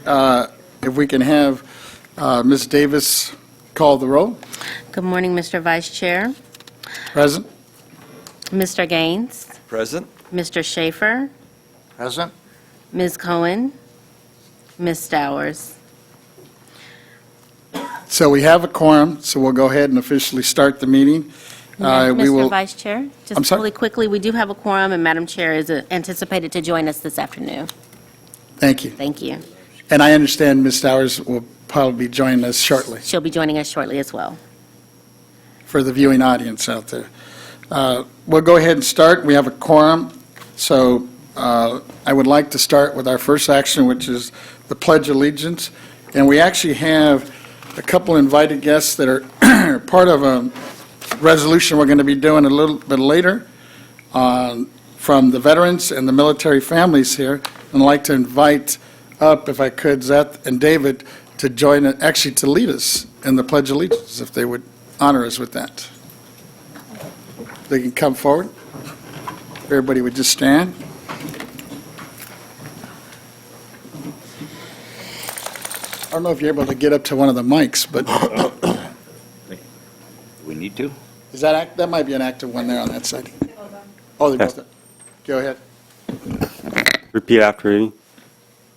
if we can have Ms. Davis call the roll. Good morning, Mr. Vice Chair. Present. Mr. Gaines, Present. Mr. Schaefer, Present. Ms. Cohen, Ms. Stowers. So we have a quorum, so we'll go ahead and officially start the meeting. We Mr. will. Vice Chair, I'm just sorry? really quickly, we do have a quorum, and Madam Chair is anticipated to join us this afternoon. Thank you. Thank you. And I understand Ms. Stowers will probably be joining us shortly She'll be joining us shortly as well. for the viewing audience out there. We'll go ahead and start. We have a quorum, so I would like to start with our first action, which is the Pledge of Allegiance. And we actually have a couple invited guests that are part of a resolution we're going to be doing a little bit later from the veterans and the military families here. And I'd like to invite up, if I could, Zeth and David to join, actually to lead us in the Pledge of Allegiance, if they would honor us with that. They can come forward. Everybody would just stand. I don't know if you're able to get up to one of the mics, but We need to? is that might be an active one there on that side. Oh, they're both. Go ahead. Repeat after me.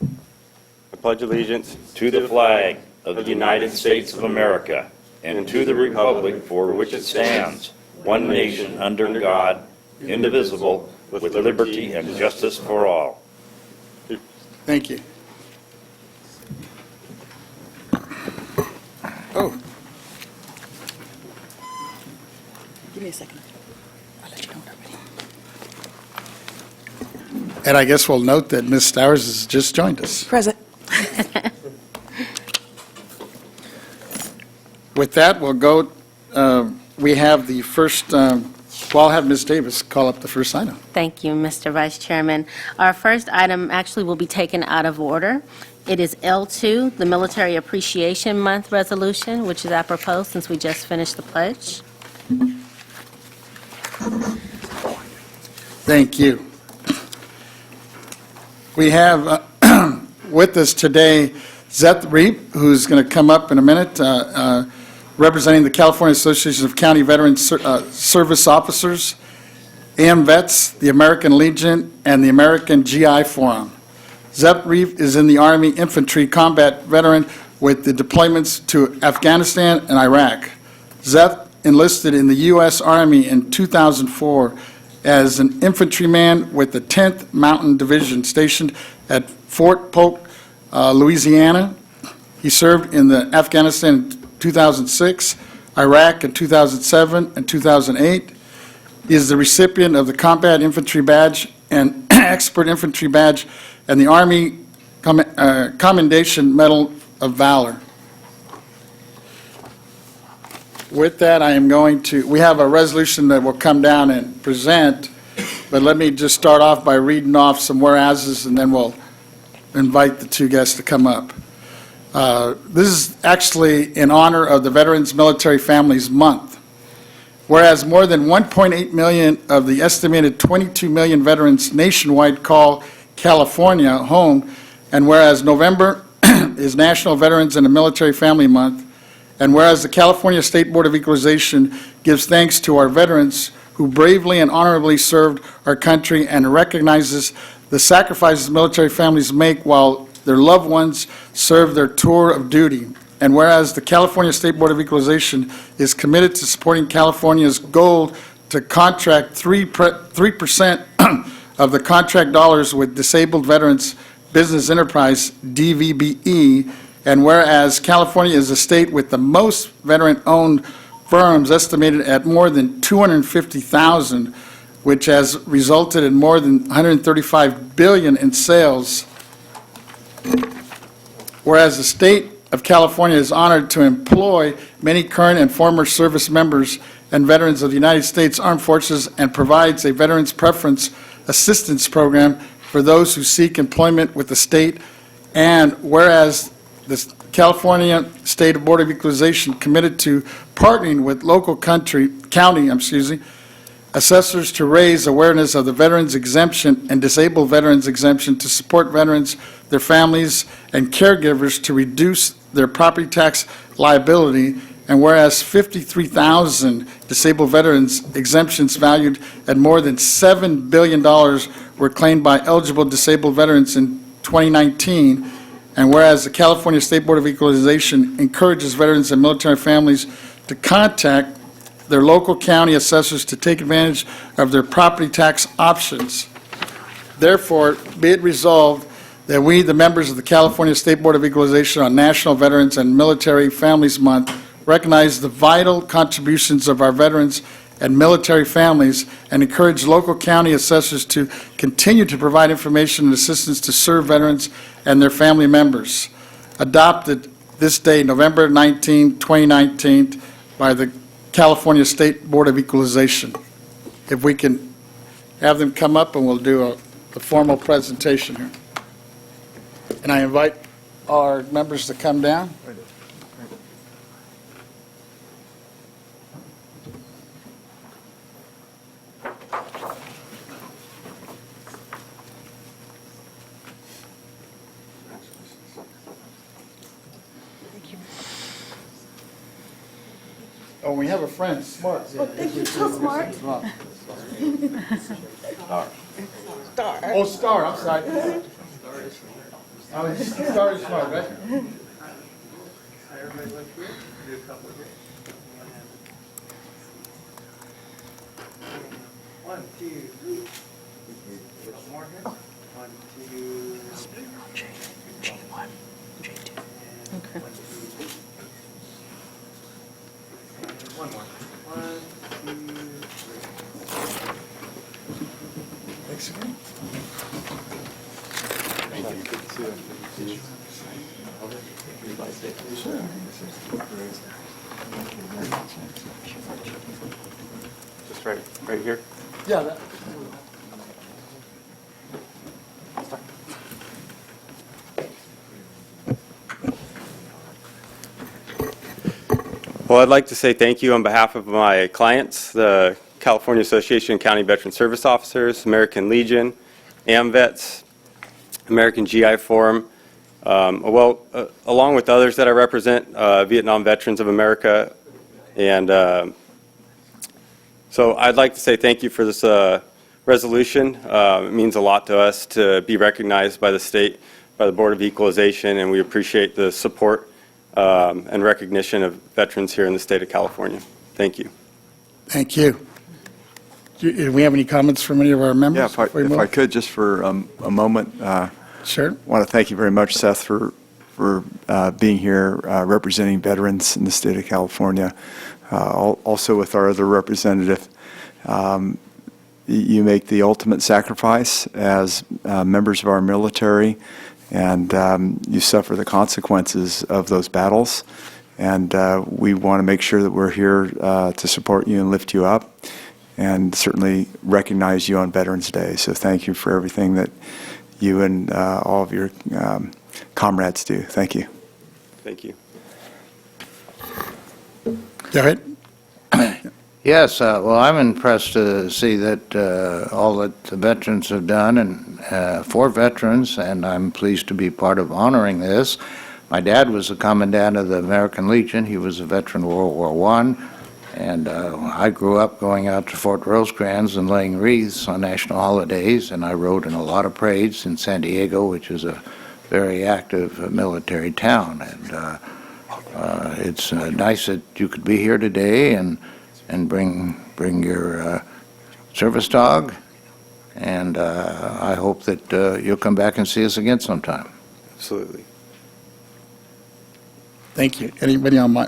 I pledge allegiance to the flag of the United States of America and to the republic for which it stands, one nation under God, indivisible, with liberty and justice for all. Thank you. Oh, Give me a second. I'll let you know when I'm ready. and I guess we'll note that Ms. Stowers has just joined us. Present. With that, we'll go, we have the first, well, I'll have Ms. Davis call up the first item. Thank you, Mr. Vice Chairman. Our first item actually will be taken out of order. It is L2, the Military Appreciation Month Resolution, which is apropos since we just finished the pledge. Thank you. We have with us today Zeth Reep, who's going to come up in a minute, representing the California Association of County Veteran Service Officers, AMVETS, the American Legion, and the American GI Forum. Zeth Reep is in the Army Infantry combat veteran with the deployments to Afghanistan and Iraq. Zeth enlisted in the U.S. Army in 2004 as an infantryman with the 10th Mountain Division stationed at Fort Polk, Louisiana. He served in Afghanistan in 2006, Iraq in 2007 and 2008. He is the recipient of the Combat Infantry Badge and Expert Infantry Badge and the Army Commendation Medal of Valor. With that, I am going to, we have a resolution that will come down and present, but let me just start off by reading off some whereases, and then we'll invite the two guests to come up. This is actually in honor of the Veterans Military Families Month. Whereas more than 1.8 million of the estimated 22 million veterans nationwide call California home, and whereas November is National Veterans and Military Family Month, and whereas the California State Board of Equalization gives thanks to our veterans who bravely and honorably served our country and recognizes the sacrifices military families make while their loved ones serve their tour of duty. And whereas the California State Board of Equalization is committed to supporting California's goal to contract 3% of the contract dollars with Disabled Veterans Business Enterprise, DVBE, and whereas California is a state with the most veteran-owned firms estimated at more than 250,000, which has resulted in more than $135 billion in sales. Whereas the state of California is honored to employ many current and former service members and veterans of the United States Armed Forces and provides a Veterans Preference Assistance Program for those who seek employment with the state, and whereas the California State Board of Equalization committed to partnering with local county assessors to raise awareness of the veterans exemption and disabled veterans exemption to support veterans, their families, and caregivers to reduce their property tax liability. And whereas 53,000 disabled veterans exemptions valued at more than $7 billion were claimed by eligible disabled veterans in 2019, and whereas the California State Board of Equalization encourages veterans and military families to contact their local county assessors to take advantage of their property tax options. Therefore, be it resolved that we, the members of the California State Board of Equalization on National Veterans and Military Families Month, recognize the vital contributions of our veterans and military families and encourage local county assessors to continue to provide information and assistance to serve veterans and their family members. Adopted this day, November 19, 2019, by the California State Board of Equalization. If we can have them come up and we'll do the formal presentation here. And I invite our members to come down. Oh, we have a friend, Smart. Oh, thank you, so smart. Star. Star. Oh, Star, I'm sorry. Oh, Star is Smart, right? Everybody look here. Do a couple here. One, two, three. A couple more here. One, two. J1, J2. And one, two, three. And one more. One, two, three. Thanks again. Just right here. Yeah, that. Well, I'd like to say thank you on behalf of my clients, the California Association of County Veteran Service Officers, American Legion, AMVETS, American GI Forum, along with others that I represent, Vietnam Veterans of America. And so I'd like to say thank you for this resolution. It means a lot to us to be recognized by the state, by the Board of Equalization, and we appreciate the support and recognition of veterans here in the state of California. Thank you. Thank you. Do we have any comments from any of our members? Yeah, if before we move I on? could, just for a moment, Sure. I want to thank you very much, Seth, for being here representing veterans in the state of California. Also with our other representative, you make the ultimate sacrifice as members of our military, and you suffer the consequences of those battles. And we want to make sure that we're here to support you and lift you up, and certainly recognize you on Veterans Day. So thank you for everything that you and all of your comrades do. Thank you. Thank you. Go ahead. Yes, well, I'm impressed to see that all that the veterans have done and for veterans, and I'm pleased to be part of honoring this. My dad was a commandant of the American Legion. He was a veteran of World War I, and I grew up going out to Fort Rosecrans and laying wreaths on national holidays, and I rode in a lot of parades in San Diego, which is a very active military town. And it's nice that you could be here today and bring your service dog, and I hope that you'll come back and see us again sometime. Absolutely. Thank you. Anybody on my,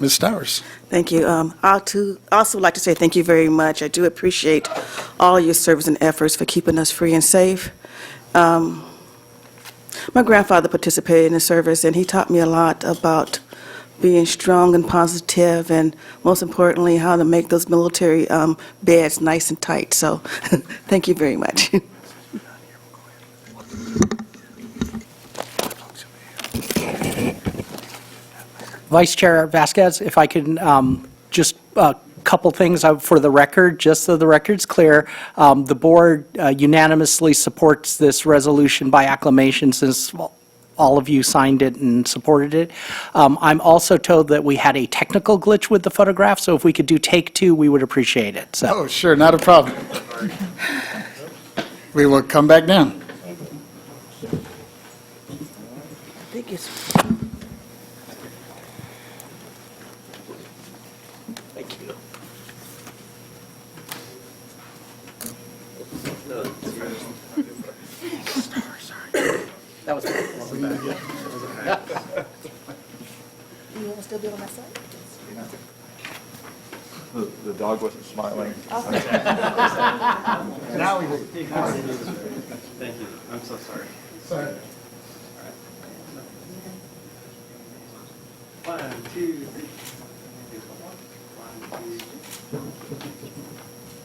Ms. Stowers? Thank you. I too also would like to say thank you very much. I do appreciate all your service and efforts for keeping us free and safe. My grandfather participated in the service, and he taught me a lot about being strong and positive, and most importantly, how to make those military beds nice and tight. So thank you very much. Vice Chair Vasquez, if I can just couple things for the record, just so the record's clear. The board unanimously supports this resolution by acclamation since all of you signed it and supported it. I'm also told that we had a technical glitch with the photograph, so if we could do take two, we would appreciate it. So. Oh, sure, not a problem. We will come back down. I think it's That was You want to still be on my side? The dog wasn't smiling. Now we Thank you. I'm so sorry. Sorry. 1, 2, 3. 1, 2,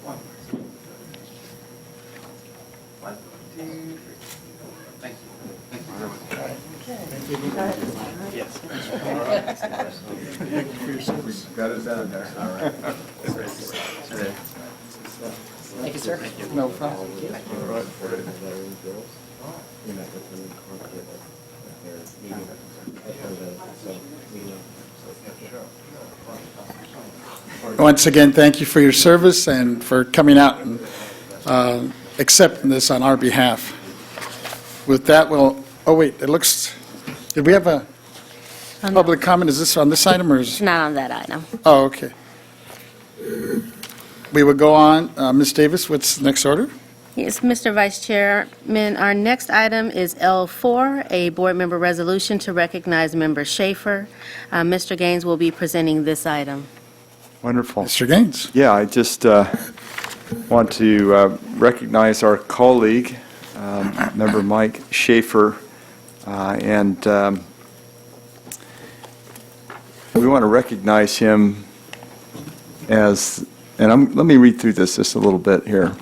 1. 1, 2, 3. Thank you. Yes. Got it down there. All right. Thank you, sir. No problem. Once again, thank you for your service and for coming out and accepting this on our behalf. With that, we'll, oh wait, it looks, did we have a public comment? Is this on this item or is? It's not on that item. Oh, okay. We will go on. Ms. Davis, what's the next order? Yes, Mr. Vice Chairman, our next item is L4, a board member resolution to recognize Member Schaefer. Mr. Gaines will be presenting this item. Wonderful. Mr. Gaines. Yeah, I just want to recognize our colleague, Member Mike Schaefer, and we want to recognize him as, and let me read through this just a little bit here.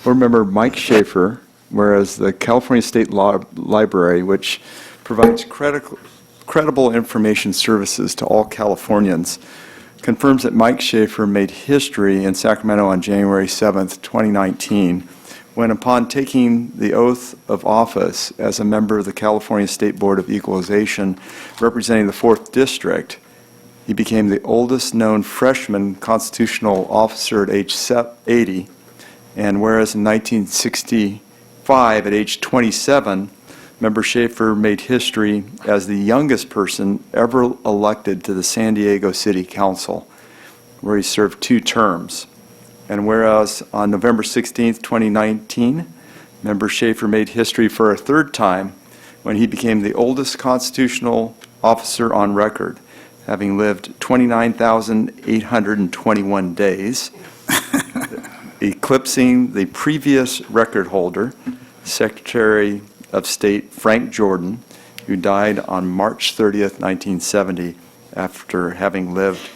Board Member Mike Schaefer, whereas the California State Library, which provides credible information services to all Californians, confirms that Mike Schaefer made history in Sacramento on January 7th, 2019, when upon taking the oath of office as a member of the California State Board of Equalization representing the 4th District, he became the oldest known freshman constitutional officer at age 80, and whereas in 1965, at age 27, Member Schaefer made history as the youngest person ever elected to the San Diego City Council, where he served 2 terms. And whereas on November 16th, 2019, Member Schaefer made history for a 3rd time when he became the oldest constitutional officer on record, having lived 29,821 days, eclipsing the previous record holder, Secretary of State Frank Jordan, who died on March 30th, 1970, after having lived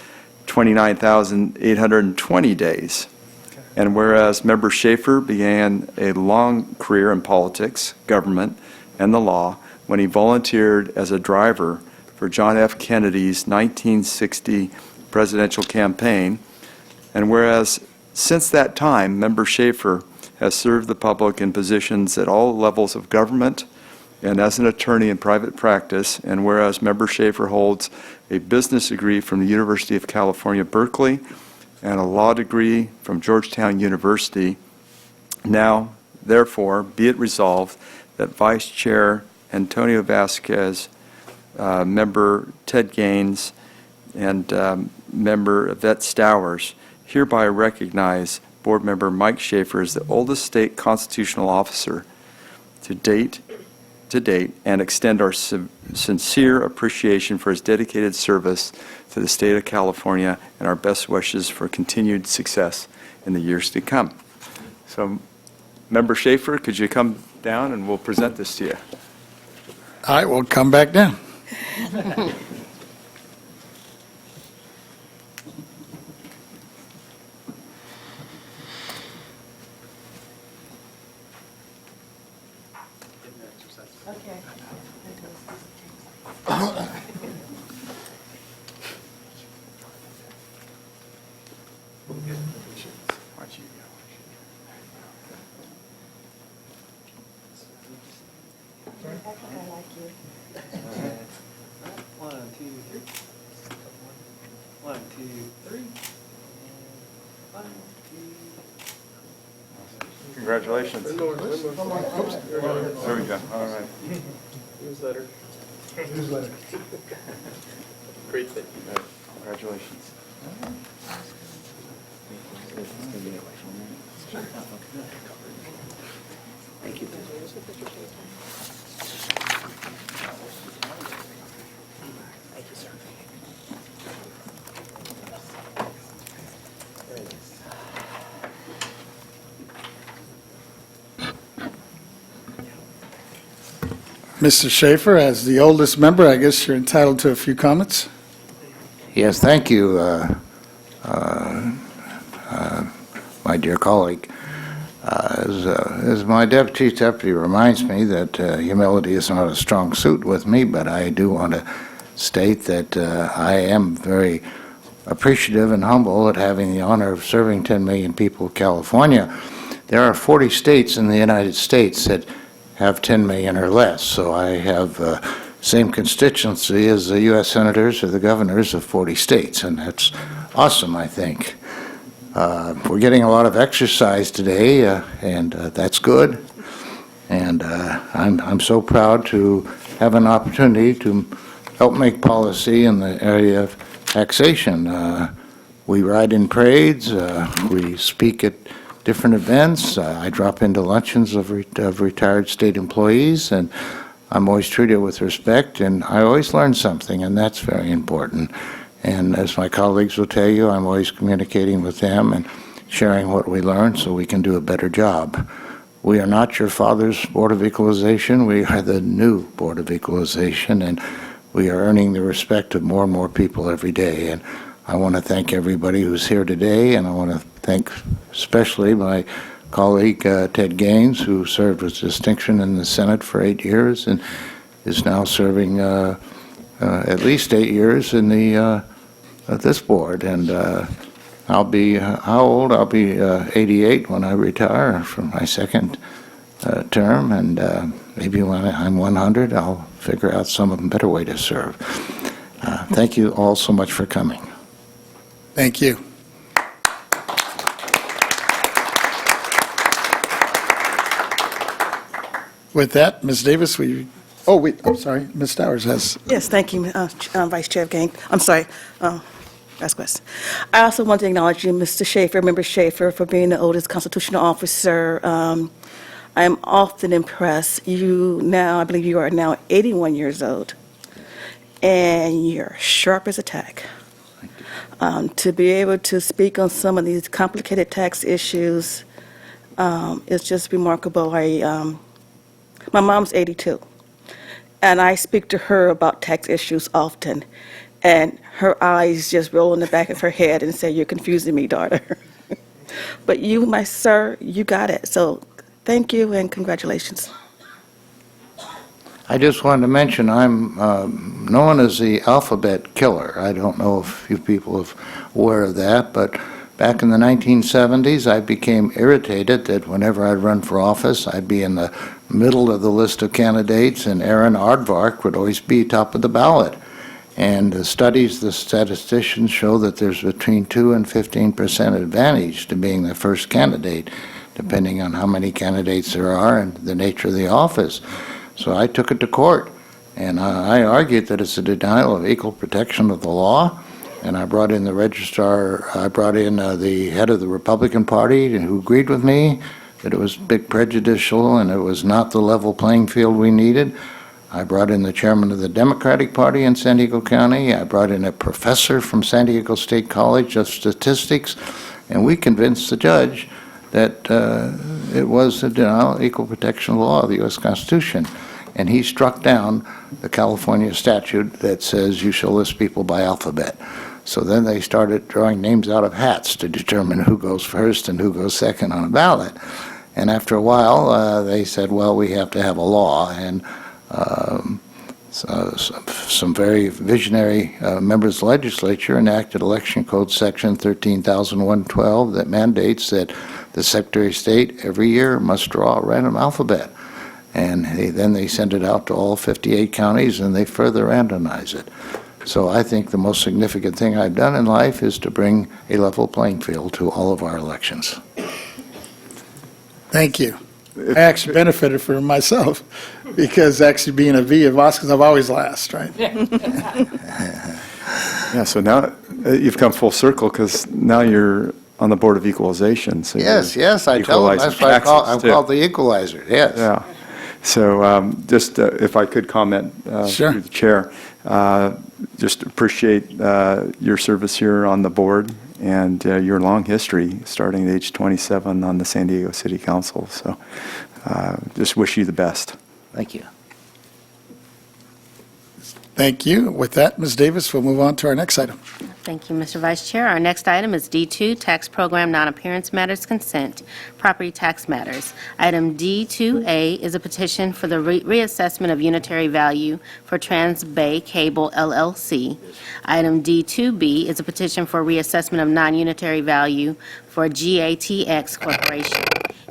29,820 days. And whereas Member Schaefer began a long career in politics, government, and the law when he volunteered as a driver for John F. Kennedy's 1960 presidential campaign, and whereas since that time, Member Schaefer has served the public in positions at all levels of government and as an attorney in private practice, and whereas Member Schaefer holds a business degree from the University of California, Berkeley, and a law degree from Georgetown University, now, therefore, be it resolved that Vice Chair Antonio Vasquez, Member Ted Gaines, and Member Yvette Stowers hereby recognize Board Member Mike Schaefer as the oldest state constitutional officer to date, and extend our sincere appreciation for his dedicated service to the state of California and our best wishes for continued success in the years to come. So, Member Schaefer, could you come down and we'll present this to you. I will come back down. One, two, three. One, two, three. One, two. Congratulations. There we go, all right. Newsletter. Great thing. Congratulations. Thank you. Thank you, sir. Mr. Schaefer, as the oldest member, I guess you're entitled to a few comments. Yes, thank you, my dear colleague. As my chief deputy reminds me that humility is not a strong suit with me, but I do want to state that I am very appreciative and humble at having the honor of serving 10 million people of California. There are 40 states in the United States that have 10 million or less, so I have same constituency as the U.S. senators or the governors of 40 states, and that's awesome, I think. We're getting a lot of exercise today, and that's good. And I'm so proud to have an opportunity to help make policy in the area of taxation. We ride in parades, we speak at different events. I drop into luncheons of retired state employees, and I'm always treated with respect, and I always learn something, and that's very important. And as my colleagues will tell you, I'm always communicating with them and sharing what we learn so we can do a better job. We are not your father's Board of Equalization. We are the new Board of Equalization, and we are earning the respect of more and more people every day. And I want to thank everybody who's here today, and I want to thank especially my colleague Ted Gaines, who served with distinction in the Senate for 8 years and is now serving at least 8 years in this board. And I'll be, how old? I'll be 88 when I retire from my second term, and maybe when I'm 100, I'll figure out some better way to serve. Thank you all so much for coming. Thank you. With that, Ms. Davis, I'm sorry, Ms. Stowers has, Yes, thank you, Vice Chair Gaines. I'm sorry, Vasquez. I also want to acknowledge you, Mr. Schaefer, Member Schaefer, for being the oldest constitutional officer. I am often impressed. I believe you are now 81 years old, and you're sharp as a tack. To be able to speak on some of these complicated tax issues is just remarkable. My mom's 82, and I speak to her about tax issues often, and her eyes just roll in the back of her head and say, "You're confusing me, daughter." But you, my sir, you got it. So thank you and congratulations. I just wanted to mention I'm known as the alphabet killer. I don't know if you people are aware of that, but back in the 1970s, I became irritated that whenever I'd run for office, I'd be in the middle of the list of candidates, and Aaron Aardvark would always be top of the ballot. And the studies, the statisticians show that there's between 2 and 15% advantage to being the first candidate, depending on how many candidates there are and the nature of the office. So I took it to court, and I argued that it's a denial of equal protection of the law. And I brought in the registrar, I brought in the head of the Republican Party who agreed with me that it was big prejudicial and it was not the level playing field we needed. I brought in the chairman of the Democratic Party in San Diego County. I brought in a professor from San Diego State College of Statistics, and we convinced the judge that it was a denial of equal protection law of the U.S. Constitution. And he struck down the California statute that says you shall list people by alphabet. So then they started drawing names out of hats to determine who goes first and who goes second on a ballot. And after a while, they said, well, we have to have a law. And some very visionary members of the legislature enacted Election Code Section 13,112 that mandates that the Secretary of State every year must draw a random alphabet. And then they send it out to all 58 counties, and they further randomize it. So I think the most significant thing I've done in life is to bring a level playing field to all of our elections. Thank you. I actually benefited from myself, because actually being a V of Oscars, I've always last, right? Yeah, so now you've come full circle because now you're on the Board of Equalization. So Yes, you're yes, I tell them, equalizing that's why I'm taxes, too. called the equalizer, yes. Yeah. So just if I could comment Sure. through the chair, just appreciate your service here on the board and your long history, starting at age 27 on the San Diego City Council. So just wish you the best. Thank you. Thank you. With that, Ms. Davis, we'll move on to our next item. Thank you, Mr. Vice Chair. Our next item is D2, Tax Program Non-Appearance Matters Consent, Property Tax Matters. Item D2A is a petition for the reassessment of unitary value for Trans Bay Cable LLC. Item D2B is a petition for reassessment of non-unitary value for GATX Corporation.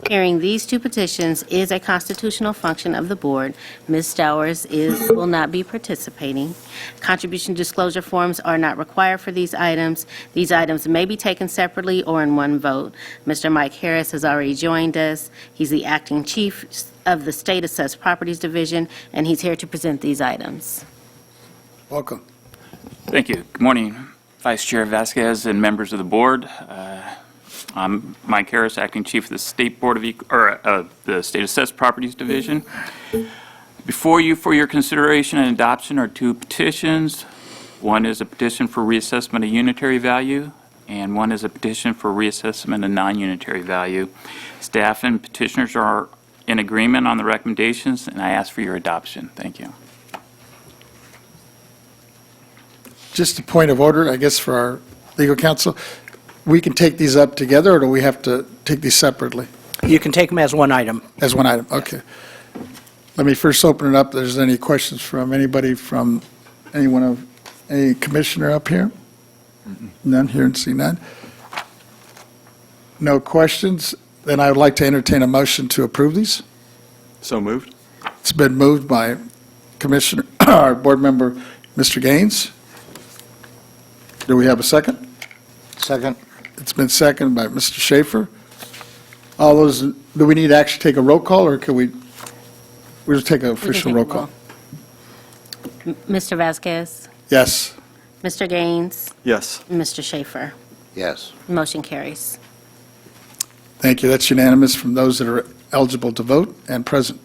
Hearing these two petitions is a constitutional function of the board. Ms. Stowers will not be participating. Contribution disclosure forms are not required for these items. These items may be taken separately or in one vote. Mr. Mike Harris has already joined us. He's the acting chief of the State Assessed Properties Division, and he's here to present these items. Welcome. Thank you. Good morning, Vice Chair Vasquez and members of the board. I'm Mike Harris, Acting Chief of the State Board of the State Assessed Properties Division. Before you for your consideration and adoption are two petitions. One is a petition for reassessment of unitary value, and one is a petition for reassessment of non-unitary value. Staff and petitioners are in agreement on the recommendations, and I ask for your adoption. Thank you. Just a point of order, I guess, for our legal counsel. We can take these up together, or do we have to take these separately? You can take them as one item. As one item, okay. Let me first open it up. If there's any questions from anybody, from any commissioner up here? None here, and see none. No questions? Then I would like to entertain a motion to approve these. So moved? It's been moved by Commissioner, our board member, Mr. Gaines. Do we have a second? Second? It's been seconded by Mr. Schaefer. All those, do we need to actually take a roll call, or can we just take an official take a roll call? Mr. Vasquez, Yes. Mr. Gaines, Yes. Mr. Schaefer. Yes. Motion carries. Thank you. That's unanimous from those that are eligible to vote and present.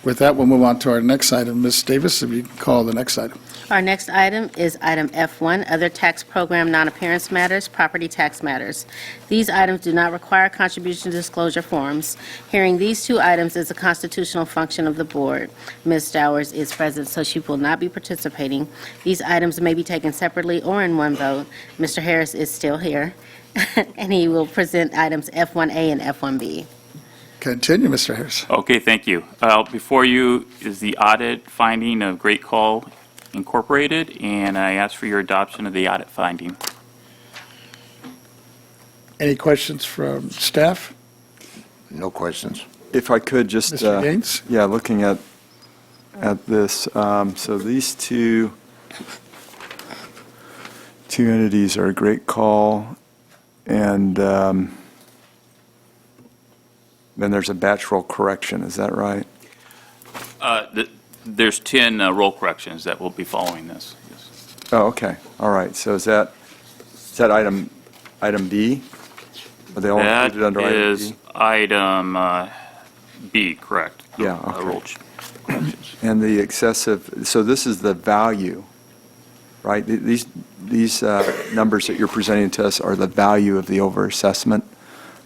With that, we'll move on to our next item. Ms. Davis, if you can call the next item. Our next item is item F1, Other Tax Program Non-Appearance Matters, Property Tax Matters. These items do not require contribution disclosure forms. Hearing these two items is a constitutional function of the board. Ms. Stowers is present, so she will not be participating. These items may be taken separately or in one vote. Mr. Harris is still here, and he will present items F1A and F1B. Continue, Mr. Harris. Okay, thank you. Before you is the audit finding of Great Call Incorporated, and I ask for your adoption of the audit finding. Any questions from staff? No questions. If I could just, Mr. Gaines? yeah, looking at this, so these two entities are Great Call, and then there's a batch roll correction, is that right? There's 10 roll corrections that will be following this. Yes. Oh, okay, all right, so is that item B? Are they all That included under item is B? item B, correct? Yeah, The, okay. roll corrections. And the excessive, so this is the value, right? These numbers that you're presenting to us are the value of the overassessment,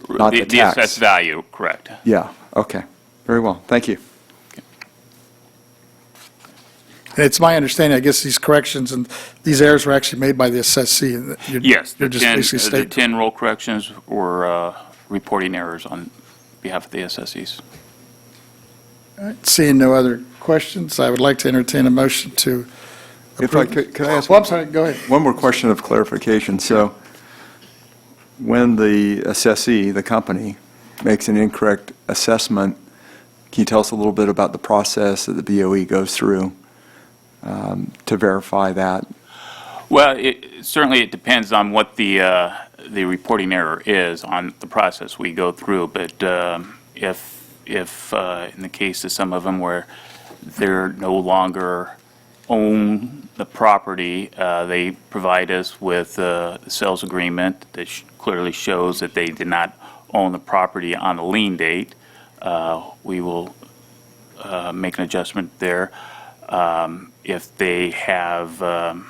not the The tax? assessed value, correct. Yeah, okay, very well, thank you. And it's my understanding, I guess these corrections and these errors were actually made by the assessee. And Yes, You're the just 10, basically the stating. 10 roll corrections were reporting errors on behalf of the SSEs. All right, seeing no other questions, I would like to entertain a motion to If I approve. could I ask? Oh, I'm sorry, go ahead. One more question of clarification. So when the assessee, the company, makes an incorrect assessment, can you tell us a little bit about the process that the BOE goes through to verify that? Well, certainly it depends on what the reporting error is on the process we go through. But if in the case of some of them where they're no longer own the property, they provide us with a sales agreement that clearly shows that they did not own the property on the lien date. We will make an adjustment there. If they have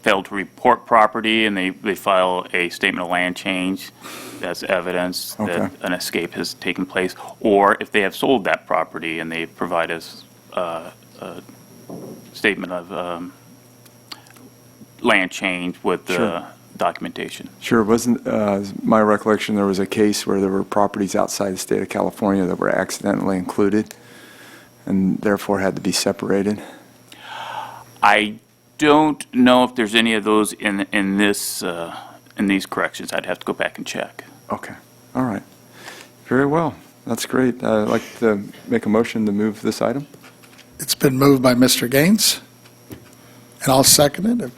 failed to report property and they file a statement of land change, that's evidence Okay. that an escape has taken place. Or if they have sold that property and they provide us a statement of land change with Sure. documentation. Sure, wasn't my recollection there was a case where there were properties outside the state of California that were accidentally included and therefore had to be separated? I don't know if there's any of those in this in these corrections. I'd have to go back and check. Okay, all right. Very well, that's great. I'd like to make a motion to move this item. It's been moved by Mr. Gaines, and I'll second it.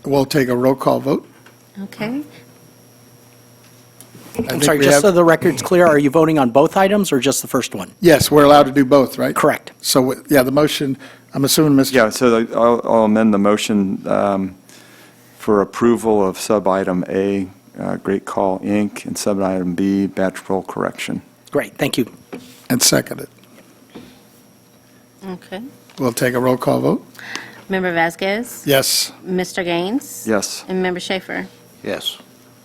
We'll take a roll call vote. Okay. I I'm think sorry, we just have- so the record's clear, are you voting on both items or just the first one? Yes, we're allowed to do both, right? Correct. So, yeah, the motion, I'm assuming, Mr. Yeah, so I'll amend the motion for approval of sub-item A, Great Call, Inc., and sub-item B, batch roll correction. Great, thank you. And second it. Okay. We'll take a roll call vote. Member Vasquez? Yes, Mr. Gaines? Yes. And Member Schaefer? Yes.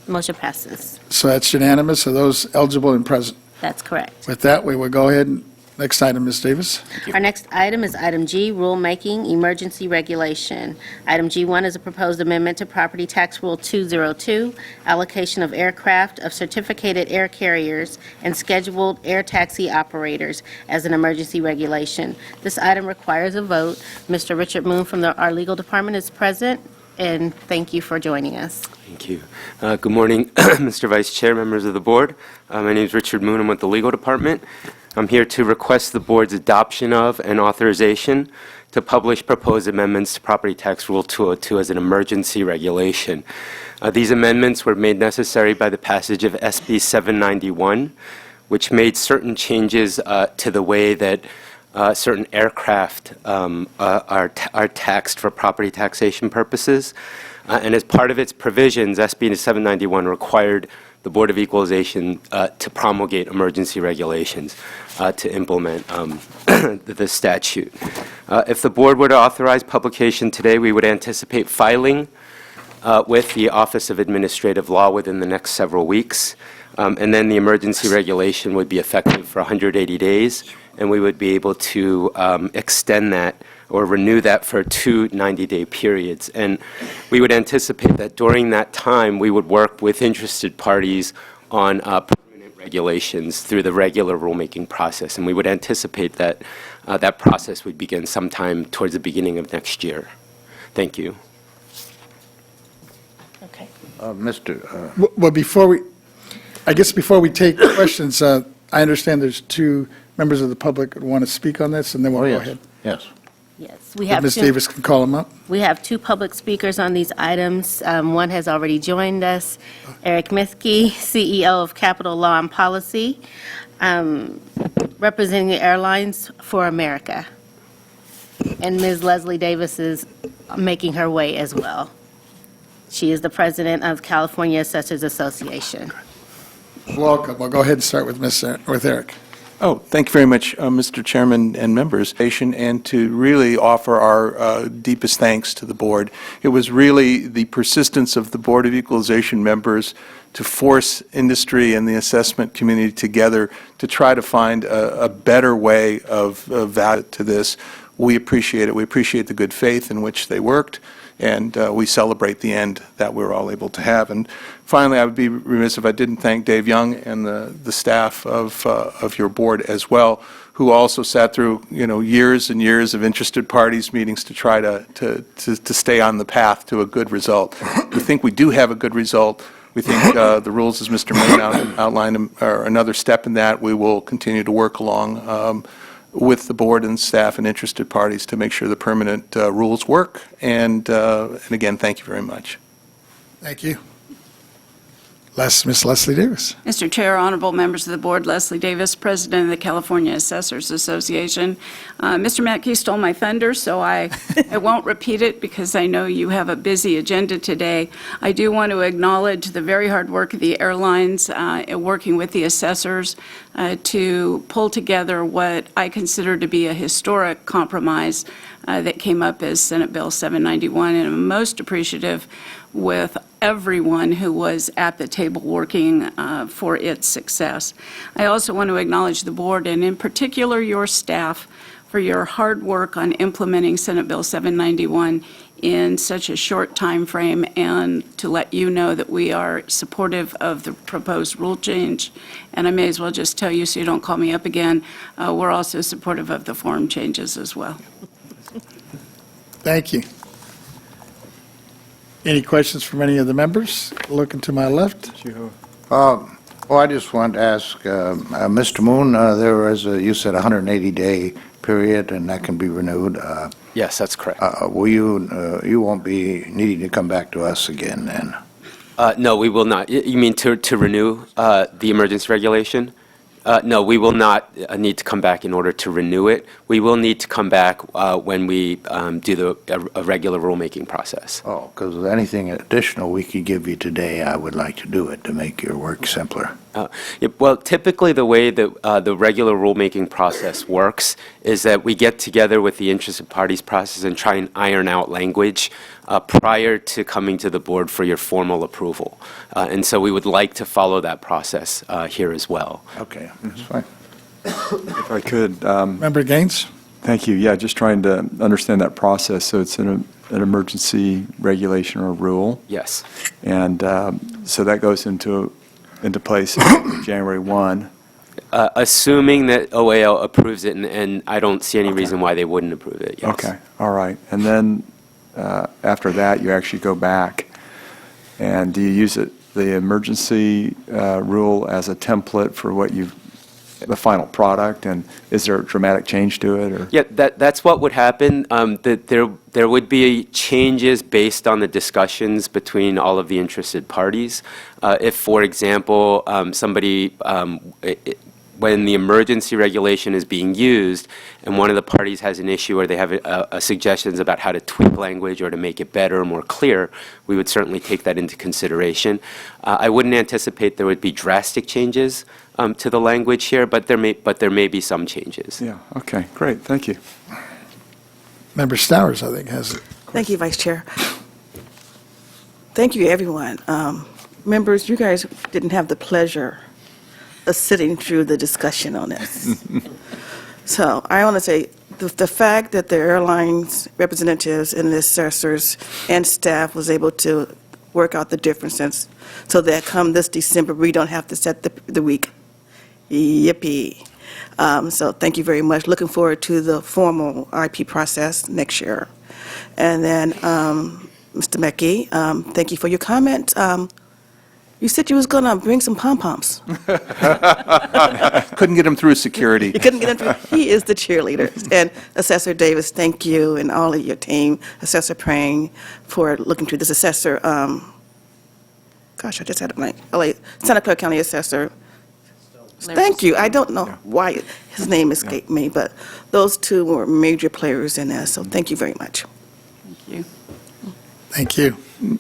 Motion passes. so that's unanimous of those eligible and present. That's correct. With that, we will go ahead and, next item, Ms. Davis. Our next item is item G, rulemaking, emergency regulation. Item G1 is a proposed amendment to Property Tax Rule 202, allocation of aircraft of certificated air carriers and scheduled air taxi operators as an emergency regulation. This item requires a vote. Mr. Richard Moon from our legal department is present, and thank you for joining us. Thank you. Good morning, Mr. Vice Chair, members of the board. My name is Richard Moon. I'm with the Legal Department. I'm here to request the board's adoption of and authorization to publish proposed amendments to Property Tax Rule 202 as an emergency regulation. These amendments were made necessary by the passage of SB 791, which made certain changes to the way that certain aircraft are taxed for property taxation purposes. And as part of its provisions, SB 791 required the Board of Equalization to promulgate emergency regulations to implement the statute. If the board were to authorize publication today, we would anticipate filing with the Office of Administrative Law within the next several weeks. And then the emergency regulation would be effective for 180 days, and we would be able to extend that or renew that for 2 90-day periods. And we would anticipate that during that time, we would work with interested parties on permanent regulations through the regular rulemaking process. And we would anticipate that that process would begin sometime towards the beginning of next year. Thank you. Okay. Well, before we take questions, I understand there's two members of the public that want to speak on this, and then we'll Oh, go yes. ahead. Yes. Yes, we If have Ms. two. Davis can call them up. We have two public speakers on these items. One has already joined us, Eric Mithke, CEO of Capital Law and Policy, representing the Airlines for America. And Ms. Leslie Davis is making her way as well. She is the president of California Assessors Association. Welcome. We'll go ahead and start with Eric. Oh, thank you very much, Mr. Chairman and members, and to really offer our deepest thanks to the board. It was really the persistence of the Board of Equalization members to force industry and the assessment community together to try to find a better way of value to this. We appreciate it. We appreciate the good faith in which they worked, and we celebrate the end that we're all able to have. And finally, I would be remiss if I didn't thank Dave Young and the staff of your board as well, who also sat through, years and years of interested parties meetings to try to stay on the path to a good result. We think we do have a good result. We think the rules, as Mr. Moon outlined, are another step in that. We will continue to work along with the board and staff and interested parties to make sure the permanent rules work. And again, thank you very much. Thank you. Miss Leslie Davis. Mr. Chair, honorable members of the board, Leslie Davis, President of the California Assessors Association. Mr. Matkey stole my thunder, so I won't repeat it because I know you have a busy agenda today. I do want to acknowledge the very hard work of the airlines working with the assessors to pull together what I consider to be a historic compromise that came up as Senate Bill 791, and I'm most appreciative with everyone who was at the table working for its success. I also want to acknowledge the board, and in particular your staff, for your hard work on implementing Senate Bill 791 in such a short time frame, and to let you know that we are supportive of the proposed rule change. And I may as well just tell you so you don't call me up again, we're also supportive of the form changes as well. Thank you. Any questions from any of the members? Looking to my left. Well, I just want to ask, Mr. Moon, there was, you said 180-day period, and that can be renewed. Yes, that's correct. Will you won't be needing to come back to us again then? No, we will not. You mean to renew the emergency regulation? No, we will not need to come back in order to renew it. We will need to come back when we do a regular rulemaking process. Oh, because anything additional we could give you today, I would like to do it to make your work simpler. Well, typically the way that the regular rulemaking process works is that we get together with the interested parties process and try and iron out language prior to coming to the board for your formal approval. And so we would like to follow that process here as well. Okay, that's fine. If I could, Member Gaines? thank you. Yeah, just trying to understand that process. So it's an emergency regulation or rule, Yes. and so that goes into place January 1. Assuming that OAL approves it, and I don't see any reason why they wouldn't approve it, yes. Okay, all right. And then after that, you actually go back, and do you use the emergency rule as a template for the final product, and is there a dramatic change to it? Or? Yeah, that's what would happen. That there would be changes based on the discussions between all of the interested parties. If, for example, when the emergency regulation is being used and one of the parties has an issue or they have suggestions about how to tweak language or to make it better or more clear, we would certainly take that into consideration. I wouldn't anticipate there would be drastic changes to the language here, but there may be some changes. Yeah, okay, great, thank you. Member Stowers, I think, has it. Thank you, Vice Chair. Thank you, everyone. Members, you guys didn't have the pleasure of sitting through the discussion on this. So I want to say, the fact that the airlines representatives and the assessors and staff was able to work out the differences so that come this December, we don't have to set the week. Yippee. So thank you very much. Looking forward to the formal IP process next year. And then, Mr. Mackey, thank you for your comment. You said you was going to bring some pom-poms. Couldn't get him through security. You couldn't get him through. He is the cheerleader. And Assessor Davis, thank you, and all of your team, Assessor Prang, for looking through this. Assessor, gosh, I just had it blank. Santa Clara County Assessor. Thank you. I don't know why his name escaped me, but those two were major players in this, so thank you very much. Thank you. Thank you.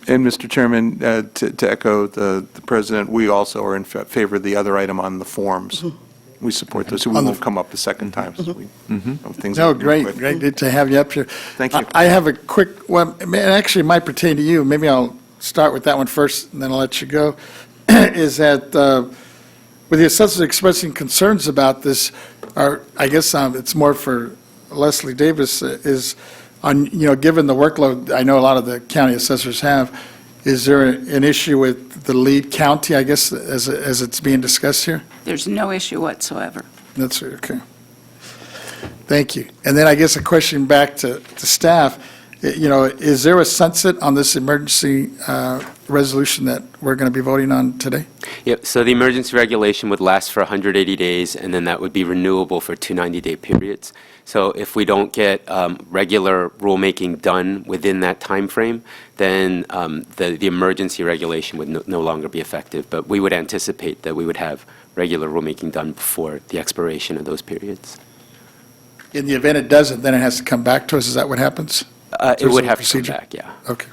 And Mr. Chairman, to echo the President, we also are in favor of the other item on the forms. We support those, so we won't come up a second time. So things No, will move great, quickly. great to have you up here. Thank you. I have a quick one, it actually it might pertain to you. Maybe I'll start with that one first, and then I'll let you go. Is that with the assessors expressing concerns about this, I guess it's more for Leslie Davis, is given the workload I know a lot of the county assessors have, is there an issue with the lead county, I guess, as it's being discussed here? There's no issue whatsoever. That's okay. Thank you. And then I guess a question back to staff, is there a sunset on this emergency resolution that we're going to be voting on today? Yep, so the emergency regulation would last for 180 days, and then that would be renewable for 2 90-day periods. So if we don't get regular rulemaking done within that time frame, then the emergency regulation would no longer be effective. But we would anticipate that we would have regular rulemaking done before the expiration of those periods. In the event it doesn't, then it has to come back to us. Is that what happens? It would have to come procedure? back, yeah. Okay.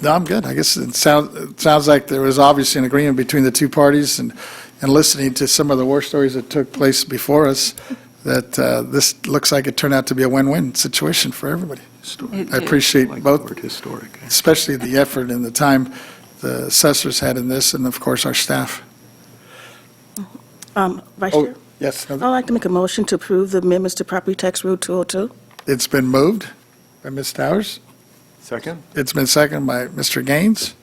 No, I'm good. I guess it sounds like there was obviously an agreement between the two parties, and listening to some of the war stories that took place before us, that this looks like it turned out to be a win-win situation for everybody. I appreciate both, Word historic. especially the effort and the time the assessors had in this, and of course, our staff. Vice Oh, Chair? yes, I'd like to make a motion to approve the amendments to Property Tax Rule 202. it's been moved by Ms. Towers. Second? It's been seconded by Mr. Gaines.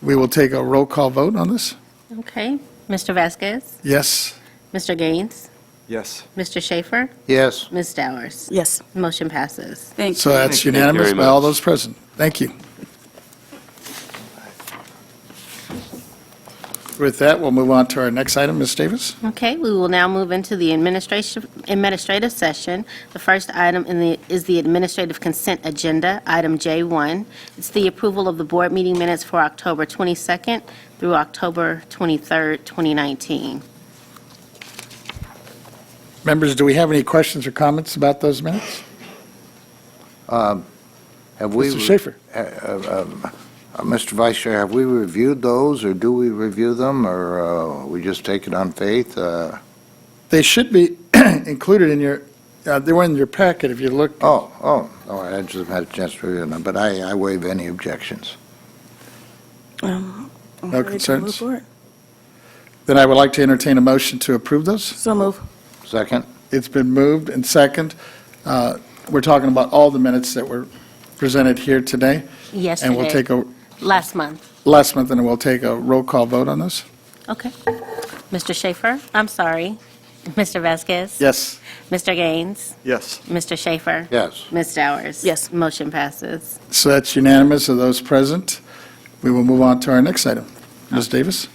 We will take a roll call vote on this. Okay. Mr. Vasquez? Yes. Mr. Gaines? Yes. Mr. Schaefer? Yes. Ms. Dowers? Yes. Motion passes. Thank So you. that's you. Thank you unanimous very by all much. those present. Thank you. With that, we'll move on to our next item, Ms. Davis. Okay, we will now move into the administrative session. The first item is the administrative consent agenda, item J1. It's the approval of the board meeting minutes for October 22nd through October 23rd, 2019. Members, do we have any questions or comments about those minutes? Have we? Mr. Schaefer? Mr. Vice Chair, have we reviewed those, or do we review them, or we just take it on faith? They should be included in your, they were in your packet if you look. Oh, I just had a chance to review them, but I waive any objections. I'm No ready to concerns? move forward. Then I would like to entertain a motion to approve those. So move. Second? It's been moved and second. We're talking about all the minutes that were presented here today. Yesterday. And we'll take a, Last month. last month, and we'll take a roll call vote on this. Okay. Mr. Schaefer? I'm sorry. Mr. Vasquez? Yes. Mr. Gaines? Yes. Mr. Schaefer? Yes. Ms. Dowers? Yes. Motion passes. So that's unanimous of those present. We will move on to our next item. Ms. Davis?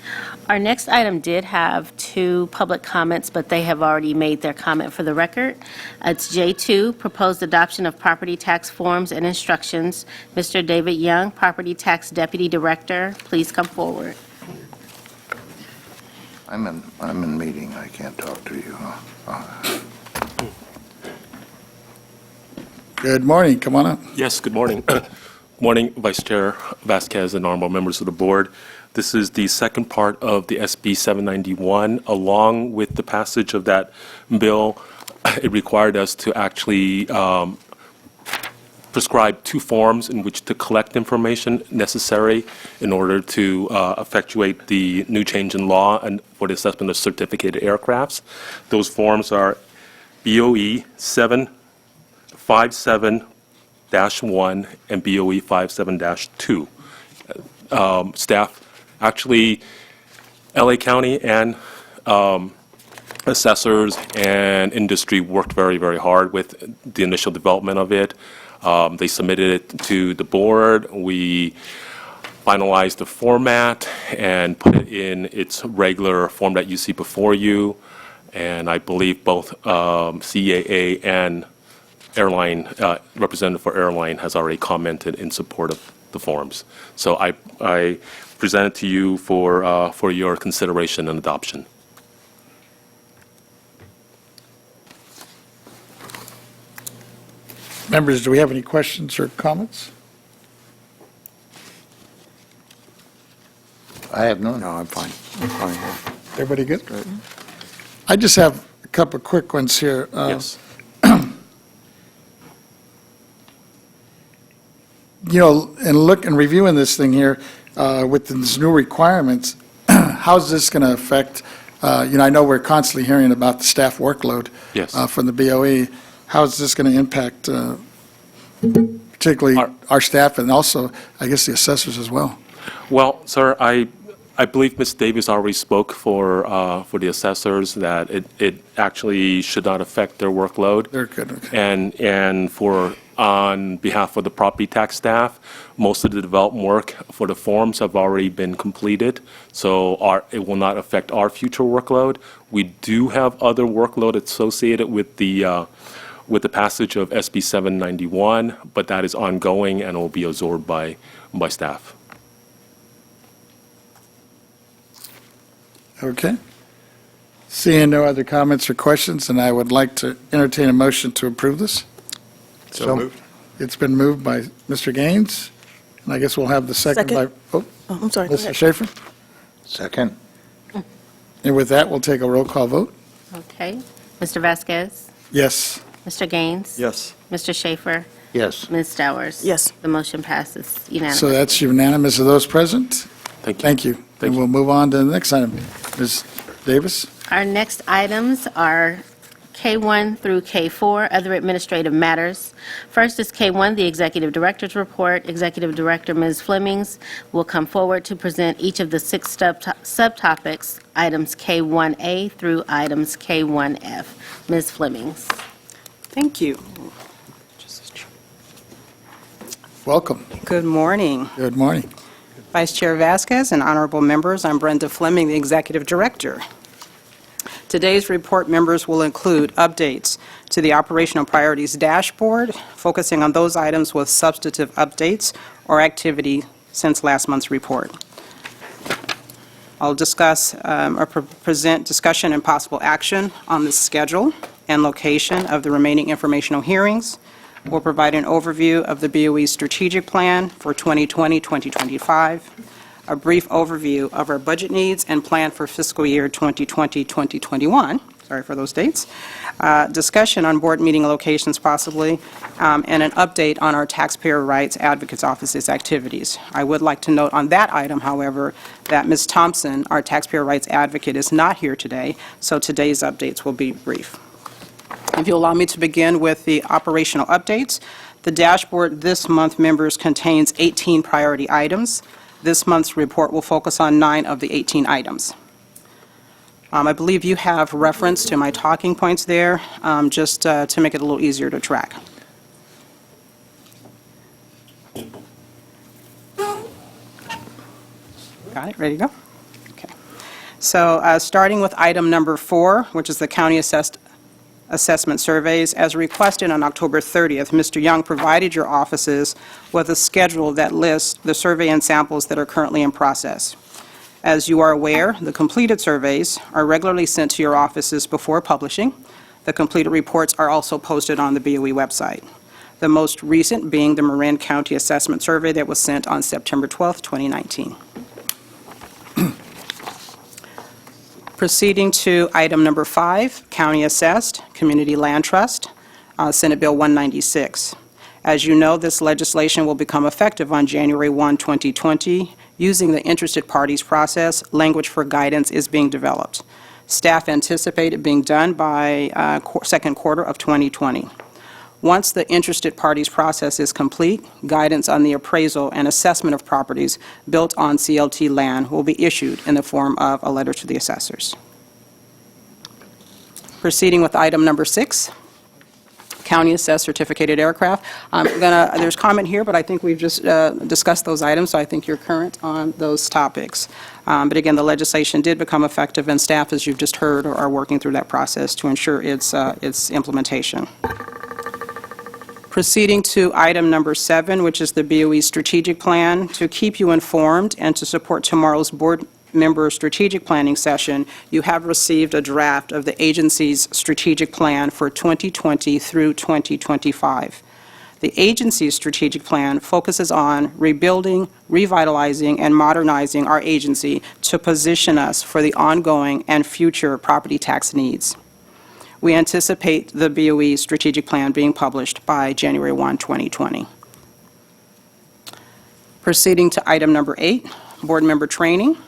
Our next item did have 2 public comments, but they have already made their comment for the record. It's J2, proposed adoption of property tax forms and instructions. Mr. David Young, Property Tax Deputy Director, please come forward. I'm in meeting, I can't talk to you. Good morning. Come on up. Yes, good morning. Good morning, Vice Chair Vasquez and honorable members of the board. This is the second part of the SB 791. Along with the passage of that bill, it required us to actually prescribe 2 forms in which to collect information necessary in order to effectuate the new change in law and for the assessment of certificated aircrafts. Those forms are BOE 757-1 and BOE 57-2. Staff, actually, LA County and assessors and industry worked very, very hard with the initial development of it. They submitted it to the board. We finalized the format and put it in its regular form that you see before you. And I believe both CAA and airline, representative for airline has already commented in support of the forms. So I present it to you for your consideration and adoption. Members, do we have any questions or comments? I have none. No, I'm fine. I'm fine here. Everybody good? I just have a couple of quick ones here. Yes. And reviewing this thing here with these new requirements, how's this going to affect I know we're constantly hearing about the staff workload Yes. from the BOE. How is this going to impact particularly our staff and also, I guess, the assessors as well? Well, sir, I believe Ms. Davis already spoke for the assessors that it actually should not affect their workload. They're good, okay. And on behalf of the property tax staff, most of the development work for the forms have already been completed, so it will not affect our future workload. We do have other workload associated with the passage of SB 791, but that is ongoing and will be absorbed by staff. Okay. Seeing no other comments or questions, and I would like to entertain a motion to approve this. So moved. It's been moved by Mr. Gaines, and I guess we'll have the second by, Oh, I'm sorry, go Mr. ahead. Schaefer. Second. And with that, we'll take a roll call vote. Okay. Mr. Vasquez? Yes. Mr. Gaines? Yes. Mr. Schaefer? Yes. Ms. Stowers? Yes. The motion passes unanimously. So that's unanimous of those present. Thank you. Thank you. And you. we'll move on to the next item. Ms. Davis? Our next items are K1 through K4, other administrative matters. First is K1, the Executive Director's Report. Executive Director Ms. Flemings will come forward to present each of the 6 subtopics, items K1A through items K1F. Ms. Flemings. Thank you. Welcome. Good morning, Good morning. Vice Chair Vasquez and honorable members. I'm Brenda Fleming, the Executive Director. Today's report members will include updates to the Operational Priorities Dashboard, focusing on those items with substantive updates or activity since last month's report. I'll discuss or present discussion and possible action on the schedule and location of the remaining informational hearings. We'll provide an overview of the BOE strategic plan for 2020-2025, a brief overview of our budget needs and plan for fiscal year 2020-2021, sorry for those dates, discussion on board meeting locations possibly, and an update on our Taxpayer Rights Advocates Office's activities. I would like to note on that item, however, that Ms. Thompson, our Taxpayer Rights Advocate, is not here today, so today's updates will be brief. If you'll allow me to begin with the operational updates, the dashboard this month, members, contains 18 priority items. This month's report will focus on 9 of the 18 items. I believe you have reference to my talking points there, just to make it a little easier to track. Got it? Ready to go? Okay. So starting with item number 4, which is the county assessment surveys. As requested on October 30th, Mr. Young provided your offices with a schedule that lists the survey and samples that are currently in process. As you are aware, the completed surveys are regularly sent to your offices before publishing. The completed reports are also posted on the BOE website. The most recent being the Marin County Assessment Survey that was sent on September 12th, 2019. Proceeding to item number 5, County Assessed Community Land Trust, Senate Bill 196. As you know, this legislation will become effective on January 1, 2020. Using the interested parties process, language for guidance is being developed. Staff anticipate it being done by second quarter of 2020. Once the interested parties process is complete, guidance on the appraisal and assessment of properties built on CLT land will be issued in the form of a letter to the assessors. Proceeding with item number 6, county assessed certificated aircraft. There's comment here, but I think we've just discussed those items, so I think you're current on those topics. But again, the legislation did become effective, and staff, as you've just heard, are working through that process to ensure its implementation. Proceeding to item number 7, which is the BOE strategic plan. To keep you informed and to support tomorrow's board member strategic planning session, you have received a draft of the agency's strategic plan for 2020 through 2025. The agency's strategic plan focuses on rebuilding, revitalizing, and modernizing our agency to position us for the ongoing and future property tax needs. We anticipate the BOE strategic plan being published by January 1, 2020. Proceeding to item number 8, board member training.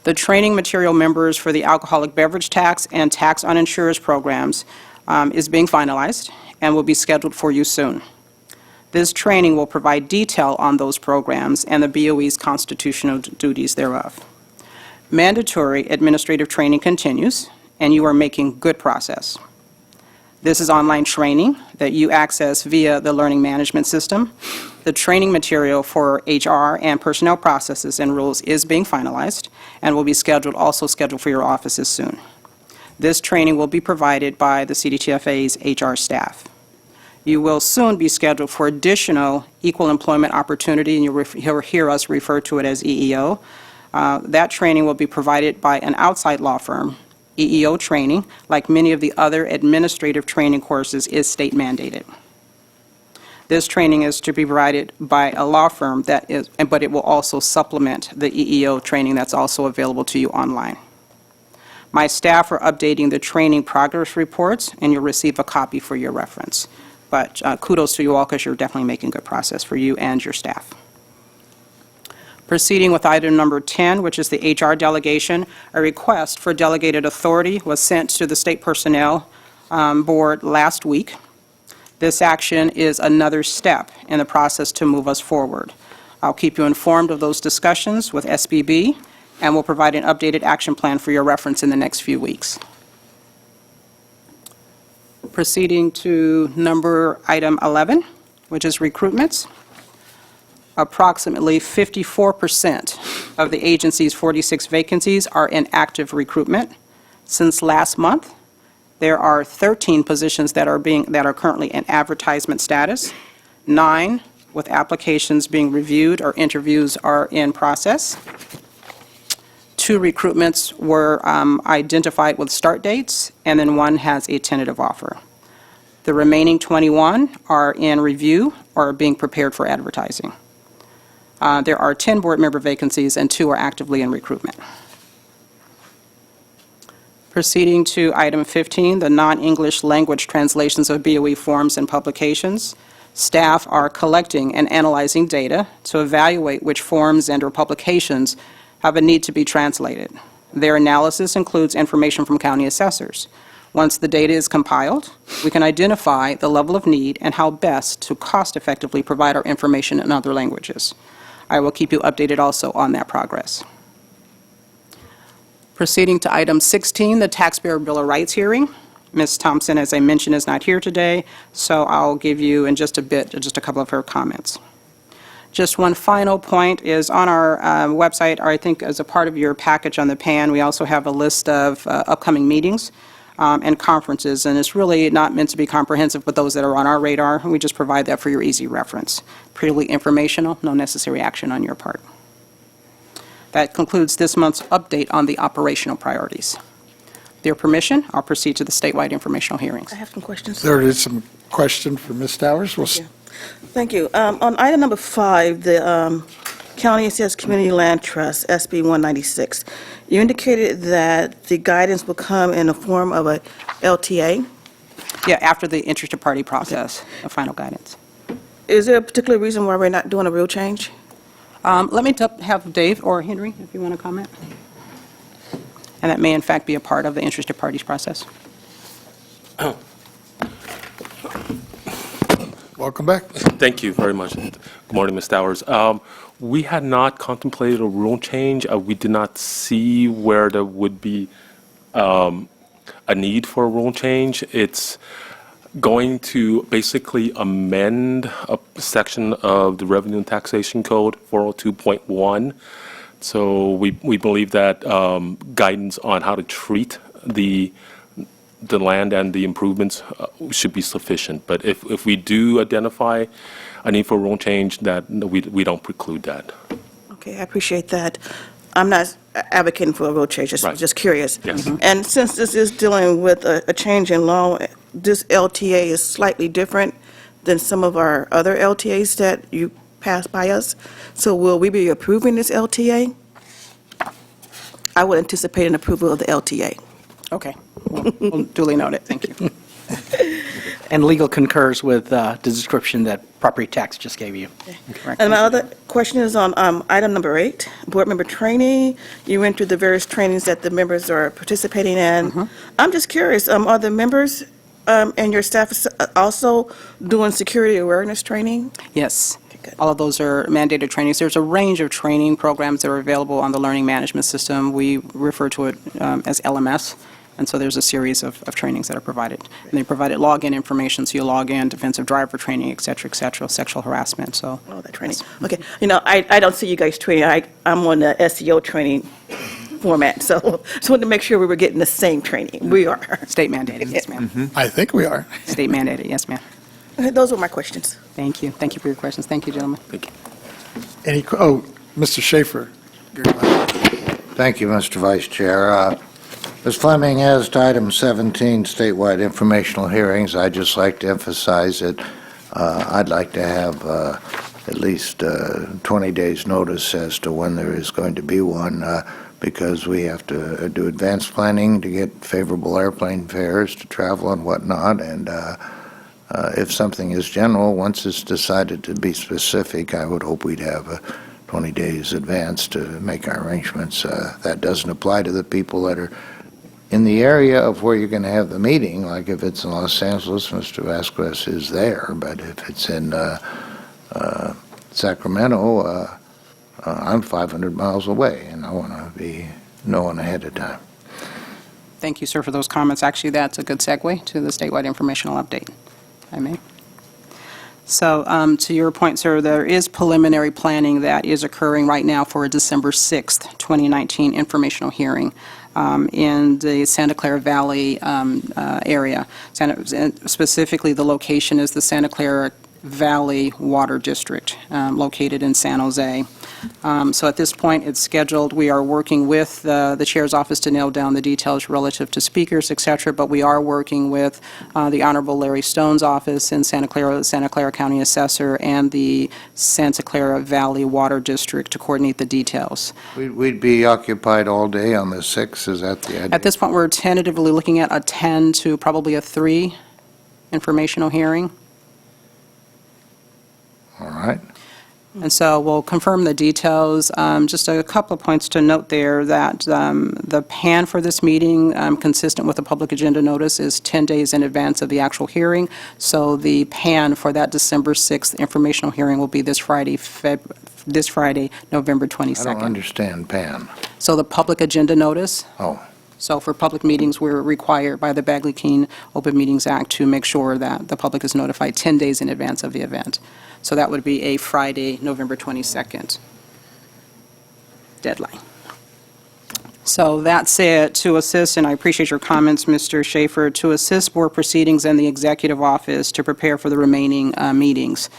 The training material members for the alcoholic beverage tax and tax on insurance programs is being finalized and will be scheduled for you soon. This training will provide detail on those programs and the BOE's constitutional duties thereof. Mandatory administrative training continues, and you are making good progress. This is online training that you access via the learning management system. The training material for HR and personnel processes and rules is being finalized and will be also scheduled for your offices soon. This training will be provided by the CDTFA's HR staff. You will soon be scheduled for additional equal employment opportunity, and you'll hear us refer to it as EEO. That training will be provided by an outside law firm. EEO training, like many of the other administrative training courses, is state mandated. This training is to be provided by a law firm but it will also supplement the EEO training that's also available to you online. My staff are updating the training progress reports, and you'll receive a copy for your reference. But kudos to you all, because you're definitely making good progress for you and your staff. Proceeding with item number 10, which is the HR delegation, a request for delegated authority was sent to the State Personnel Board last week. This action is another step in the process to move us forward. I'll keep you informed of those discussions with SBB, and we'll provide an updated action plan for your reference in the next few weeks. Proceeding to item 11, which is recruitments. Approximately 54% of the agency's 46 vacancies are in active recruitment. Since last month, there are 13 positions that are currently in advertisement status, 9 with applications being reviewed or interviews are in process. 2 recruitments were identified with start dates, and then 1 has a tentative offer. The remaining 21 are in review or are being prepared for advertising. There are 10 board member vacancies, and 2 are actively in recruitment. Proceeding to item 15, the non-English language translations of BOE forms and publications. Staff are collecting and analyzing data to evaluate which forms and/or publications have a need to be translated. Their analysis includes information from county assessors. Once the data is compiled, we can identify the level of need and how best to cost-effectively provide our information in other languages. I will keep you updated also on that progress. Proceeding to item 16, the Taxpayer Bill of Rights hearing. Ms. Thompson, as I mentioned, is not here today, so I'll give you in just a couple of her comments. Just one final point is on our website, or I think as a part of your package on the PAN, we also have a list of upcoming meetings and conferences, and it's really not meant to be comprehensive, but those that are on our radar, and we just provide that for your easy reference. Purely informational, no necessary action on your part. That concludes this month's update on the operational priorities. With your permission, I'll proceed to the statewide informational hearings. I have some questions. There is some question for Ms. Towers. Thank you. On item number 5, the County Assessed Community Land Trust, SB 196, you indicated that the guidance will come in the form of a LTA. Yeah, after the interested party process, the final guidance. Is there a particular reason why we're not doing a real change? Let me have Dave or Henry, if you want to comment. And that may, in fact, be a part of the interested parties process. Welcome back. Thank you very much. Good morning, Ms. Towers. We had not contemplated a rule change. We did not see where there would be a need for a rule change. It's going to basically amend a section of the Revenue and Taxation Code 402.1. So we believe that guidance on how to treat the land and the improvements should be sufficient. But if we do identify a need for a rule change, that we don't preclude that. Okay, I appreciate that. I'm not advocating for a rule change, just curious. Yes. And since this is dealing with a change in law, this LTA is slightly different than some of our other LTAs that you passed by us. So will we be approving this LTA? I would anticipate an approval of the LTA. Okay. Well, duly noted. Thank you. And legal concurs with the description that property tax just gave you. Correct. And my other question is on item number 8, board member training. You went through the various trainings that the members are participating in. I'm just curious, are the members and your staff also doing security awareness training? Yes. good. All of those are mandated trainings. There's a range of training programs that are available on the learning management system. We refer to it as LMS, and so there's a series of trainings that are provided. And they provided login information, so you log in, defensive driver training, et cetera, sexual harassment, so. Oh, that training. Okay. You know, I don't see you guys training. I'm on the SEO training format, so just wanted to make sure we were getting the same training. We are. State mandated, yes, ma'am. I think we are. State mandated, yes, ma'am. Okay, those were my questions. Thank you. Thank you for your questions. Thank you, gentlemen. Mr. Schaefer. Thank you, Mr. Vice Chair. Ms. Fleming, as to item 17, statewide informational hearings, I'd just like to emphasize that I'd like to have at least 20 days' notice as to when there is going to be one, because we have to do advanced planning to get favorable airplane fares to travel and whatnot, and if something is general, once it's decided to be specific, I would hope we'd have 20 days advance to make our arrangements. That doesn't apply to the people that are in the area of where you're going to have the meeting. Like if it's in Los Angeles, Mr. Vasquez is there, but if it's in Sacramento, I'm 500 miles away, and I want to be knowing ahead of time. Thank you, sir, for those comments. Actually, that's a good segue to the statewide informational update, if I may. So to your point, sir, there is preliminary planning that is occurring right now for a December 6th, 2019 informational hearing in the Santa Clara Valley area. Specifically, the location is the Santa Clara Valley Water District, located in San Jose. So at this point, it's scheduled. We are working with the chair's office to nail down the details relative to speakers, et cetera, but we are working with the Honorable Larry Stone's office in Santa Clara, the Santa Clara County Assessor, and the Santa Clara Valley Water District to coordinate the details. We'd be occupied all day on the 6th, is that the idea? At this point, we're tentatively looking at a 10 to probably a 3 informational hearing. All right. And so we'll confirm the details. Just a couple of points to note there that the PAN for this meeting, consistent with the public agenda notice, is 10 days in advance of the actual hearing. So the PAN for that December 6th informational hearing will be this Friday, November 22nd. I don't understand PAN. So the public agenda notice. Oh. So for public meetings, we're required by the Bagley-Keene Open Meetings Act to make sure that the public is notified 10 days in advance of the event. So that would be a Friday, November 22nd deadline. So that said, to assist, and I appreciate your comments, Mr. Schaefer, to assist board proceedings and the executive office to prepare for the remaining meetings.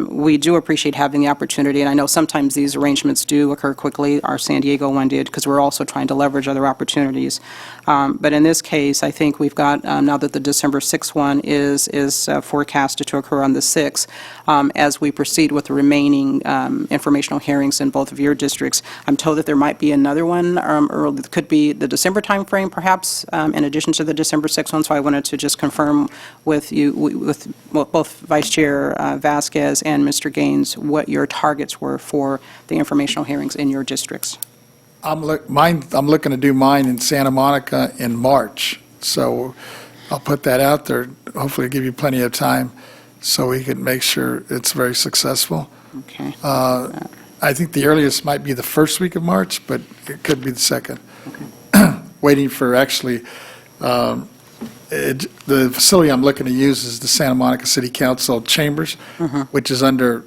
We do appreciate having the opportunity, and I know sometimes these arrangements do occur quickly. Our San Diego one did, because we're also trying to leverage other opportunities. But in this case, I think we've got, now that the December 6th one is forecasted to occur on the 6th, as we proceed with the remaining informational hearings in both of your districts, I'm told that there might be another one, or it could be the December timeframe, perhaps, in addition to the December 6th one. So I wanted to just confirm with you, with both Vice Chair Vasquez and Mr. Gaines, what your targets were for the informational hearings in your districts. I'm looking to do mine in Santa Monica in March, so I'll put that out there. Hopefully give you plenty of time so we can make sure it's very successful. Okay. I think the earliest might be the first week of March, but it could be the second. Waiting for actually, the facility I'm looking to use is the Santa Monica City Council Chambers, which is under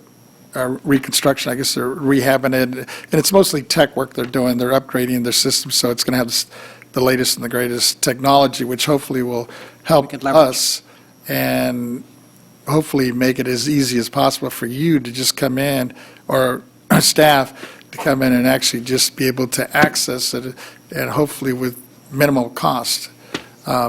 reconstruction. I guess they're rehabbing it, and it's mostly tech work they're doing. They're upgrading their system, so it's going to have the latest and the greatest technology, which hopefully will help us and hopefully make it as easy as possible for you to just come in, or staff to come in and actually just be able to access it, and hopefully with minimal cost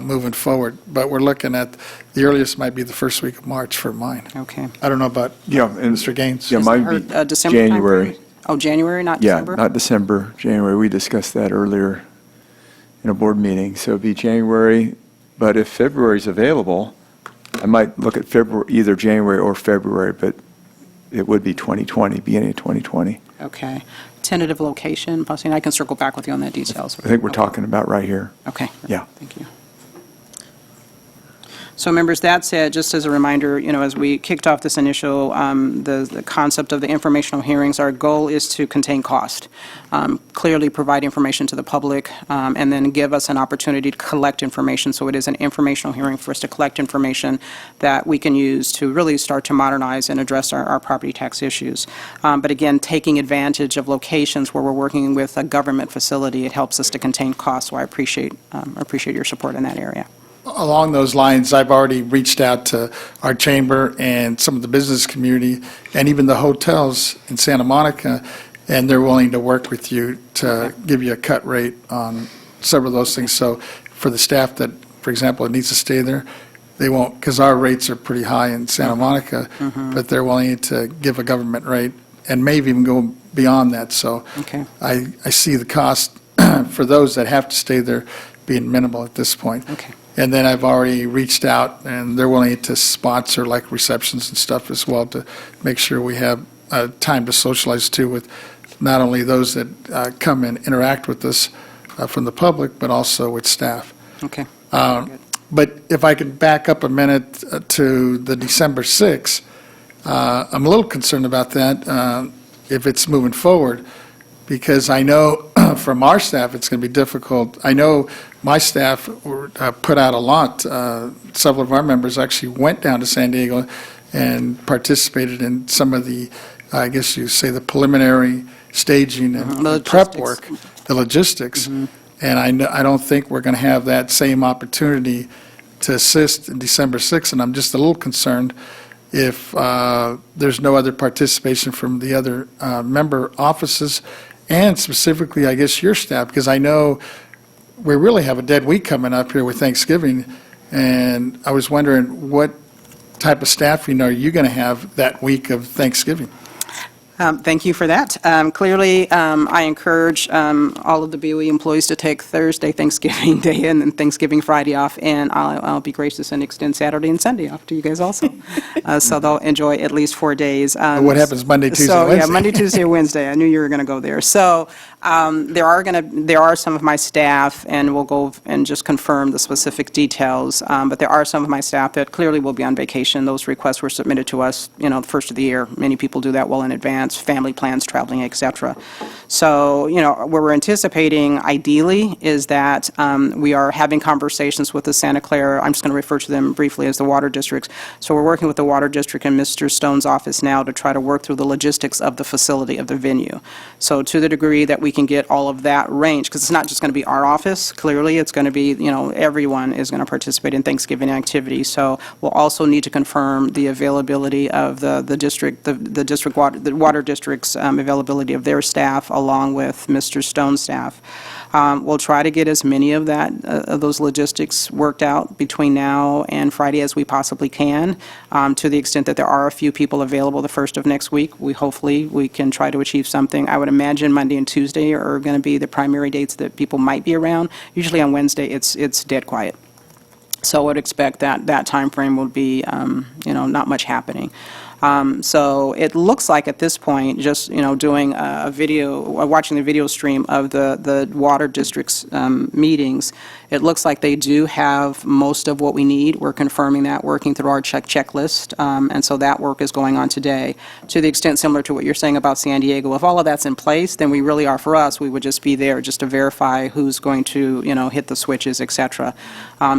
moving forward. But we're looking at the earliest might be the first week of March for mine. Okay. I don't know about Mr. Gaines. Yeah, mine Or, be December January. timeframe? Oh, January, not Yeah, December? not December, January. We discussed that earlier in a board meeting, so it'd be January. But if February's available, I might look at February, either January or February, but it would be 2020, beginning of 2020. Okay. Tentative location, possibly, and I can circle back with you on that details. I think we're talking about right here. Okay. Yeah. Thank you. So members, that said, just as a reminder, as we kicked off this initial, the concept of the informational hearings, our goal is to contain cost, clearly provide information to the public, and then give us an opportunity to collect information. So it is an informational hearing for us to collect information that we can use to really start to modernize and address our property tax issues. But again, taking advantage of locations where we're working with a government facility, it helps us to contain costs. So I appreciate your support in that area. Along those lines, I've already reached out to our chamber and some of the business community and even the hotels in Santa Monica, and they're willing to work with you to give you a cut rate on several of those things. So for the staff that, for example, needs to stay there, they won't, because our rates are pretty high in Santa Monica, but they're willing to give a government rate and maybe even go beyond that. So Okay. I see the cost for those that have to stay there being minimal at this point. Okay. And then I've already reached out, and they're willing to sponsor like receptions and stuff as well to make sure we have time to socialize too with not only those that come and interact with us from the public, but also with staff. Okay. But if I could back up a minute to the December 6th, I'm a little concerned about that if it's moving forward, because I know from our staff it's going to be difficult. I know my staff put out a lot. Several of our members actually went down to San Diego and participated in some of the, I guess you say, the preliminary staging and prep work, the logistics. And I don't think we're going to have that same opportunity to assist in December 6th, and I'm just a little concerned if there's no other participation from the other member offices, and specifically, I guess, your staff, because I know we really have a dead week coming up here with Thanksgiving, and I was wondering what type of staffing are you going to have that week of Thanksgiving? Thank you for that. Clearly, I encourage all of the BOE employees to take Thursday, Thanksgiving Day, and then Thanksgiving Friday off, and I'll be gracious and extend Saturday and Sunday off to you guys also. So they'll enjoy at least 4 days. What happens Monday, Tuesday, so, Wednesday? Yeah, Monday, Tuesday, Wednesday. I knew you were going to go there. So there are some of my staff, and we'll go and just confirm the specific details, but there are some of my staff that clearly will be on vacation. Those requests were submitted to us, the first of the year. Many people do that well in advance. Family plans, traveling, et cetera. So, what we're anticipating ideally is that we are having conversations with the Santa Clara, I'm just going to refer to them briefly as the water districts. So we're working with the water district and Mr. Stone's office now to try to work through the logistics of the facility, of the venue. So to the degree that we can get all of that range, because it's not just going to be our office, clearly it's going to be, everyone is going to participate in Thanksgiving activities. So we'll also need to confirm the availability of the district, the water district's availability of their staff along with Mr. Stone's staff. We'll try to get as many of those logistics worked out between now and Friday as we possibly can, to the extent that there are a few people available the first of next week. Hopefully we can try to achieve something. I would imagine Monday and Tuesday are going to be the primary dates that people might be around. Usually on Wednesday it's dead quiet. So I would expect that time frame will be, not much happening. So it looks like at this point, just, doing a video, watching the video stream of the water district's meetings, it looks like they do have most of what we need. We're confirming that, working through our checklist, and so that work is going on today. To the extent similar to what you're saying about San Diego, if all of that's in place, then we really are, for us, we would just be there just to verify who's going to, hit the switches, et cetera.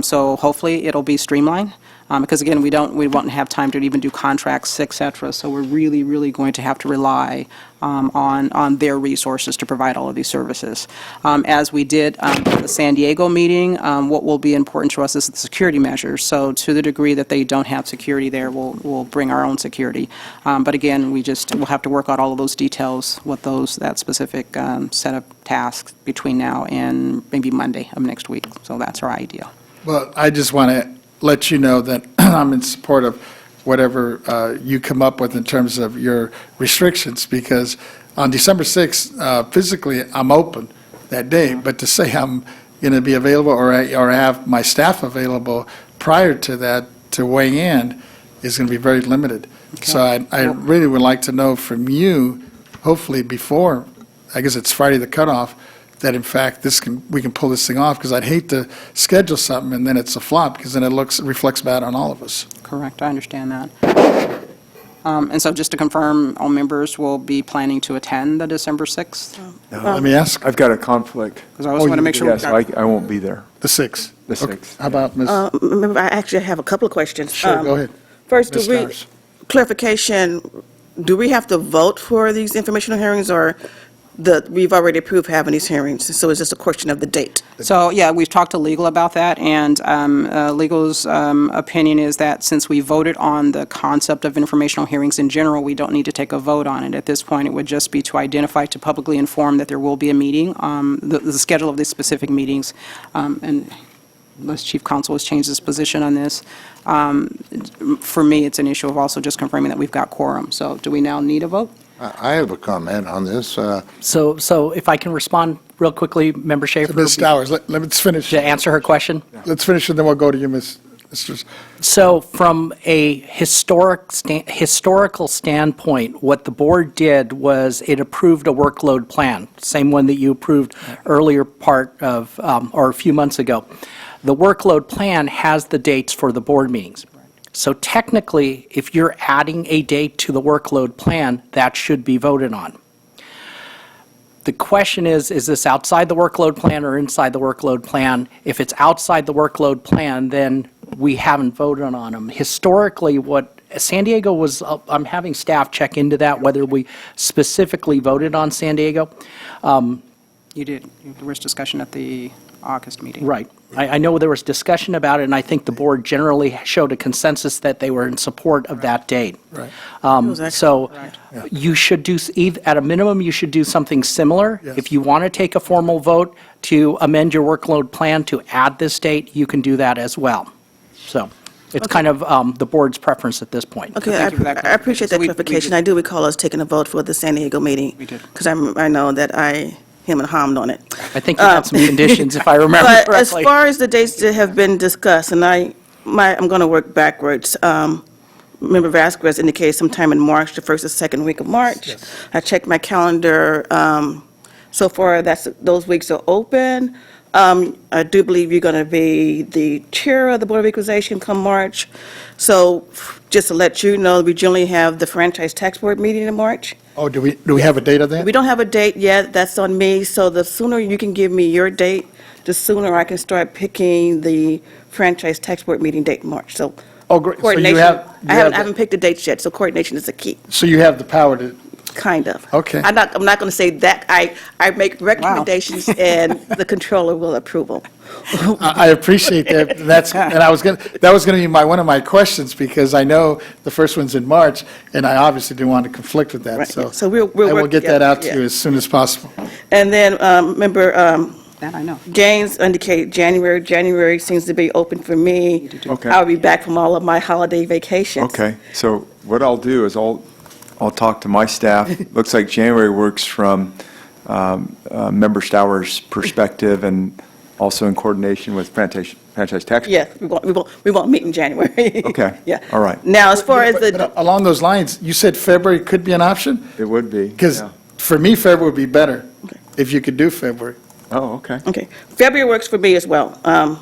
So hopefully it'll be streamlined. Because again, we won't have time to even do contracts, et cetera. So we're really, really going to have to rely on their resources to provide all of these services. As we did at the San Diego meeting, what will be important to us is the security measures. So to the degree that they don't have security there, we'll bring our own security. But again, we'll have to work out all of those details with that specific set of tasks between now and maybe Monday of next week. So that's our idea. Well, I just want to let you know that I'm in support of whatever you come up with in terms of your restrictions, because on December 6th, physically, I'm open that day, but to say I'm going to be available or have my staff available prior to that to weigh in is going to be very limited. So I really would like to know from you, hopefully before, I guess it's Friday the cutoff, that in fact we can pull this thing off, because I'd hate to schedule something and then it's a flop, because then it reflects bad on all of us. Correct, I understand that. And so just to confirm, all members will be planning to attend the December 6th? Let me ask, I've got a conflict. Because I always want to make sure. Yes, I won't be there, the 6th. the Okay. 6th. How about Ms.? Remember, I actually have a couple of questions. Sure, go ahead. First, Ms. Stowers. clarification, do we have to vote for these informational hearings, or we've already approved having these hearings, so it's just a question of the date? So, yeah, we've talked to legal about that, and legal's opinion is that since we voted on the concept of informational hearings in general, we don't need to take a vote on it. At this point, it would just be to identify, to publicly inform that there will be a meeting, the schedule of these specific meetings, and unless Chief Counsel has changed his position on this. For me, it's an issue of also just confirming that we've got quorum. So do we now need a vote? I have a comment on this. So if I can respond real quickly, Member Schaefer? Ms. Stowers, let's finish. To answer her question? Let's finish, and then we'll go to you, Mr. So from a historical standpoint, what the board did was it approved a workload plan, same one that you approved earlier part of, or a few months ago. The workload plan has the dates for the board meetings. So technically, if you're adding a date to the workload plan, that should be voted on. The question is this outside the workload plan or inside the workload plan? If it's outside the workload plan, then we haven't voted on them. Historically, what San Diego was, I'm having staff check into that, whether we specifically voted on San Diego. You did. There was discussion at the August meeting. Right. I know there was discussion about it, and I think the board generally showed a consensus that they were in support of that date. Right. So you should do, at a minimum, you should do something similar. Yes. If you want to take a formal vote to amend your workload plan to add this date, you can do that as well. So it's kind of the board's preference at this point. Okay, Thank you for that I appreciate that clarification. So we clarification. did- I do recall us taking a vote for the San Diego meeting. We did. Because I know that him and Hamd on it. I think you had some conditions, if I remember But correctly. as far as the dates that have been discussed, and I'm going to work backwards. Member Vasquez indicated sometime in March, the first or second week of March. Yes. I checked my calendar. So far, those weeks are open. I do believe you're going to be the chair of the Board of Equalization come March. So just to let you know, we generally have the Franchise Tax Board meeting in March. Oh, do we have a date of that? We don't have a date yet. That's on me. So the sooner you can give me your date, the sooner I can start picking the Franchise Tax Board meeting date in March. So Oh, great. So you coordination, have, I haven't picked the dates yet, so coordination is the key, so you have the power to, kind of. Okay. I'm not going to say that. I make recommendations and the controller will approve them. I appreciate that. That was going to be one of my questions, because I know the first one's in March, and I obviously didn't want to conflict with that, Right, so. yeah. So we'll I will work get that together, out to you yeah. as soon as possible. And then, member That I know. Gaines indicated January. January seems to be open for me. Okay. I'll be back from all of my holiday vacations. Okay, so what I'll do is I'll talk to my staff. Looks like January works from Member Stowers' perspective and also in coordination with franchise tax. Yeah, we won't meet in January. Okay. Yeah. All right. Now, as far as But along those lines, you said February could be an option? It would be. Because yeah. for me, February would be better, if you could do February. Oh, okay. Okay, February works for me as well.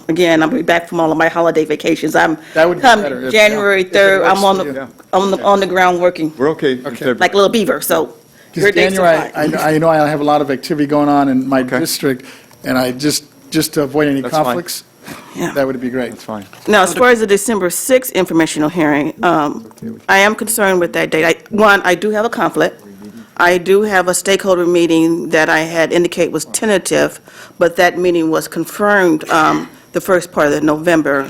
Again, I'll be back from all of my holiday vacations. That would be Come better if- January if it 3rd, works I'm on for the, you. on the ground working, We're okay. in Okay. February. like a little beaver, so your Because dates are January, fine. I know I have a lot of activity going on in my Okay. district, and I just to avoid any That's fine. conflicts, Yeah. that would be great. That's fine. Now, as far as the December 6th informational hearing, I am concerned with that date. I do have a conflict. I do have a stakeholder meeting that I had indicate was tentative, but that meeting was confirmed the first part of November.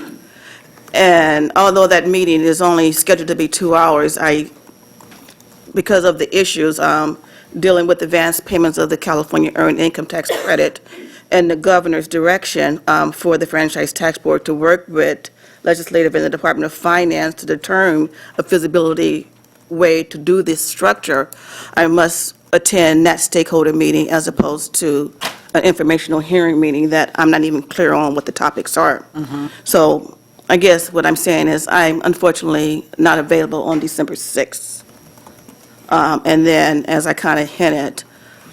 And although that meeting is only scheduled to be 2 hours, because of the issues dealing with advance payments of the California Earned Income Tax Credit and the governor's direction for the Franchise Tax Board to work with legislative and the Department of Finance to determine a feasibility way to do this structure, I must attend that stakeholder meeting as opposed to an informational hearing meeting that I'm not even clear on what the topics are. So I guess what I'm saying is I'm unfortunately not available on December 6th. And then, as I kind of hinted,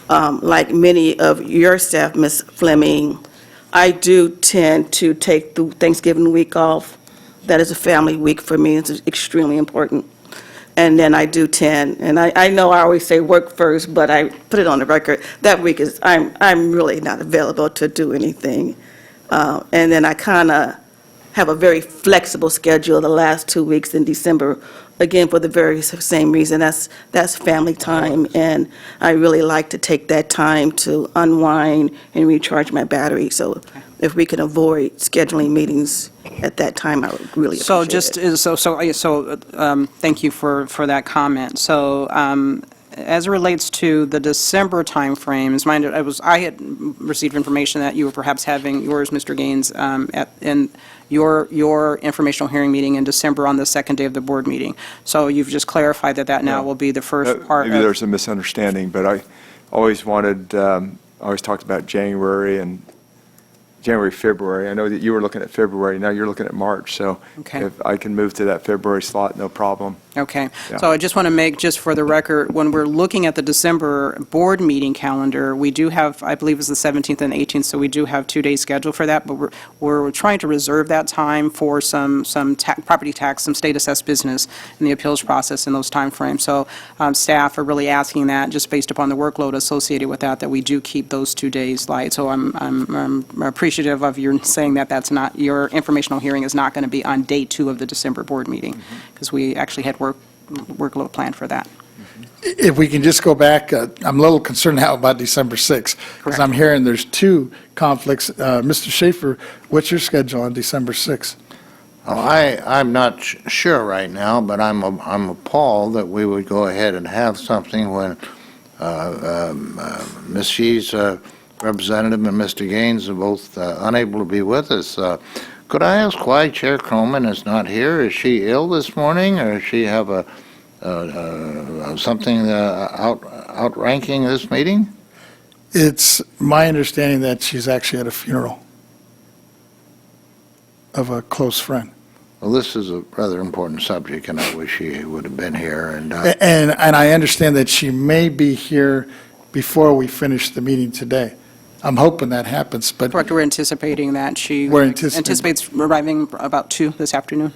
like many of your staff, Ms. Fleming, I do tend to take the Thanksgiving week off. That is a family week for me. It's extremely important. And then I do tend, and I know I always say work first, but I put it on the record, that week is, I'm really not available to do anything. And then I kind of have a very flexible schedule the last 2 weeks in December, again, for the very same reason. That's family time, and I really like to take that time to unwind and recharge my battery. So if we can avoid scheduling meetings at that time, I would really So appreciate it. thank you for that comment. So, as it relates to the December timeframes, I had received information that you were perhaps having yours, Mr. Gaines, in your informational hearing meeting in December on the second day of the board meeting. So you've just clarified that now will be the first part Maybe of... there's a misunderstanding, but I always wanted, always talked about January, February. I know that you were looking at February, now you're looking at March, so Okay. if I can move to that February slot, no problem. Okay. Yeah. So I just want to make, just for the record, when we're looking at the December board meeting calendar, we do have, I believe it's the 17th and 18th, so we do have 2 days scheduled for that, but we're trying to reserve that time for some property tax, some state assessed business in the appeals process in those timeframes. So staff are really asking that, just based upon the workload associated with that we do keep those 2 days light. So I'm appreciative of your saying that that's not, your informational hearing is not going to be on day 2 of the December board meeting, because we actually had workload planned for that. If we can just go back, I'm a little concerned now about December 6th, because I'm hearing there's 2 conflicts. Mr. Schaefer, what's your schedule on December 6th? Oh, I'm not sure right now, but I'm appalled that we would go ahead and have something when Ms. Shee's representative and Mr. Gaines are both unable to be with us. Could I ask why Chair Croman is not here? Is she ill this morning, or does she have something outranking this meeting? It's my understanding that she's actually at a funeral of a close friend. Well, this is a rather important subject, and I wish she would have been here. And I understand that she may be here before we finish the meeting today. I'm hoping that happens, but Correct, we're anticipating that she We're anticipating. anticipates arriving about 2 this afternoon.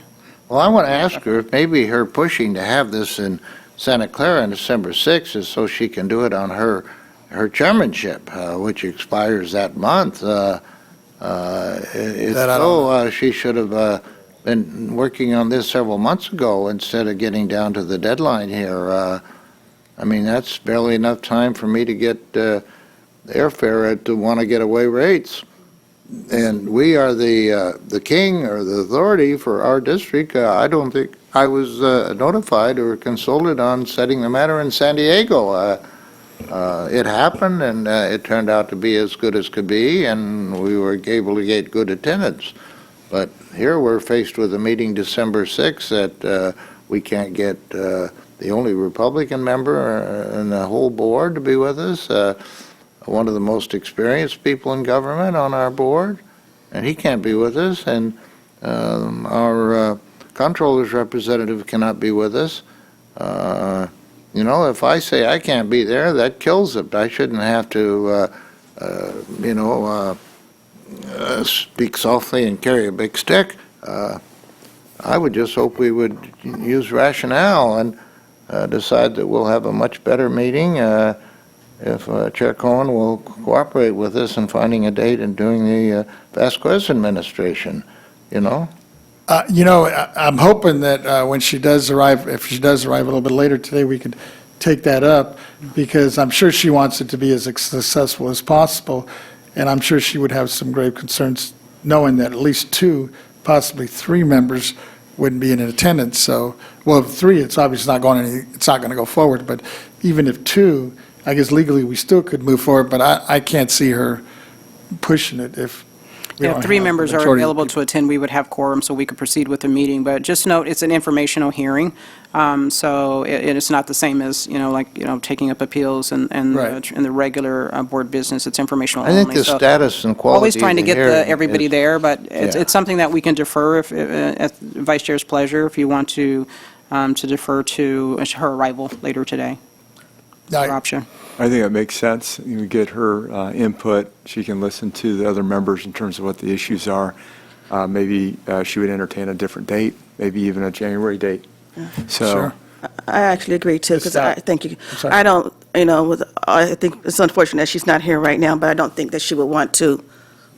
well, I want to ask her if maybe her pushing to have this in Santa Clara on December 6th is so she can do it on her chairmanship, which expires that month. She should have been working on this several months ago instead of getting down to the deadline here. I mean, that's barely enough time for me to get airfare at the want-to-get-away rates. And we are the king or the authority for our district. I don't think I was notified or consulted on setting the matter in San Diego. It happened, and it turned out to be as good as could be, and we were able to get good attendance. But here we're faced with a meeting December 6th that we can't get the only Republican member in the whole board to be with us, one of the most experienced people in government on our board, and he can't be with us, and our comptroller's representative cannot be with us. If I say I can't be there, that kills it. I shouldn't have to, speak softly and carry a big stick. I would just hope we would use rationale and decide that we'll have a much better meeting if Chair Cohen will cooperate with us in finding a date and doing the Vasquez administration, I'm hoping that when she does arrive, if she does arrive a little bit later today, we could take that up, because I'm sure she wants it to be as successful as possible, and I'm sure she would have some grave concerns knowing that at least 2, possibly 3 members wouldn't be in attendance. So, well, 3, it's obviously not going to go forward, but even if 2, I guess legally we still could move forward, but I can't see her pushing it if we If don't three have members are majority of available to attend, we would have quorum, so we could proceed with the meeting. But just note, it's an informational hearing, so it's not the same as, taking up appeals and Right. the regular board business. It's informational I only. think the So status and quality always trying to of the get hearing everybody is- there, but it's Yeah. something that we can defer at the Vice Chair's pleasure, if you want to defer to her arrival later today. I- Your option. I think that makes sense. You get her input, she can listen to the other members in terms of what the issues are. Maybe she would entertain a different date, maybe even a January date. So, Sure. I actually agree, too, because I, Stop. thank you. sorry. I don't, I think it's unfortunate that she's not here right now, but I don't think that she would want to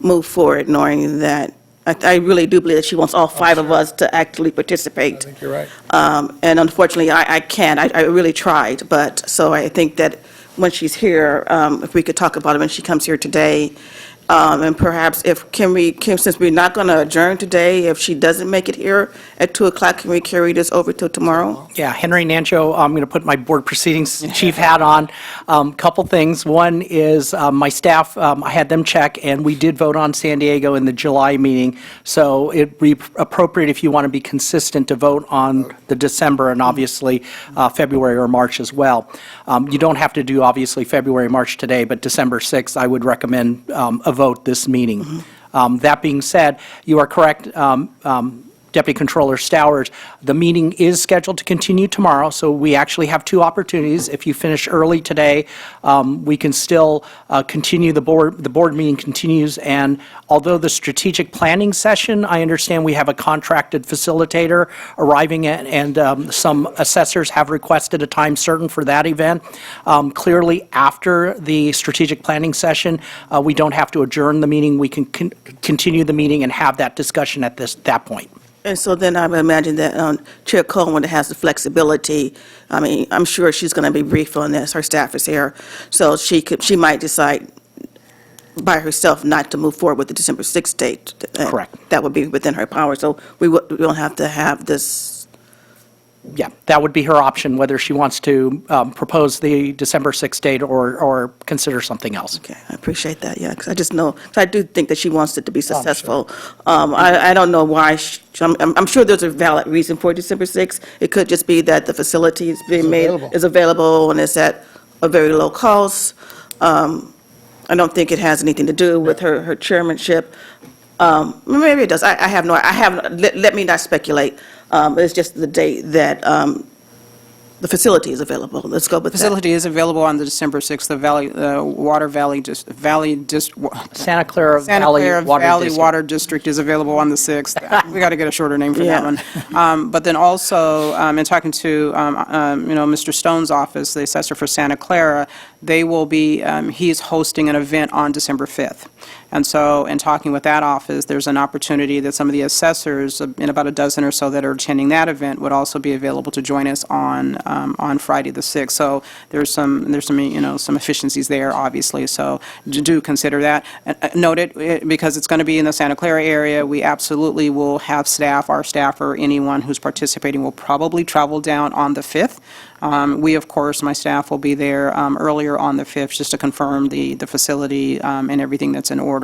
move forward knowing that, I really do believe that she wants all five of us to actually I participate. think you're right. And unfortunately, I can't. I really tried, but, so I think that when she's here, if we could talk about it when she comes here today, and perhaps since we're not going to adjourn today, if she doesn't make it here at 2 o'clock, can we carry this over till tomorrow? Yeah, Henry Nancho, I'm going to put my board proceedings chief hat on. Couple things. One is my staff, I had them check, and we did vote on San Diego in the July meeting, so it'd be appropriate if you want to be consistent to vote on the December and obviously February or March as well. You don't have to do, obviously, February, March today, but December 6th, I would recommend a vote this meeting. That being said, you are correct, Deputy Controller Stowers. The meeting is scheduled to continue tomorrow, so we actually have two opportunities. If you finish early today, we can still continue, the board meeting continues, and although the strategic planning session, I understand we have a contracted facilitator arriving at, and some assessors have requested a time certain for that event. Clearly, after the strategic planning session, we don't have to adjourn the meeting. We can continue the meeting and have that discussion at that point. And so then I would imagine that Chair Coleman has the flexibility. I mean, I'm sure she's going to be briefed on this. Her staff is here. So she might decide by herself not to move forward with the December 6th date. Correct. That would be within her power. So we don't have to have this. Yeah, that would be her option, whether she wants to propose the December 6th date or consider something else. Okay, I appreciate that, yeah, because I just know, 'cause I do think that she wants it to be successful. I don't know why, I'm sure there's a valid reason for December 6th. It could just be that the facility is being made, is available, and it's at a very low cost. I don't think it has anything to do with her chairmanship. Maybe it does, let me not speculate. It's just the date that the facility is available. Let's go with that. Facility is available on the December 6th, Santa Clara Santa Valley Clara Water Valley District. Water District is available on the 6th. We got to get a shorter name for that one. But then also, in talking to, Mr. Stone's office, the assessor for Santa Clara, they will be, he's hosting an event on December 5th. And so, in talking with that office, there's an opportunity that some of the assessors, in about a dozen or so that are attending that event, would also be available to join us on Friday the 6th. So there's some some efficiencies there, obviously. So do consider that. Note it, because it's going to be in the Santa Clara area. We absolutely will have staff, our staff, or anyone who's participating will probably travel down on the 5th. We, of course, my staff will be there earlier on the 5th just to confirm the facility and everything that's in order.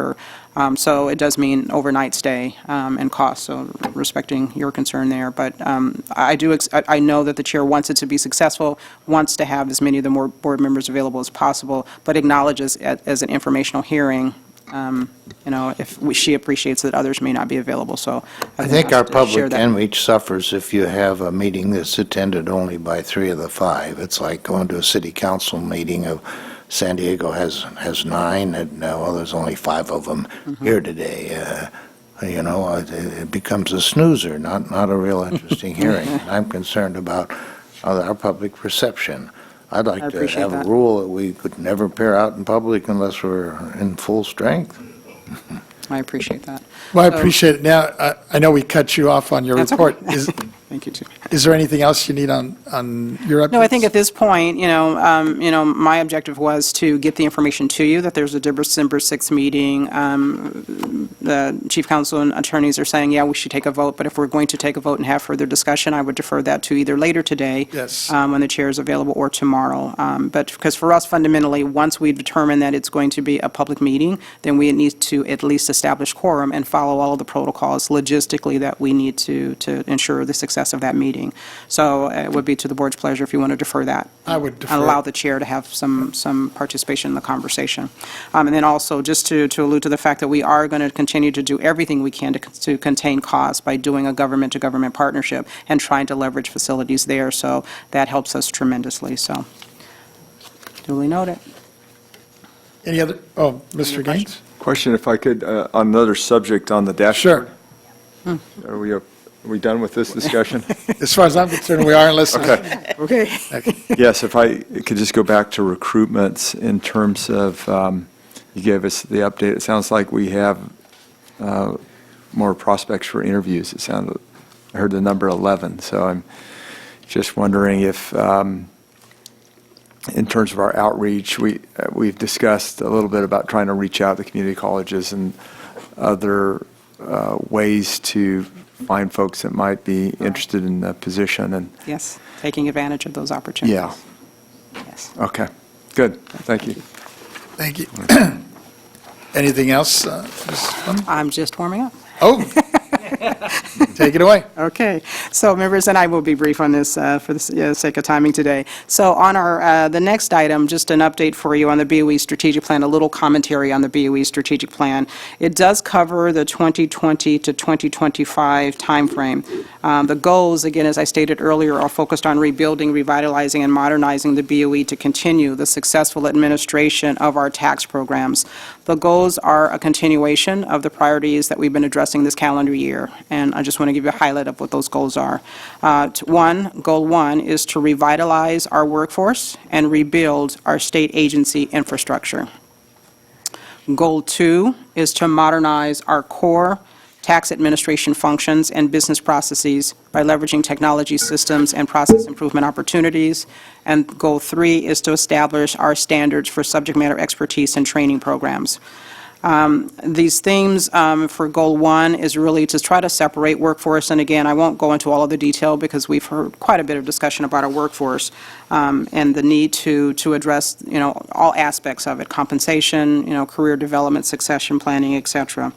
So it does mean overnight stay and cost, so respecting your concern there. But I know that the chair wants it to be successful, wants to have as many of the more board members available as possible, but acknowledges as an informational hearing, if she appreciates that others may not be available, so. I think our to share public that. image suffers if you have a meeting that's attended only by 3 of the 5. It's like going to a city council meeting of San Diego has 9, and well, there's only 5 of them here today. It becomes a snoozer, not a real interesting hearing. And I'm concerned about our public perception. I'd like I to appreciate have a that. rule that we could never appear out in public unless we're in full strength. I appreciate that. Well, I So- appreciate it. Now, I know we cut you off on your That's report. okay. Is Thank you, too. Is there anything else you need on your updates? No, I think at this point, my objective was to get the information to you, that there's a December 6th meeting. The chief counsel and attorneys are saying, yeah, we should take a vote, but if we're going to take a vote and have further discussion, I would defer that to either later today. Yes. When the chair is available, or tomorrow. But because for us, fundamentally, once we determine that it's going to be a public meeting, then we need to at least establish quorum and follow all of the protocols logistically that we need to ensure the success of that meeting. So it would be to the board's pleasure if you want to defer that. I would defer. And allow the chair to have some participation in the conversation. And then also, just to allude to the fact that we are going to continue to do everything we can to contain costs by doing a government-to-government partnership and trying to leverage facilities there. So that helps us tremendously. So duly noted. Any other, Mr. Gaines? Question, if I could, on another subject on the dashboard. Sure. Are we done with this discussion? As far as I'm concerned, we are, unless. Okay. Okay. Yes, if I could just go back to recruitments in terms of, you gave us the update. It sounds like we have more prospects for interviews. I heard the number 11, so I'm just wondering if, in terms of our outreach, we've discussed a little bit about trying to reach out to community colleges and other ways to find folks that might be interested in the position. And Yes, taking advantage of those opportunities. yeah, Yes. okay, good, thank you. Thank you. Anything else? Ms. Fleming? I'm just warming up. Oh, take it away. Okay, so members, and I will be brief on this for the sake of timing today. So on the next item, just an update for you on the BOE strategic plan, a little commentary on the BOE strategic plan. It does cover the 2020 to 2025 timeframe. The goals, again, as I stated earlier, are focused on rebuilding, revitalizing, and modernizing the BOE to continue the successful administration of our tax programs. The goals are a continuation of the priorities that we've been addressing this calendar year, and I just want to give you a highlight of what those goals are. Goal one is to revitalize our workforce and rebuild our state agency infrastructure. Goal 2 is to modernize our core tax administration functions and business processes by leveraging technology systems and process improvement opportunities. And Goal 3 is to establish our standards for subject matter expertise and training programs. These themes for Goal 1 is really to try to separate workforce, and again, I won't go into all of the detail because we've heard quite a bit of discussion about our workforce and the need to address, all aspects of it, compensation, career development, succession planning, et cetera.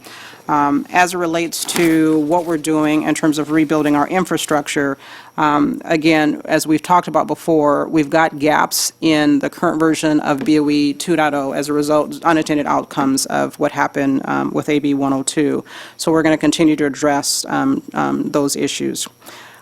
As it relates to what we're doing in terms of rebuilding our infrastructure, again, as we've talked about before, we've got gaps in the current version of BOE 2.0 as a result, unintended outcomes of what happened with AB 102. So we're going to continue to address those issues.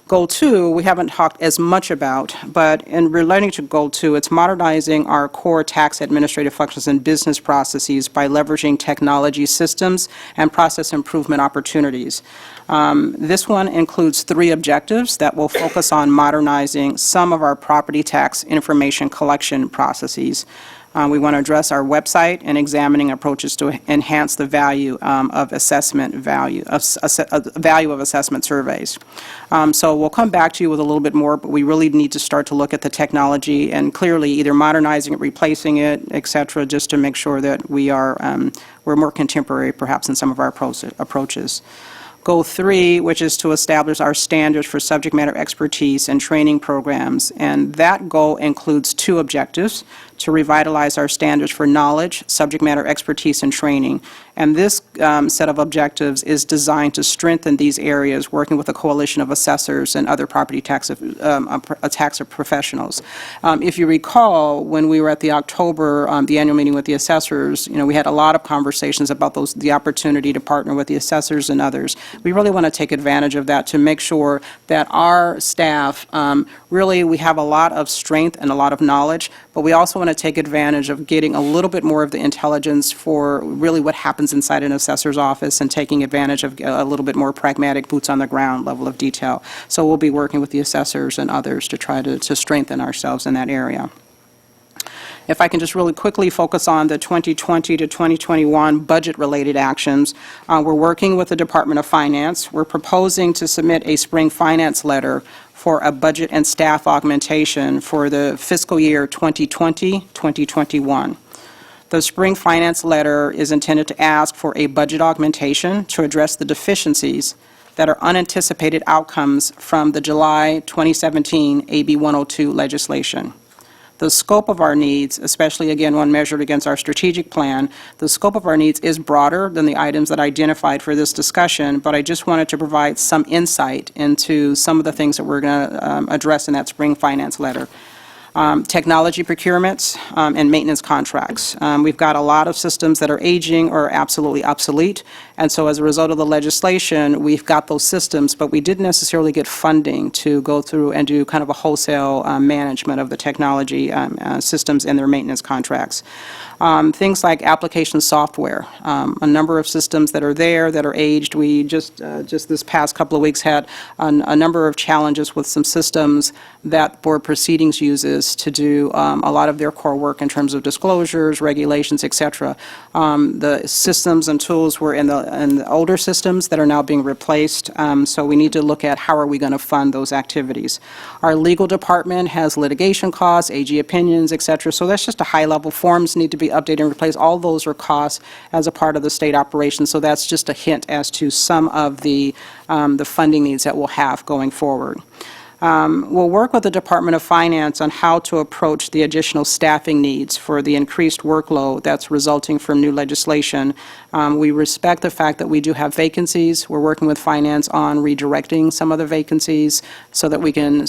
Goal 2, we haven't talked as much about, but in relating to Goal 2, it's modernizing our core tax administrative functions and business processes by leveraging technology systems and process improvement opportunities. This one includes 3 objectives that will focus on modernizing some of our property tax information collection processes. We want to address our website and examining approaches to enhance the value of assessment value of assessment surveys. So we'll come back to you with a little bit more, but we really need to start to look at the technology and clearly either modernizing it, replacing it, et cetera, just to make sure that we're more contemporary perhaps in some of our approaches. Goal 3, which is to establish our standards for subject matter expertise and training programs, and that goal includes 2 objectives: to revitalize our standards for knowledge, subject matter expertise, and training. And this set of objectives is designed to strengthen these areas, working with a coalition of assessors and other property tax professionals. If you recall, when we were at the October, the annual meeting with the assessors, we had a lot of conversations about the opportunity to partner with the assessors and others. We really want to take advantage of that to make sure that our staff, really, we have a lot of strength and a lot of knowledge, but we also want to take advantage of getting a little bit more of the intelligence for really what happens inside an assessor's office and taking advantage of a little bit more pragmatic, boots-on-the-ground level of detail. So we'll be working with the assessors and others to try to strengthen ourselves in that area. If I can just really quickly focus on the 2020 to 2021 budget-related actions, we're working with the Department of Finance. We're proposing to submit a spring finance letter for a budget and staff augmentation for the fiscal year 2020-2021. The spring finance letter is intended to ask for a budget augmentation to address the deficiencies that are unanticipated outcomes from the July 2017 AB 102 legislation. The scope of our needs, especially again when measured against our strategic plan, the scope of our needs is broader than the items that I identified for this discussion, but I just wanted to provide some insight into some of the things that we're going to address in that spring finance letter. Technology procurements and maintenance contracts. We've got a lot of systems that are aging or absolutely obsolete, and so as a result of the legislation, we've got those systems, but we didn't necessarily get funding to go through and do kind of a wholesale management of the technology systems and their maintenance contracts. Things like application software, a number of systems that are there that are aged. We just this past couple of weeks had a number of challenges with some systems that Board Proceedings uses to do a lot of their core work in terms of disclosures, regulations, et cetera. The systems and tools were in the older systems that are now being replaced, so we need to look at how are we going to fund those activities. Our legal department has litigation costs, AG opinions, et cetera, so that's just a high level. Forms need to be updated and replaced. All those are costs as a part of the state operation, so that's just a hint as to some of the funding needs that we'll have going forward. We'll work with the Department of Finance on how to approach the additional staffing needs for the increased workload that's resulting from new legislation. We respect the fact that we do have vacancies. We're working with Finance on redirecting some of the vacancies so that we can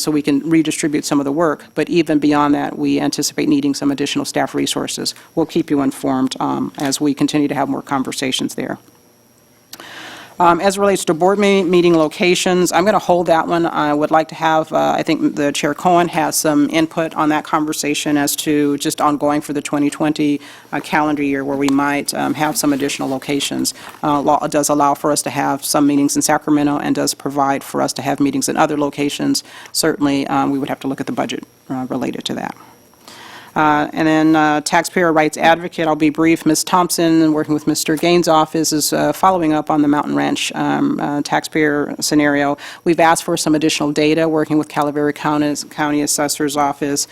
redistribute some of the work. But even beyond that, we anticipate needing some additional staff resources. We'll keep you informed as we continue to have more conversations there. As it relates to board meeting locations, I'm going to hold that one. I would like to have, I think the Chair Cohen has some input on that conversation as to just ongoing for the 2020 calendar year where we might have some additional locations. Law does allow for us to have some meetings in Sacramento and does provide for us to have meetings in other locations. Certainly, we would have to look at the budget related to that. And then taxpayer rights advocate, I'll be brief. Ms. Thompson, working with Mr. Gaines' office, is following up on the Mountain Ranch taxpayer scenario. We've asked for some additional data, working with Calaveras County Assessor's Office.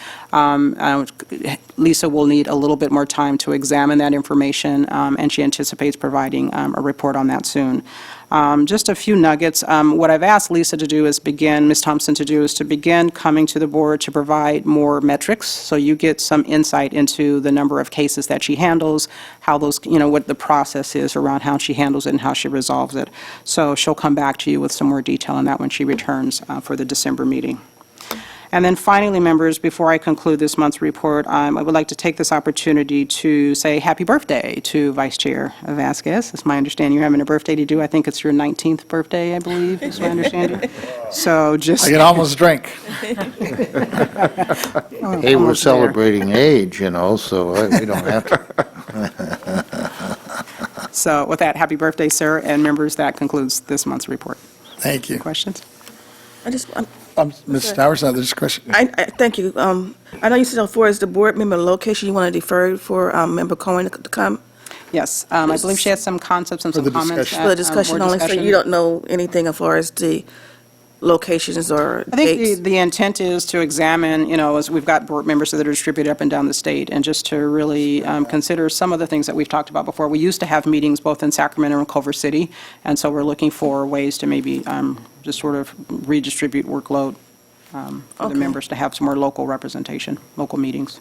Lisa will need a little bit more time to examine that information, and she anticipates providing a report on that soon. Just a few nuggets. What I've asked Lisa to do is Ms. Thompson to do is to begin coming to the board to provide more metrics, so you get some insight into the number of cases that she handles, how those, what the process is around how she handles it and how she resolves it. So she'll come back to you with some more detail on that when she returns for the December meeting. And then finally, members, before I conclude this month's report, I would like to take this opportunity to say happy birthday to Vice Chair Vasquez. It's my understanding you're having a birthday to do. I think it's your 19th birthday, I believe, is my understanding. So just... I can almost drink. Hey, we're celebrating age, so we don't have to. So with that, happy birthday, sir, and members, that concludes this month's report. Thank you. Questions? Ms. Stowers, there's a question. Thank you. I know you said as far as the board member location, you want to defer for Member Cohen to come? Yes, I believe she has some concepts and For some the comments. discussion. For the discussion only, so you don't know anything as far as the locations or I think dates? the intent is to examine, as we've got board members that are distributed up and down the state, and just to really consider some of the things that we've talked about before. We used to have meetings both in Sacramento and Culver City, and so we're looking for ways to maybe just sort of redistribute workload for the members to have some more local representation, local meetings.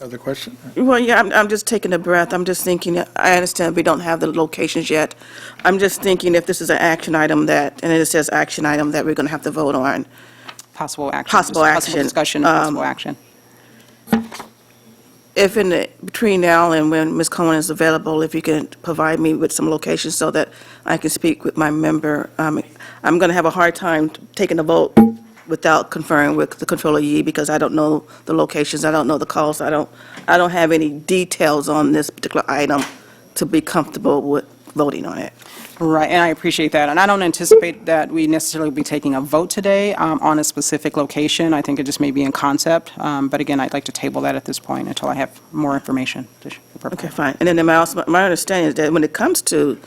Other question? Well, yeah, I'm just taking a breath. I'm just thinking, I understand we don't have the locations yet. I'm just thinking if this is an action item and it says action item that we're going to have to vote on. Possible action. Possible Just action. Possible discussion, possible action. If between now and when Ms. Cohen is available, if you can provide me with some locations so that I can speak with my member. I'm going to have a hard time taking a vote without conferring with the Controller Yee because I don't know the locations, I don't know the costs, I don't have any details on this particular item to be comfortable with voting on it. Right, and I appreciate that. And I don't anticipate that we necessarily be taking a vote today on a specific location. I think it just may be in concept. But again, I'd like to table that at this point until I have more information. Okay, fine. And then my understanding is that when it comes to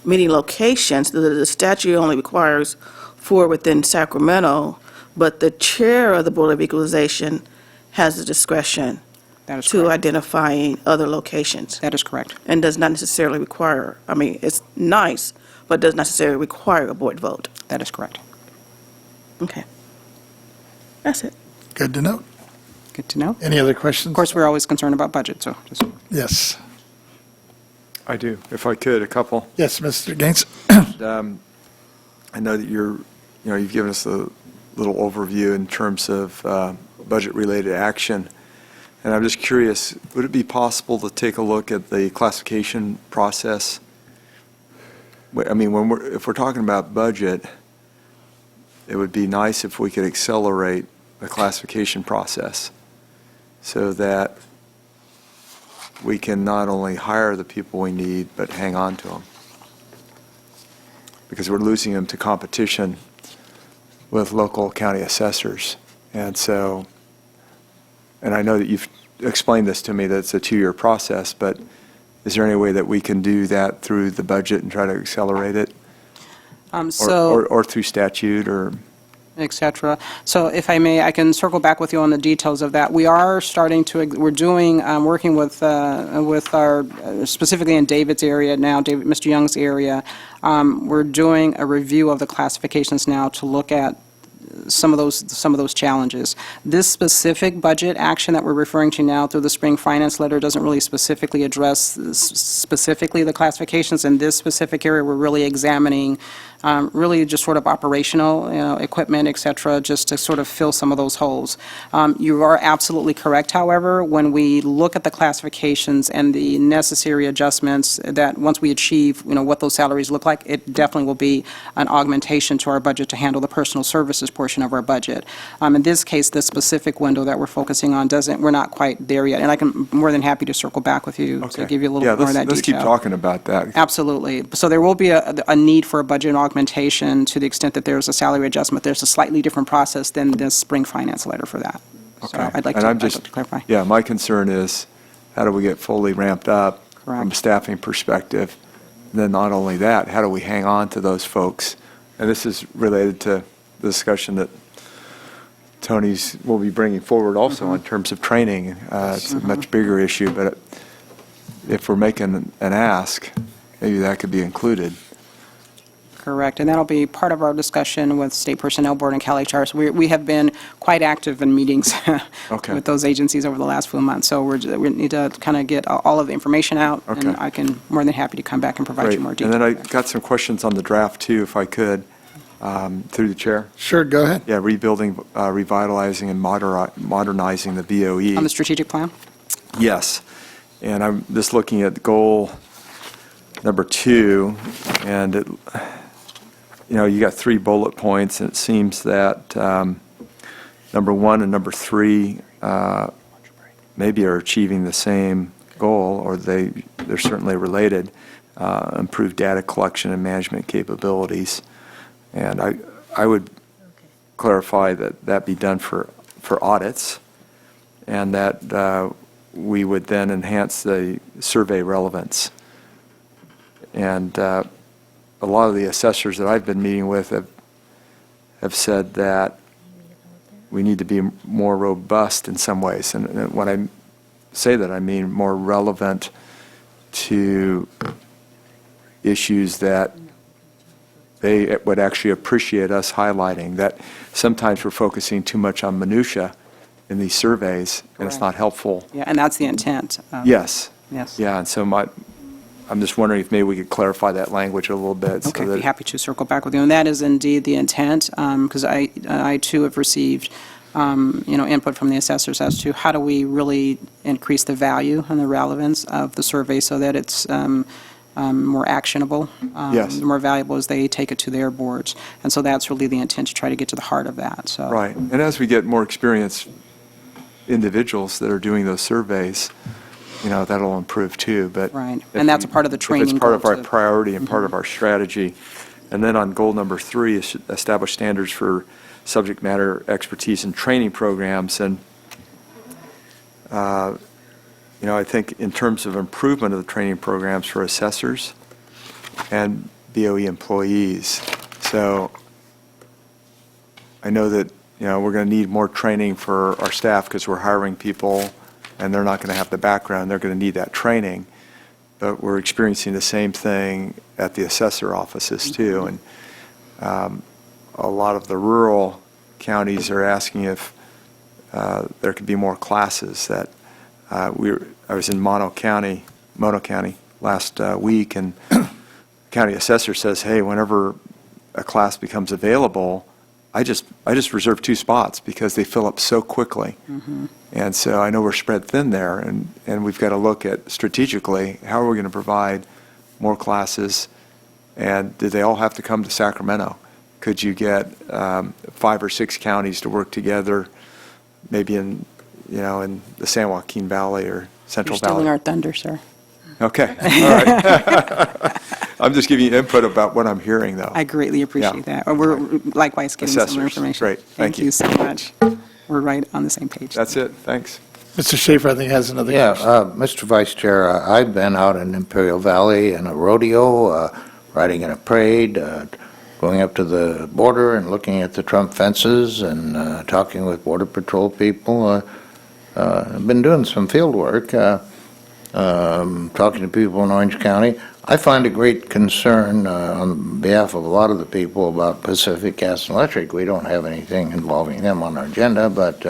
meeting locations, the statute only requires 4 within Sacramento, but the chair of the Board of Equalization has the discretion That is to correct. identifying other locations. That is correct. And does not necessarily require, I mean, it's nice, but does not necessarily require a board vote. That is correct. Okay. That's it. Good to know. Good to know. Any other questions? Of course, we're always concerned about budget, so just Yes. I do. If I could, a couple. Yes, Mr. Gaines? I know that you've given us a little overview in terms of budget-related action. And I'm just curious, would it be possible to take a look at the classification process? I mean, if we're talking about budget, it would be nice if we could accelerate the classification process so that we can not only hire the people we need, but hang on to them. Because we're losing them to competition with local county assessors. And so, and I know that you've explained this to me, that it's a 2-year process, but is there any way that we can do that through the budget and try to accelerate it? Or through statute, or? et cetera. So if I may, I can circle back with you on the details of that. We are starting to, we're doing, working with our, specifically in David's area now, Mr. Young's area, we're doing a review of the classifications now to look at some of those challenges. This specific budget action that we're referring to now through the spring finance letter doesn't really specifically address specifically the classifications. In this specific area, we're really examining really just sort of operational, equipment, et cetera, just to sort of fill some of those holes. You are absolutely correct, however, when we look at the classifications and the necessary adjustments, that once we achieve, what those salaries look like, it definitely will be an augmentation to our budget to handle the personal services portion of our budget. In this case, the specific window that we're focusing on we're not quite there yet, and I'm more than happy to circle back with you to give you a little more of that detail. Let's keep talking about that. Absolutely. So there will be a need for a budget augmentation to the extent that there's a salary adjustment. There's a slightly different process than this spring finance letter for that. Okay. So I'd like And to clarify. Yeah, my concern is, how do we get fully ramped up from a Correct. staffing perspective? And then not only that, how do we hang on to those folks? And this is related to the discussion that Tony's will be bringing forward also in terms of training. It's a much bigger issue, but if we're making an ask, maybe that could be included. Correct, and that'll be part of our discussion with State Personnel Board and CalHR. So we have been quite active in meetings Okay. with those agencies over the last few months. So we need to kind of get all of the information out, Okay. and I can more than happy to come back and provide Great. you more And detail. then I got some questions on the draft too, if I could, through the chair. Sure, go ahead. Yeah, rebuilding, revitalizing, and modernizing the BOE. On the strategic plan? Yes, and I'm just looking at goal number 2, and you got 3 bullet points, and it seems that number 1 and number 3 maybe are achieving the same goal, or they're certainly related. Improved data collection and management capabilities, and I would clarify that be done for audits, and that we would then enhance the survey relevance. And a lot of the assessors that I've been meeting with have said that we need to be more robust in some ways. And when I say that, I mean more relevant to issues that they would actually appreciate us highlighting, that sometimes we're focusing too much on minutia in these surveys, and it's not helpful. Yeah, and that's the intent. Yes. Yes. Yeah, and so I'm just wondering if maybe we could clarify that language a little bit. Okay, I'd be happy to circle back with you. And that is indeed the intent, because I too have received, input from the assessors as to how do we really increase the value and the relevance of the survey so that it's more actionable, Yes. more valuable as they take it to their boards. And so that's really the intent, to try to get to the heart of that. So. Right, and as we get more experienced individuals that are doing those surveys, that'll improve too, but. Right. if And that's a we- part of the If training it's part of goal, our too. priority and part of our strategy. And then on goal number 3 is establish standards for subject matter expertise and training programs. And, I think in terms of improvement of the training programs for assessors and BOE employees. So I know that, we're going to need more training for our staff because we're hiring people and they're not going to have the background. They're going to need that training. But we're experiencing the same thing at the assessor offices too. And a lot of the rural counties are asking if there could be more classes that I was in Mono County last week, and county assessor says, hey, whenever a class becomes available, I just reserve 2 spots because they fill up so quickly. And so I know we're spread thin there, and we've got to look at strategically, how are we going to provide more classes, and do they all have to come to Sacramento? Could you get 5 or 6 counties to work together, maybe in the San Joaquin Valley or Central You're stealing Valley? our thunder, sir. Okay, all right. I'm just giving you input about what I'm hearing, though. I greatly appreciate Yeah. that. We're likewise getting similar Assessors. information. Great. Thank you. you so much. We're right on the same page. That's it, thanks. Mr. Schaefer, I think, has another Yeah, question. Mr. Vice Chair, I've been out in Imperial Valley in a rodeo, riding in a parade, going up to the border and looking at the Trump fences and talking with Border Patrol people. I've been doing some field work, talking to people in Orange County. I find a great concern on behalf of a lot of the people about Pacific Gas and Electric. We don't have anything involving them on our agenda, but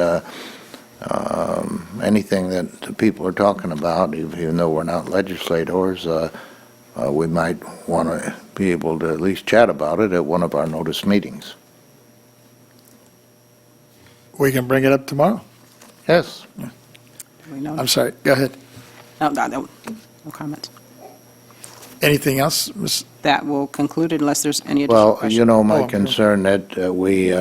anything that the people are talking about, even though we're not legislators, we might want to be able to at least chat about it at one of our notice meetings. We can bring it up tomorrow. Yes. I'm sorry, go ahead. No comment. Anything else, Ms.? That will conclude it unless there's any additional Well, questions. my Oh, concern that we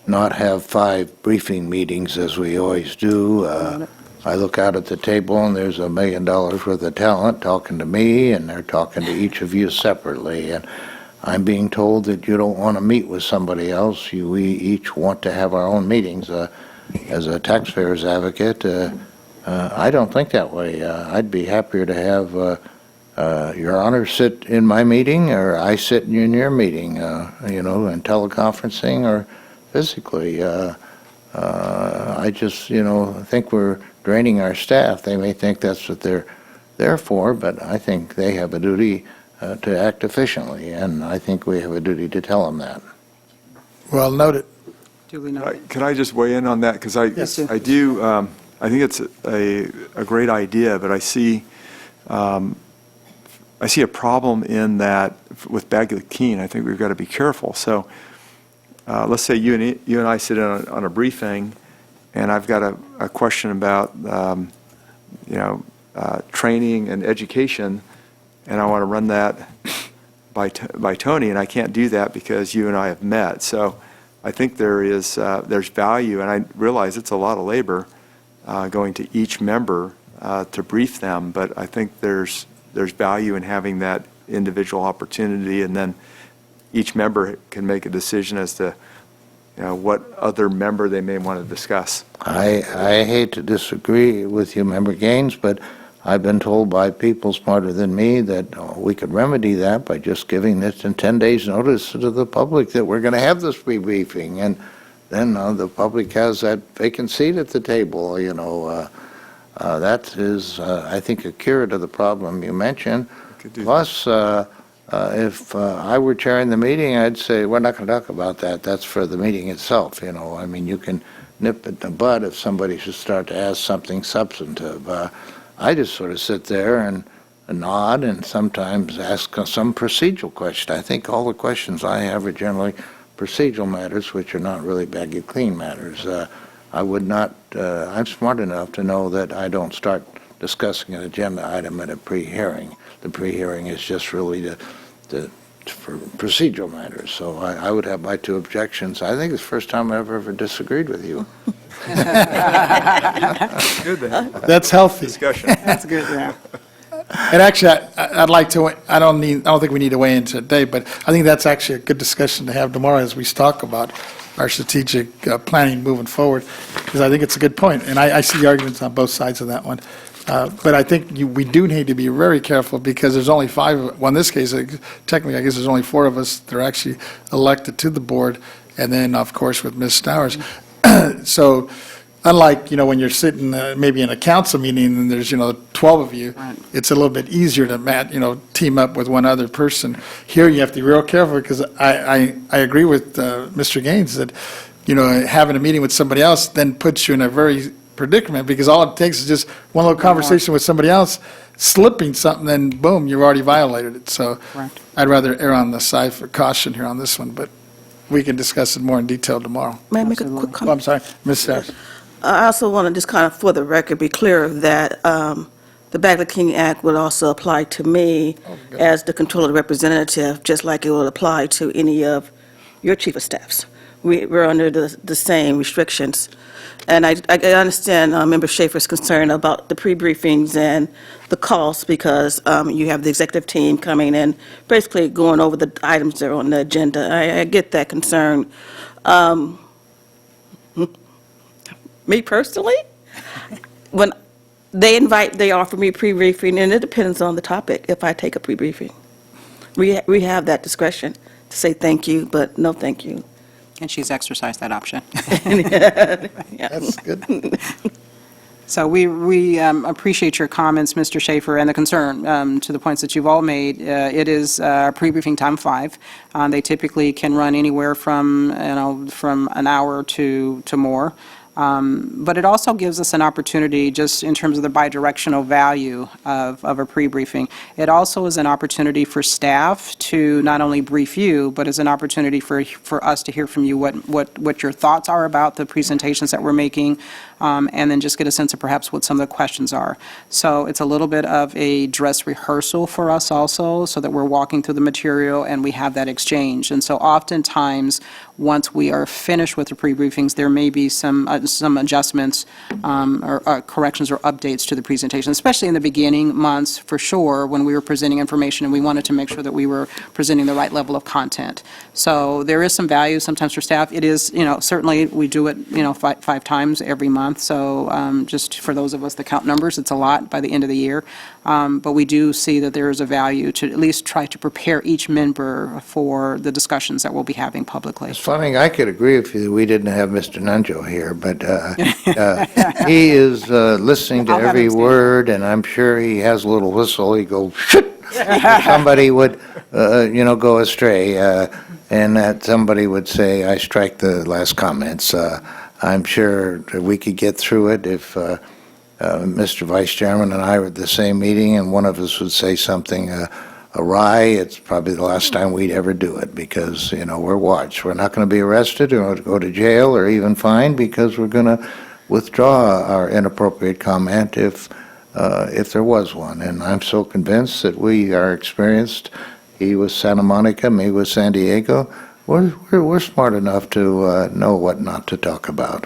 not have 5 briefing meetings as we always do. I look out at the table and there's $1 million worth of talent talking to me, and they're talking to each of you separately. And I'm being told that you don't want to meet with somebody else. We each want to have our own meetings. As a taxpayers advocate, I don't think that way. I'd be happier to have Your Honor sit in my meeting, or I sit in your meeting, in teleconferencing or physically. I just, think we're draining our staff. They may think that's what they're there for, but I think they have a duty to act efficiently, and I think we have a duty to tell them that. Well noted. Duly noted. Can I just weigh in on that? Because Yes, sir. I do, I think it's a great idea, but I see a problem in that with Bagley Keene. I think we've got to be careful. So let's say you and I sit in on a briefing, and I've got a question about, training and education, and I want to run that by Tony, and I can't do that because you and I have met. So I think there's value, and I realize it's a lot of labor going to each member to brief them, but I think there's value in having that individual opportunity, and then each member can make a decision as to what other member they may want to discuss. I hate to disagree with you, Member Gaines, but I've been told by people smarter than me that we could remedy that by just giving this in 10 days' notice to the public that we're going to have this briefing, and then the public has that vacant seat at the table. That is, I think, a cure to the problem you mentioned. Plus, if I were chairing the meeting, I'd say, we're not going to talk about that. That's for the meeting itself. You can nip it in the bud if somebody should start to ask something substantive. I just sort of sit there and nod and sometimes ask some procedural question. I think all the questions I have are generally procedural matters, which are not really Bagley Clean matters. I would not, I'm smart enough to know that I don't start discussing an agenda item at a pre-hearing. The pre-hearing is just really to for procedural matters. So I would have my two objections. I think it's the first time I've ever disagreed with you. That's healthy. Discussion. That's good, yeah. And actually, I'd like to, I don't think we need to weigh in today, but I think that's actually a good discussion to have tomorrow as we talk about our strategic planning moving forward, because I think it's a good point, and I see the arguments on both sides of that one. But I think we do need to be very careful, because there's only five, well, in this case, technically, I guess there's only four of us that are actually elected to the board, and then, of course, with Ms. Stowers. So unlike, when you're sitting maybe in a council meeting and there's, 12 of you, it's a little bit easier to, team up with one other person. Here, you have to be real careful, because I agree with Mr. Gaines that, having a meeting with somebody else then puts you in a very predicament, because all it takes is just one little conversation with somebody else, slipping something, then boom, you've already violated it. So I'd rather err on the side for caution here on this one, but we can discuss it more in detail tomorrow. May I make a quick Oh, comment? I'm sorry, Ms. Stowers. I also want to just kind of, for the record, be clear that the Bagley-King Act would also apply to me as the controller representative, just like it would apply to any of your chief of staffs. We're under the same restrictions. And I understand Member Schaefer's concern about the pre-briefings and the costs, because you have the executive team coming and basically going over the items that are on the agenda. I get that concern. Me personally, when they offer me pre-briefing, and it depends on the topic, if I take a pre-briefing. We have that discretion to say thank you, but no thank you. And she's exercised that option. That's good. So we appreciate your comments, Mr. Schaefer, and the concern to the points that you've all made. It is pre-briefing time 5. They typically can run anywhere from, from an hour to more. But it also gives us an opportunity, just in terms of the bidirectional value of a pre-briefing. It also is an opportunity for staff to not only brief you, but is an opportunity for us to hear from you what your thoughts are about the presentations that we're making, and then just get a sense of perhaps what some of the questions are. So it's a little bit of a dress rehearsal for us also, so that we're walking through the material and we have that exchange. And so oftentimes, once we are finished with the pre-briefings, there may be some adjustments or corrections or updates to the presentation, especially in the beginning months, for sure, when we were presenting information and we wanted to make sure that we were presenting the right level of content. So there is some value sometimes for staff. It is, certainly we do it, 5 times every month. So just for those of us that count numbers, it's a lot by the end of the year. But we do see that there is a value to at least try to prepare each member for the discussions that we'll be having publicly. It's funny, I could agree with you that we didn't have Mr. Nunjo here, but he is listening to I'll have every him stand. word, and I'm sure he has a little whistle. He goes, "Shit!" if somebody would, go astray, and that somebody would say, "I strike the last comments." I'm sure that we could get through it if Mr. Vice Chairman and I were at the same meeting and one of us would say something awry. It's probably the last time we'd ever do it, because, we're watched. We're not going to be arrested or go to jail or even fined, because we're going to withdraw our inappropriate comment if there was one. And I'm so convinced that we are experienced. He was Santa Monica, me was San Diego. We're smart enough to know what not to talk about.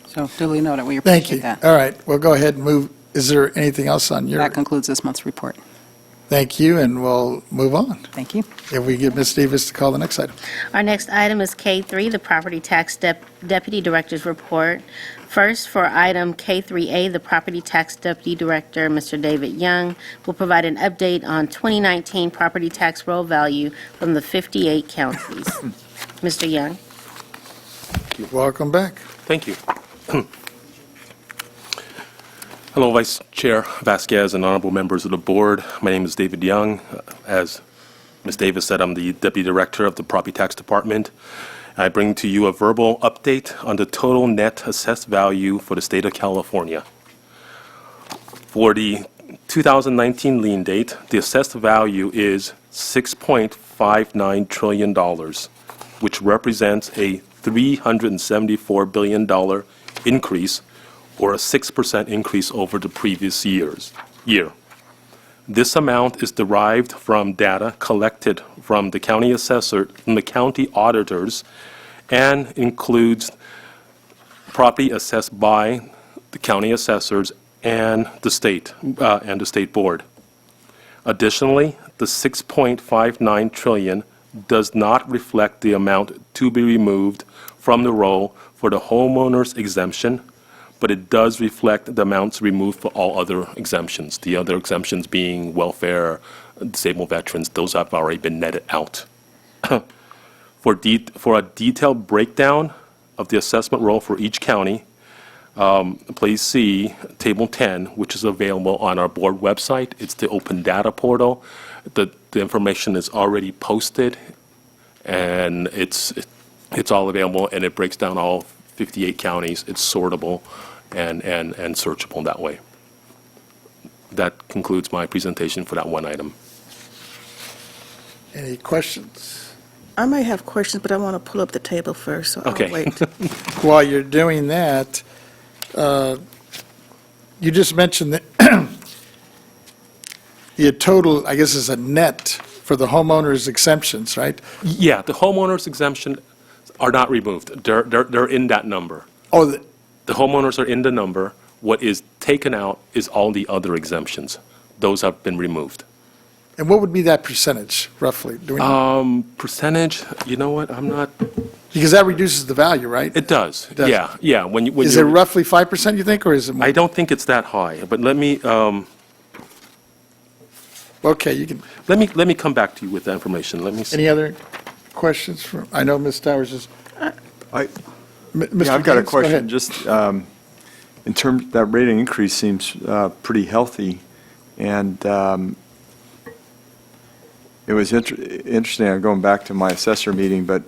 So duly noted, we Thank appreciate you. that. All right, we'll go ahead and move. Is there anything else on your? That concludes this month's report. Thank you, and we'll move on. Thank you. If we get Ms. Davis to call the next item. Our next item is K3, the Property Tax Deputy Director's Report. First, for item K3A, the Property Tax Deputy Director, Mr. David Young, will provide an update on 2019 property tax roll value from the 58 counties. Mr. Young. Welcome back. Thank you. Hello, Vice Chair Vasquez and honorable members of the board. My name is David Young. As Ms. Davis said, I'm the Deputy Director of the Property Tax Department. I bring to you a verbal update on the total net assessed value for the state of California. For the 2019 lien date, the assessed value is $6.59 trillion, which represents a $374 billion increase, or a 6% increase over the previous year. This amount is derived from data collected from the county assessor and the county auditors, and includes property assessed by the county assessors and the state board. Additionally, the 6.59 trillion does not reflect the amount to be removed from the roll for the homeowner's exemption, but it does reflect the amounts removed for all other exemptions. The other exemptions being welfare, disabled veterans, those have already been netted out. For a detailed breakdown of the assessment roll for each county, please see Table 10, which is available on our board website. It's the open data portal. The information is already posted, and it's all available, and it breaks down all 58 counties. It's sortable and searchable that way. That concludes my presentation for that one item. Any questions? I may have questions, but I want to pull up the table first, so Okay. I'll wait. While you're doing that, you just mentioned that the total, I guess, is a net for the homeowner's exemptions, right? Yeah, the homeowner's exemption are not removed. They're in that number. Oh, The homeowners are in the number. What is taken out is all the other exemptions. Those have been removed. and what would be that percentage, roughly? Do we know? Percentage, you know what, I'm not, Because that reduces the value, right? it does. does. Yeah, yeah. When Is it roughly 5%, you think, or is it more? I don't think it's that high, but let me, Okay, you can, let me come back to you with that information. Let me see. any other questions from, I know Ms. Towers is, I- Mr. Yeah, I've got a Gaines, go question, ahead. just in terms, that rating increase seems pretty healthy, and it was interesting, I'm going back to my assessor meeting, but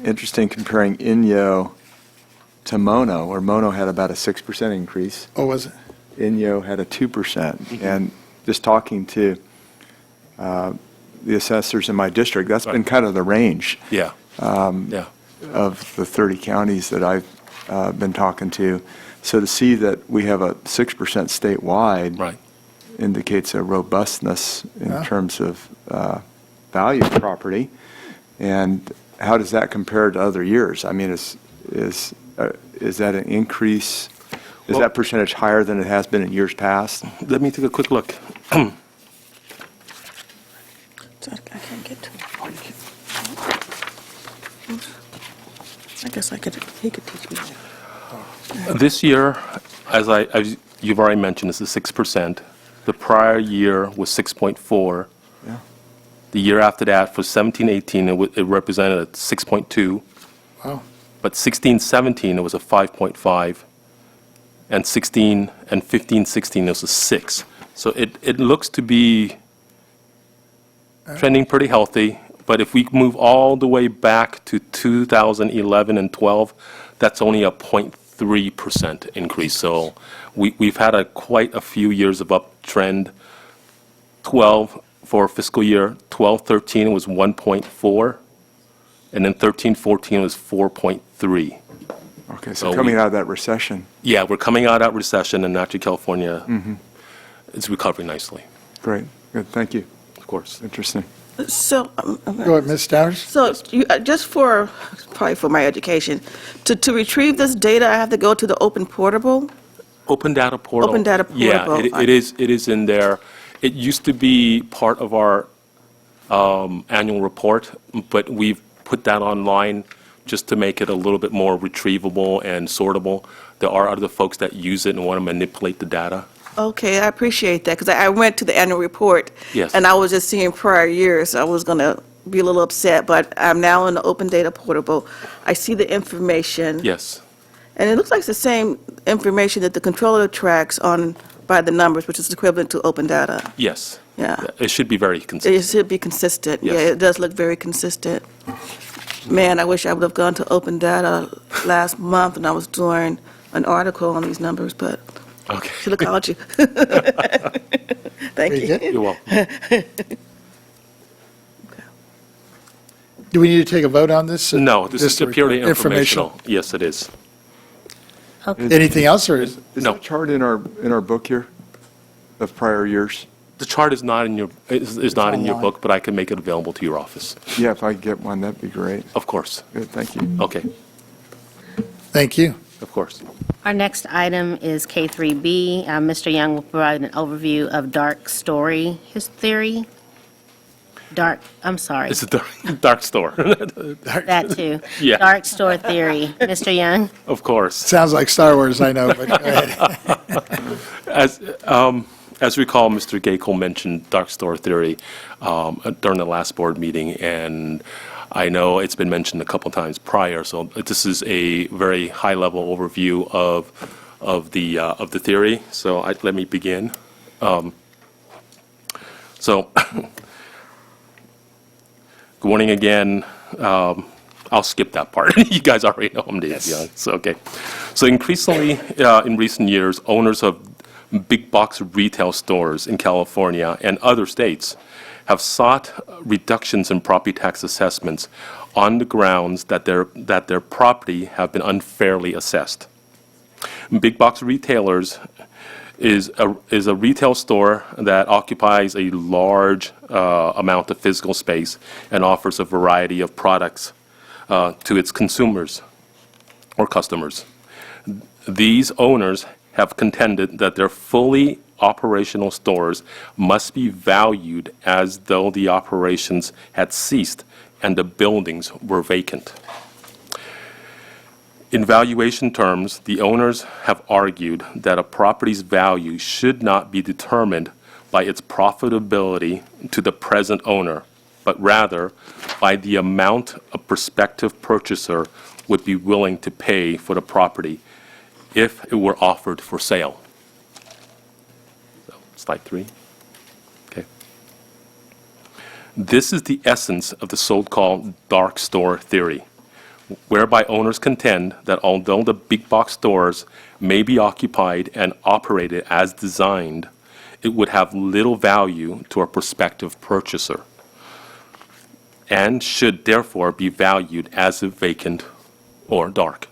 interesting comparing Inyo to Mono, where Mono had about a 6% increase. Oh, was it? Inyo had a 2%. And just talking to the assessors in my district, that's been kind of the range. Yeah, yeah. Of the 30 counties that I've been talking to. So to see that we have a 6% statewide Right. indicates a robustness in Yeah. terms of value of property. And how does that compare to other years? I mean, is that an increase? Is Well- that percentage higher than it has been in years past? Let me take a quick look. So I can't get to it. I guess he could teach me that. This year, as you've already mentioned, is the 6%. The prior year was 6.4. Yeah. The year after that, for 17-18, it represented a 6.2. Wow. But 16-17, it was a 5.5. And 16 and 15-16, it was a 6. So it looks to be trending pretty healthy. But if we move all the way back to 2011 and 12, that's only a 0.3% increase. So we've had quite a few years of uptrend. 12 for fiscal year 12-13 was 1.4, and then 13-14 was 4.3. Okay, So so coming we- out of that recession. Yeah, we're coming out of that recession, and actually California is recovering nicely, Great, good, thank you. of course. Interesting. So, Go ahead, Ms. Towers. so just probably for my education, to retrieve this data, I have to go to the open portable? Open data portal. Open data Yeah, portal. it is in there. It used to be part of our annual report, but we've put that online just to make it a little bit more retrievable and sortable. There are other folks that use it and want to manipulate the data. Okay, I appreciate that, because I went to the annual report. Yes. And I was just seeing prior years, I was going to be a little upset, but I'm now in the open data portable. I see the information. Yes, And it looks like it's the same information that the controller tracks on by the numbers, which is equivalent to open data. yes. Yeah. It should be very consistent. It should be consistent. Yeah, Yes. it does look very consistent. Man, I wish I would have gone to open data last month when I was doing an article on these numbers, but Okay. should have called you. Thank Very you. good. You're welcome. Do we need to take a vote on this? No, this is Just purely informational. Yes, it is. Anything else, or is? Is No. that chart in our book here? of prior years? The chart is not in your, is not in your online. book, but I can make it available to your office. Yeah, if I could get one, that'd be great. Of course. Good, thank you. Okay, Thank you. of course. Our next item is K3B. Mr. Young will provide an overview of dark story, his theory. I'm sorry, It's a dark store. that too. Yeah. Dark store theory. Mr. Young? Of course. Sounds like Star Wars, I know, but go ahead. As we recall, Mr. Gakel mentioned dark store theory during the last board meeting, and I know it's been mentioned a couple times prior, so this is a very high-level overview of the theory. So let me begin. Good morning again. I'll skip that part. You guys already know I'm Dave Young. So, okay. So increasingly, in recent years, owners of big box retail stores in California and other states have sought reductions in property tax assessments on the grounds that their property have been unfairly assessed. Big box retailers is a retail store that occupies a large amount of physical space and offers a variety of products to its consumers or customers. These owners have contended that their fully operational stores must be valued as though the operations had ceased and the buildings were vacant. In valuation terms, the owners have argued that a property's value should not be determined by its profitability to the present owner, but rather by the amount a prospective purchaser would be willing to pay for the property if it were offered for sale. So, slide 3. Okay. This is the essence of the so-called dark store theory, whereby owners contend that although the big box stores may be occupied and operated as designed, it would have little value to a prospective purchaser and should therefore be valued as vacant or dark.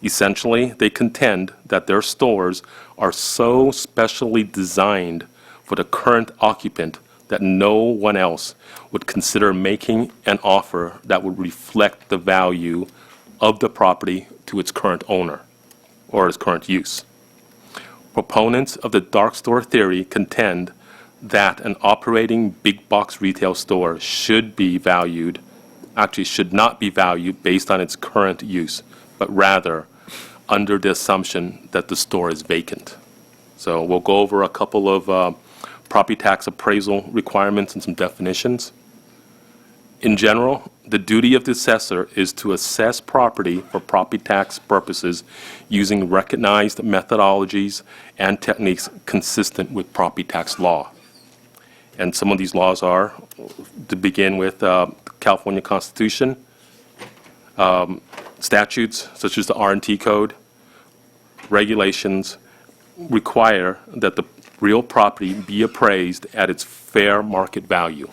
Essentially, they contend that their stores are so specially designed for the current occupant that no one else would consider making an offer that would reflect the value of the property to its current owner or its current use. Proponents of the dark store theory contend that an operating big box retail store should not be valued based on its current use, but rather under the assumption that the store is vacant. So we'll go over a couple of property tax appraisal requirements and some definitions. In general, the duty of the assessor is to assess property for property tax purposes using recognized methodologies and techniques consistent with property tax law. And some of these laws are, to begin with, California Constitution, statutes such as the R&T Code, regulations require that the real property be appraised at its fair market value.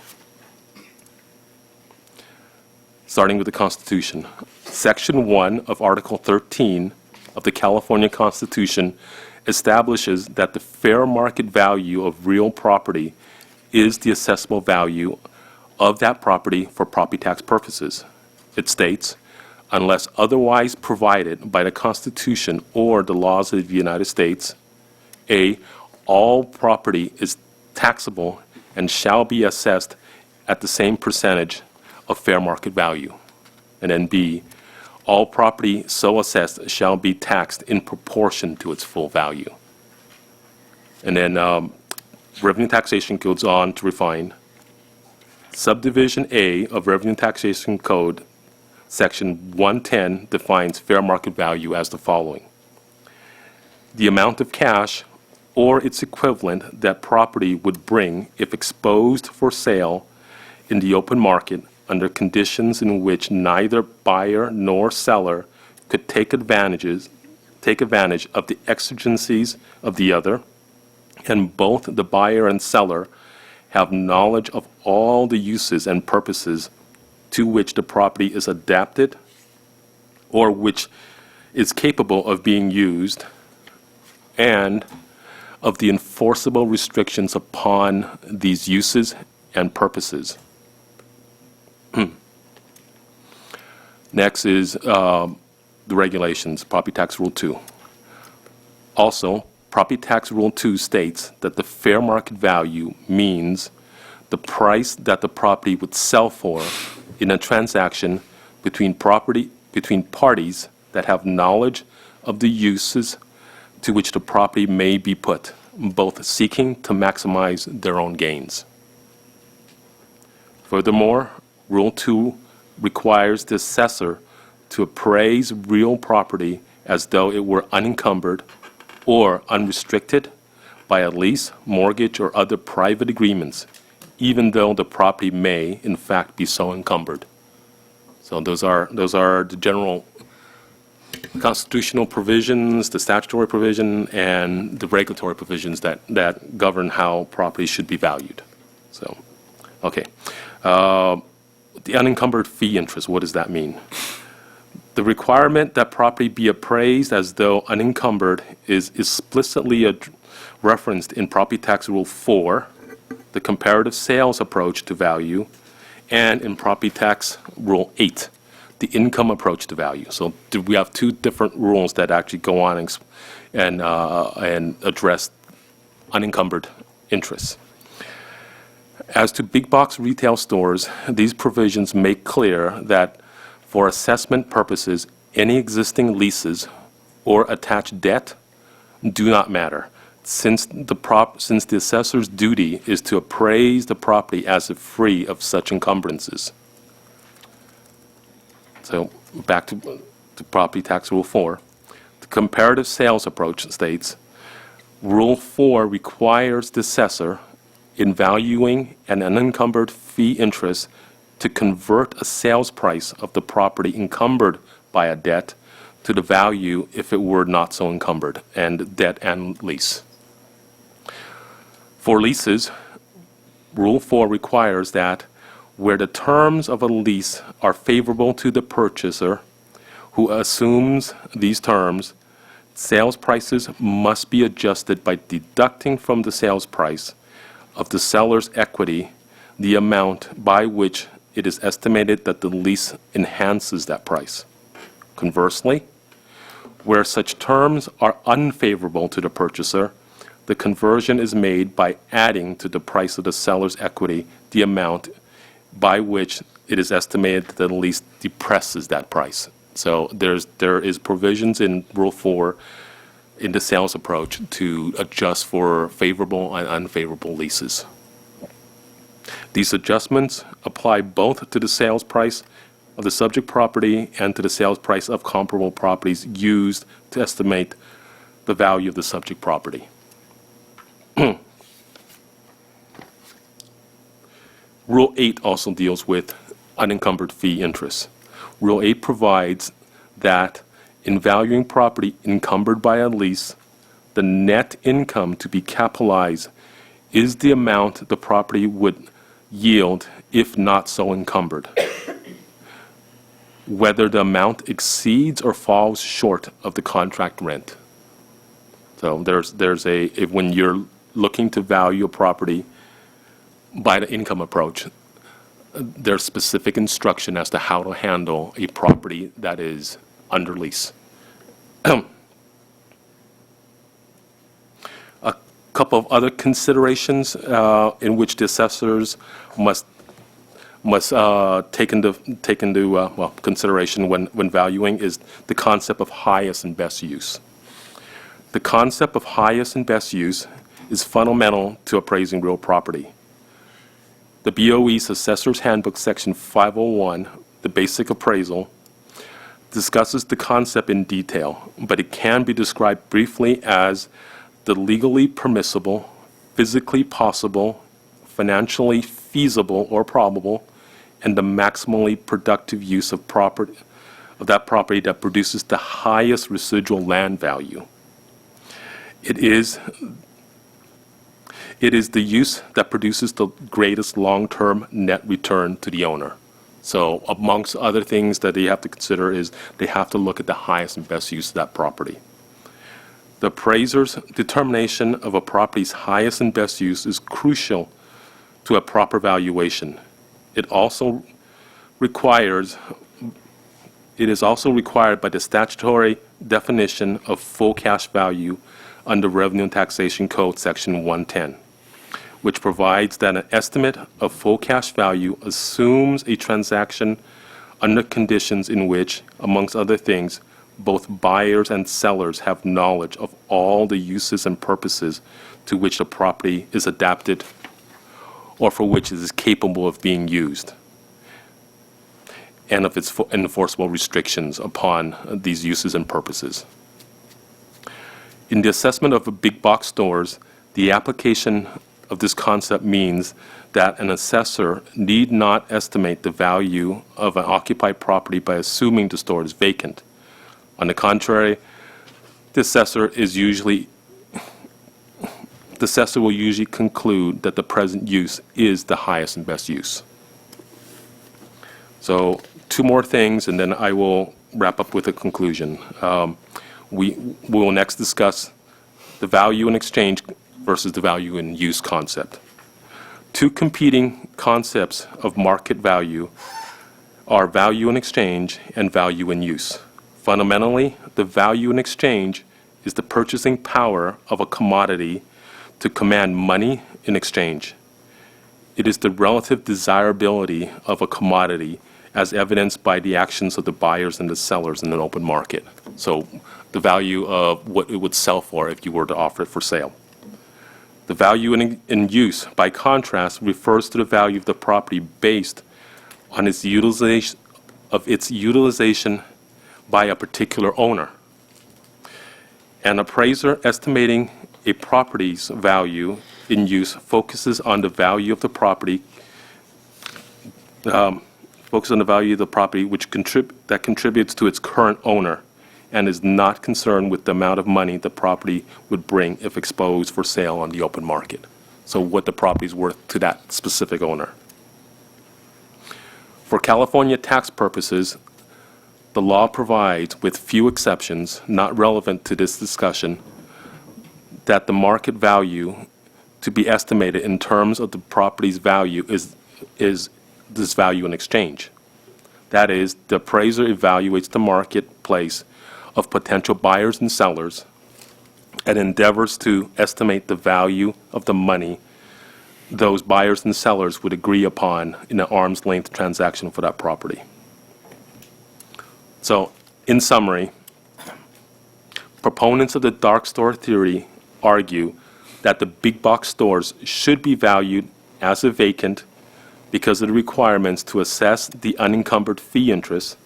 Starting with the Constitution. Section 1 of Article 13 of the California Constitution establishes that the fair market value of real property is the assessable value of that property for property tax purposes. It states, unless otherwise provided by the Constitution or the laws of the United States, A, all property is taxable and shall be assessed at the same percentage of fair market value. And then B, all property so assessed shall be taxed in proportion to its full value. And then Revenue Taxation goes on to refine Subdivision A of Revenue Taxation Code, Section 110 defines fair market value as the following. The amount of cash or its equivalent that property would bring if exposed for sale in the open market under conditions in which neither buyer nor seller could take advantage of the exigencies of the other, and both the buyer and seller have knowledge of all the uses and purposes to which the property is adapted or which is capable of being used, and of the enforceable restrictions upon these uses and purposes. Next is the regulations, Property Tax Rule 2. Also, Property Tax Rule 2 states that the fair market value means the price that the property would sell for in a transaction between parties that have knowledge of the uses to which the property may be put, both seeking to maximize their own gains. Furthermore, Rule 2 requires the assessor to appraise real property as though it were unencumbered or unrestricted by a lease, mortgage, or other private agreements, even though the property may, in fact, be so encumbered. So those are the general constitutional provisions, the statutory provision, and the regulatory provisions that govern how property should be valued. So, okay. The unencumbered fee interest, what does that mean? The requirement that property be appraised as though unencumbered is explicitly referenced in Property Tax Rule 4, the comparative sales approach to value, and in Property Tax Rule 8, the income approach to value. So we have two different rules that actually go on and address unencumbered interests. As to big box retail stores, these provisions make clear that for assessment purposes, any existing leases or attached debt do not matter, since the assessor's duty is to appraise the property as if free of such encumbrances. So back to Property Tax Rule 4. The comparative sales approach states, Rule 4 requires the assessor, in valuing an unencumbered fee interest, to convert a sales price of the property encumbered by a debt to the value if it were not so encumbered, and debt and lease. For leases, Rule 4 requires that where the terms of a lease are favorable to the purchaser who assumes these terms, sales prices must be adjusted by deducting from the sales price of the seller's equity the amount by which it is estimated that the lease enhances that price. Conversely, where such terms are unfavorable to the purchaser, the conversion is made by adding to the price of the seller's equity the amount by which it is estimated that the lease depresses that price. So there is provisions in Rule 4 in the sales approach to adjust for favorable and unfavorable leases. These adjustments apply both to the sales price of the subject property and to the sales price of comparable properties used to estimate the value of the subject property. Rule 8 also deals with unencumbered fee interest. Rule 8 provides that in valuing property encumbered by a lease, the net income to be capitalized is the amount the property would yield if not so encumbered, whether the amount exceeds or falls short of the contract rent. So when you're looking to value a property by the income approach, there's specific instruction as to how to handle a property that is under lease. A couple of other considerations in which the assessors must take into consideration when valuing is the concept of highest and best use. The concept of highest and best use is fundamental to appraising real property. The BOE's Assessor's Handbook, Section 501, the basic appraisal, discusses the concept in detail, but it can be described briefly as the legally permissible, physically possible, financially feasible or probable, and the maximally productive use of that property that produces the highest residual land value. It is the use that produces the greatest long-term net return to the owner. So amongst other things that they have to consider is they have to look at the highest and best use of that property. The appraiser's determination of a property's highest and best use is crucial to a proper valuation. It is also required by the statutory definition of full cash value under Revenue and Taxation Code, Section 110, which provides that an estimate of full cash value assumes a transaction under conditions in which, amongst other things, both buyers and sellers have knowledge of all the uses and purposes to which the property is adapted or for which it is capable of being used, and of its enforceable restrictions upon these uses and purposes. In the assessment of big box stores, the application of this concept means that an assessor need not estimate the value of an occupied property by assuming the store is vacant. On the contrary, the assessor will usually conclude that the present use is the highest and best use. So 2 more things, and then I will wrap up with a conclusion. We will next discuss the value in exchange versus the value in use concept. 2 competing concepts of market value are value in exchange and value in use. Fundamentally, the value in exchange is the purchasing power of a commodity to command money in exchange. It is the relative desirability of a commodity as evidenced by the actions of the buyers and the sellers in an open market. So the value of what it would sell for if you were to offer it for sale. The value in use, by contrast, refers to the value of the property based on its utilization by a particular owner. An appraiser estimating a property's value in use focuses on the value of the property, which contributes to its current owner, and is not concerned with the amount of money the property would bring if exposed for sale on the open market. So what the property is worth to that specific owner. For California tax purposes, the law provides, with few exceptions not relevant to this discussion, that the market value to be estimated in terms of the property's value is this value in exchange. That is, the appraiser evaluates the marketplace of potential buyers and sellers and endeavors to estimate the value of the money those buyers and sellers would agree upon in an arm's length transaction for that property. So, in summary, proponents of the dark store theory argue that the big box stores should be valued as a vacant because of the requirements to assess the unencumbered fee interest,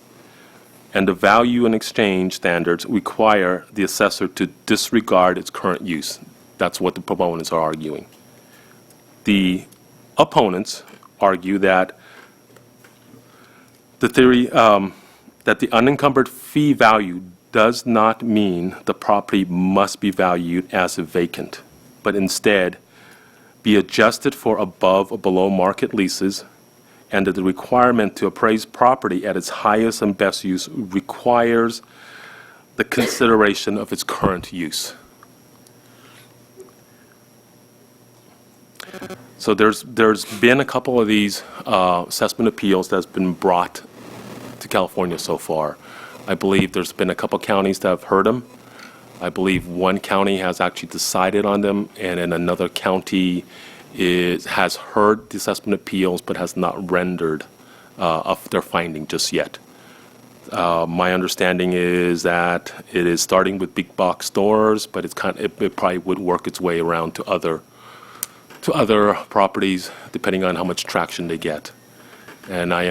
and the value in exchange standards require the assessor to disregard its current use. That's what the proponents are arguing. The opponents argue that the theory that the unencumbered fee value does not mean the property must be valued as a vacant, but instead be adjusted for above or below market leases, and that the requirement to appraise property at its highest and best use requires the consideration of its current use. So there's been a couple of these assessment appeals that's been brought to California so far. I believe there's been a couple counties that have heard them. I believe one county has actually decided on them, and then another county has heard the assessment appeals but has not rendered of their finding just yet. My understanding is that it is starting with big box stores, but it probably would work its way around to other properties depending on how much traction they get. And I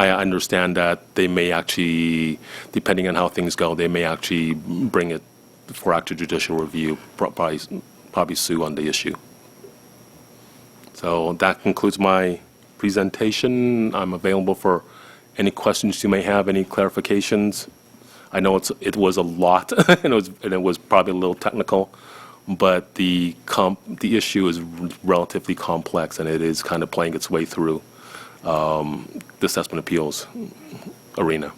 understand that they may actually, depending on how things go, they may actually bring it for actual judicial review, probably sue on the issue. So that concludes my presentation. I'm available for any questions you may have, any clarifications. I know it was a lot, and it was probably a little technical, but the issue is relatively complex, and it is kind of playing its way through the assessment appeals arena.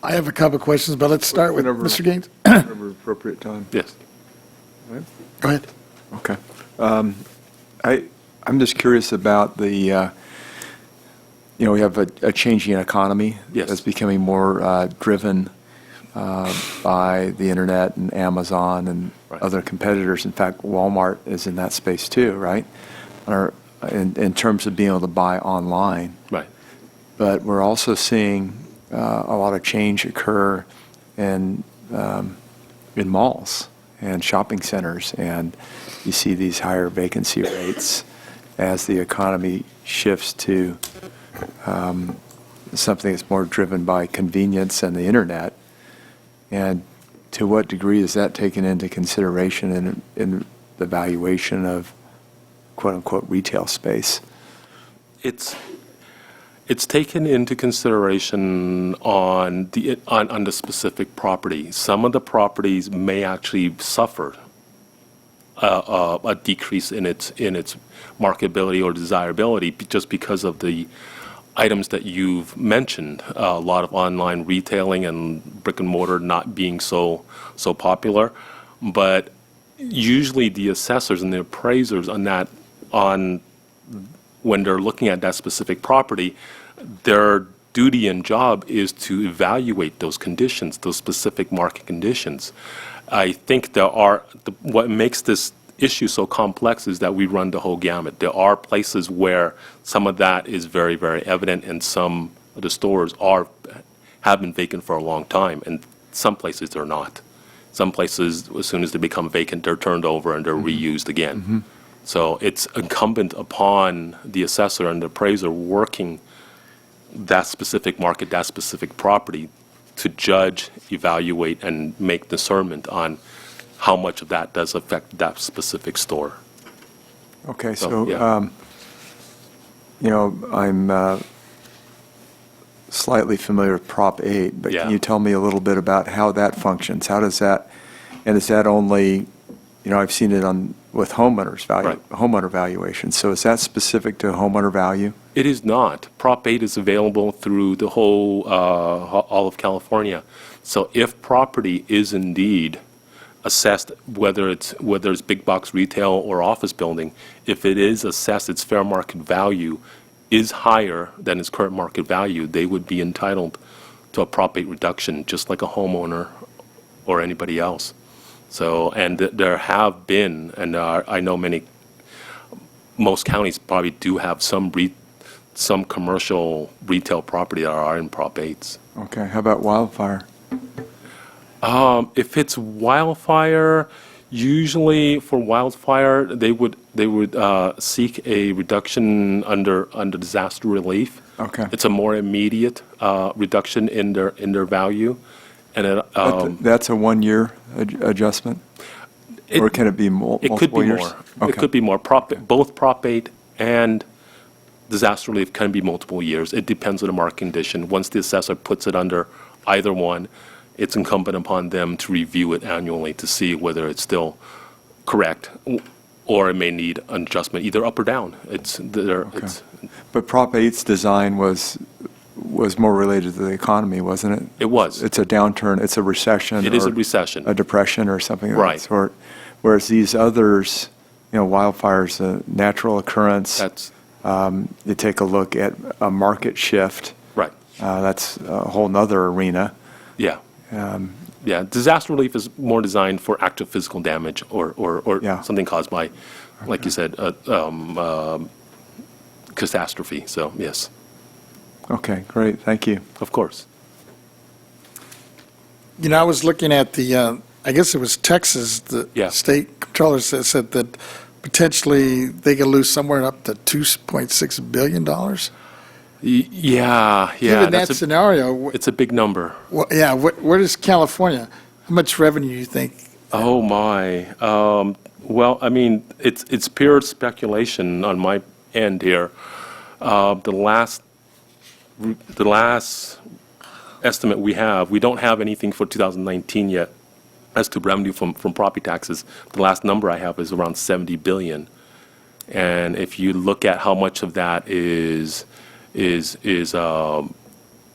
I have a couple of questions, but let's start with Whenever- Mr. Gaines. Whenever appropriate time. Yes. Go ahead. Okay. I'm just curious about the, we have a changing economy. Yes. That's becoming more driven by the internet and Amazon and Right. other competitors. In fact, Walmart is in that space too, right? In terms of being able to buy online. Right. But we're also seeing a lot of change occur in malls and shopping centers, and you see these higher vacancy rates as the economy shifts to something that's more driven by convenience and the internet. And to what degree is that taken into consideration in the valuation of quote-unquote retail space? It's taken into consideration on the specific property. Some of the properties may actually suffer a decrease in its marketability or desirability just because of the items that you've mentioned. A lot of online retailing and brick and mortar not being so popular, but usually the assessors and the appraisers when they're looking at that specific property, their duty and job is to evaluate those conditions, those specific market conditions. I think what makes this issue so complex is that we run the whole gamut. There are places where some of that is very, very evident, and some of the stores have been vacant for a long time, and some places they're not. Some places, as soon as they become vacant, they're turned over and they're reused again. Mm-hmm. So it's incumbent upon the assessor and the appraiser working that specific market, that specific property, to judge, evaluate, and make discernment on how much of that does affect that specific store. Okay, So, yeah. I'm slightly familiar with Prop 8, but Yeah. can you tell me a little bit about how that functions? How does that, and is that only, I've seen it with homeowner valuation. So is that specific to homeowner value? It is not. Prop 8 is available through the whole, all of California. So if property is indeed assessed, whether it's big box retail or office building, if it is assessed, its fair market value is higher than its current market value, they would be entitled to a Prop 8 reduction, just like a homeowner or anybody else. So, and there have been, and I know most counties probably do have some commercial retail property that are in Prop 8s. Okay, how about wildfire? If it's wildfire, usually for wildfire, they would seek a reduction under disaster relief. Okay. It's a more immediate reduction in their value, and That's a one-year adjustment? Or can it be multiple years? It could be more. Okay. It could be more. Both Prop 8 and disaster relief can be multiple years. It depends on the market condition. Once the assessor puts it under either one, it's incumbent upon them to review it annually to see whether it's still correct, or it may need an adjustment, either up or down. But Prop 8's design was more related to the economy, wasn't it? It was. It's a downturn, it's a recession. It is a or recession. A depression or something of Right. that sort. Whereas these others, wildfire's a natural occurrence. You take a look at a market shift. Right. That's a whole nother arena. Yeah. Yeah, disaster relief is more designed for actual physical damage or Yeah. something caused by, like you said, catastrophe. So, yes, Okay, great, thank you. of course. I was looking at I guess it was Texas, the Yeah. state controller said that potentially they could lose somewhere up to $2.6 billion. Yeah. Given that that's scenario, it's a big number. where does California, how much revenue do you think? Oh, my. Well, I mean, it's pure speculation on my end here. The last estimate we have, we don't have anything for 2019 yet as to revenue from property taxes. The last number I have is around $70 billion. And if you look at how much of that is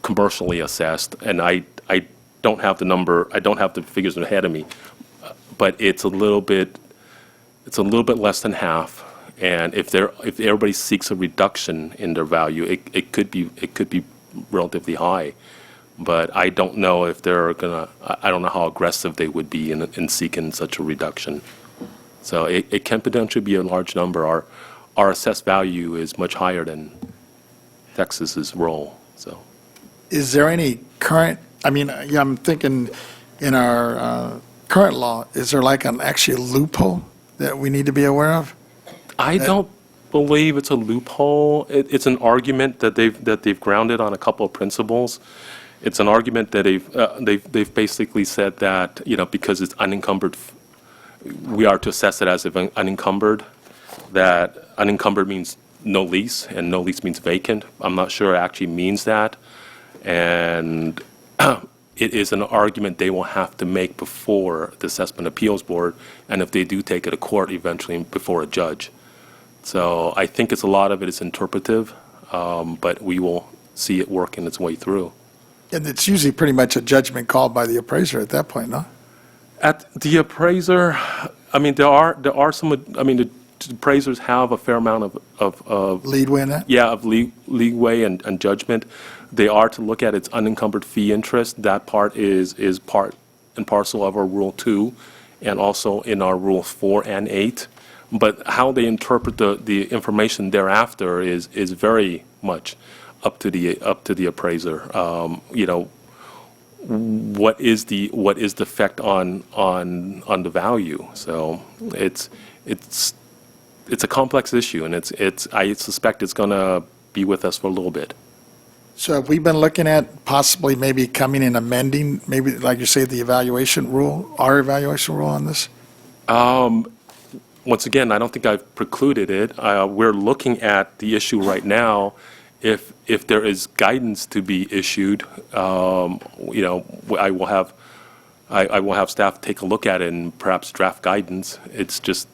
commercially assessed, and I don't have the number, I don't have the figures ahead of me, but it's a little bit less than half. And if everybody seeks a reduction in their value, it could be relatively high. But I don't know if I don't know how aggressive they would be in seeking such a reduction. So it can potentially be a large number. Our assessed value is much higher than Texas's role, so. Is there any current, I'm thinking in our current law, is there like an actual loophole that we need to be aware of? I don't believe it's a loophole. It's an argument that they've grounded on a couple of principles. It's an argument that they've basically said that, because it's unencumbered, we are to assess it as if unencumbered, that unencumbered means no lease, and no lease means vacant. I'm not sure it actually means that. And it is an argument they will have to make before the Assessment Appeals Board, and if they do take it to court, eventually before a judge. So I think a lot of it is interpretive, but we will see it working its way through. And it's usually pretty much a judgment called by the appraiser at that point, no? At the appraiser, there are some, the appraisers have a fair amount of Leadway in that? yeah, of leeway and judgment. They are to look at its unencumbered fee interest. That part is part and parcel of our Rule 2 and also in our Rules 4 and 8. But how they interpret the information thereafter is very much up to the appraiser. What is the effect on the value? So it's a complex issue, and I suspect it's going to be with us for a little bit. So have we been looking at possibly maybe coming and amending, maybe, like you say, our evaluation rule on this? Once again, I don't think I've precluded it. We're looking at the issue right now. If there is guidance to be issued, I will have staff take a look at it and perhaps draft guidance. It's just,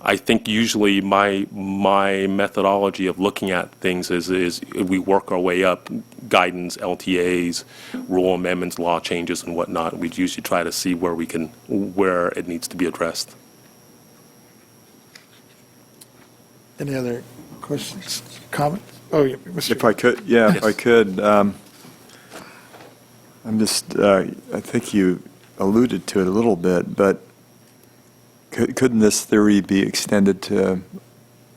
I think usually my methodology of looking at things is we work our way up, guidance, LTAs, rule amendments, law changes, and whatnot. We usually try to see where it needs to be addressed. Any other questions, comments? Oh, yeah, Mr. If I could, Yes. if I could, I'm just, I think you alluded to it a little bit, but couldn't this theory be extended to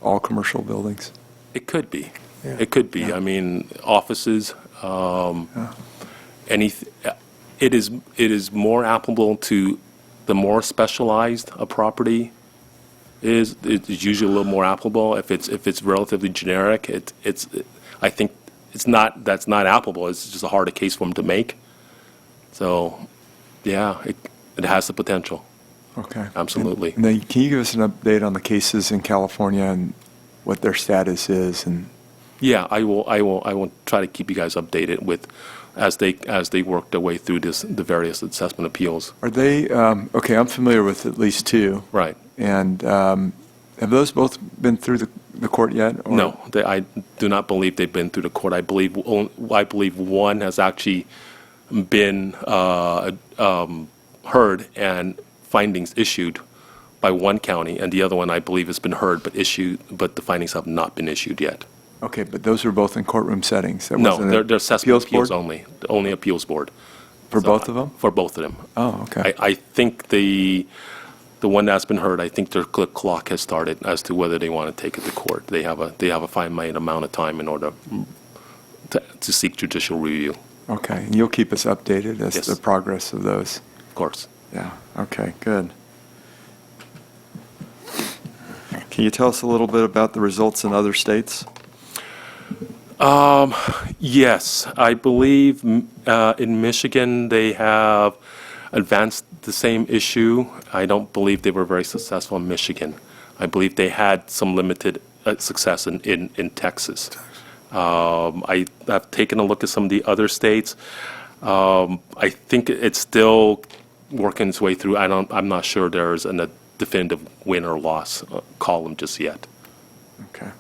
all commercial buildings? It could be. Yeah. It could be. Yeah. Offices, it is more applicable to the more specialized a property is. It's usually a little more applicable. If it's relatively generic, I think that's not applicable. It's just a harder case for them to make. So, yeah, it has the potential. Okay. Absolutely. And then can you give us an update on the cases in California and what their status is? And Yeah, I will try to keep you guys updated with as they work their way through the various assessment appeals. are they, okay, I'm familiar with at least two. Right. And have those both been through the court yet? Or? No, I do not believe they've been through the court. I believe one has actually been heard and findings issued by one county, and the other one, I believe, has been heard but the findings have not been issued yet. Okay, but those are both in courtroom settings? That No, wasn't they're assessment appeals board? only appeals board. For So, both of them? For both of them. Oh, okay. I think the one that's been heard, I think their clock has started as to whether they want to take it to court. They have a finite amount of time in order to seek judicial review. Okay, and you'll keep us updated as Yes. to the progress of those? Of course. Yeah, okay, good. Can you tell us a little bit about the results in other states? Yes, I believe in Michigan they have advanced the same issue. I don't believe they were very successful in Michigan. I believe they had some limited success in Texas. I have taken a look at some of the other states. I think it's still working its way through. I'm not sure there's a definitive win or loss column just yet. Okay.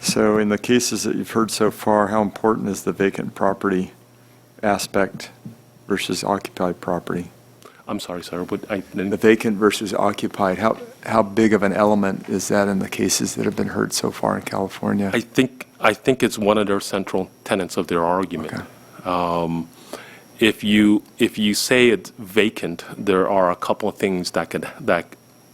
So in the cases that you've heard so far, how important is the vacant property aspect versus occupied property? I'm sorry, sir, but I The didn't, vacant versus occupied, how big of an element is that in the cases that have been heard so far in California? I think it's one of their central tenets of their argument. Okay. If you say it's vacant, there are a couple of things that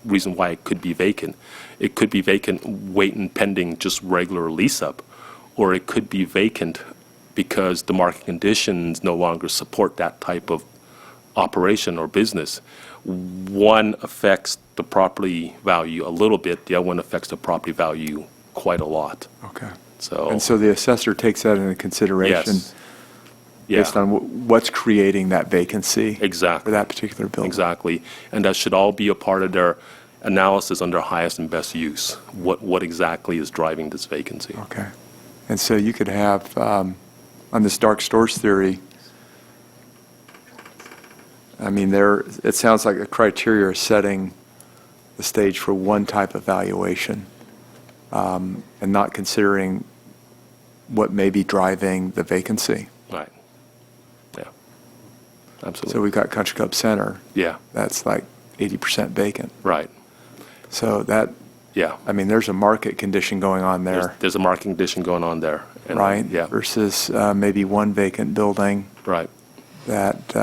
reason why it could be vacant. It could be vacant waiting pending just regular lease up, or it could be vacant because the market conditions no longer support that type of operation or business. One affects the property value a little bit, the other one affects the property value quite a lot. Okay. So, And so the assessor takes that into consideration yes. Yeah. based on what's creating that vacancy Exactly. for that particular building? Exactly. And that should all be a part of their analysis on their highest and best use. What exactly is driving this vacancy? Okay. And so you could have, on this dark stores theory, I mean, it sounds like the criteria are setting the stage for one type of valuation, and not considering what may be driving the vacancy. Right. Yeah. So Absolutely. we've got Country Club Center, Yeah. that's like 80% vacant. Right. So that, Yeah. I mean, there's a market condition going on there, There's a market condition going on there. And, right? Yeah. Versus maybe one vacant building Right. that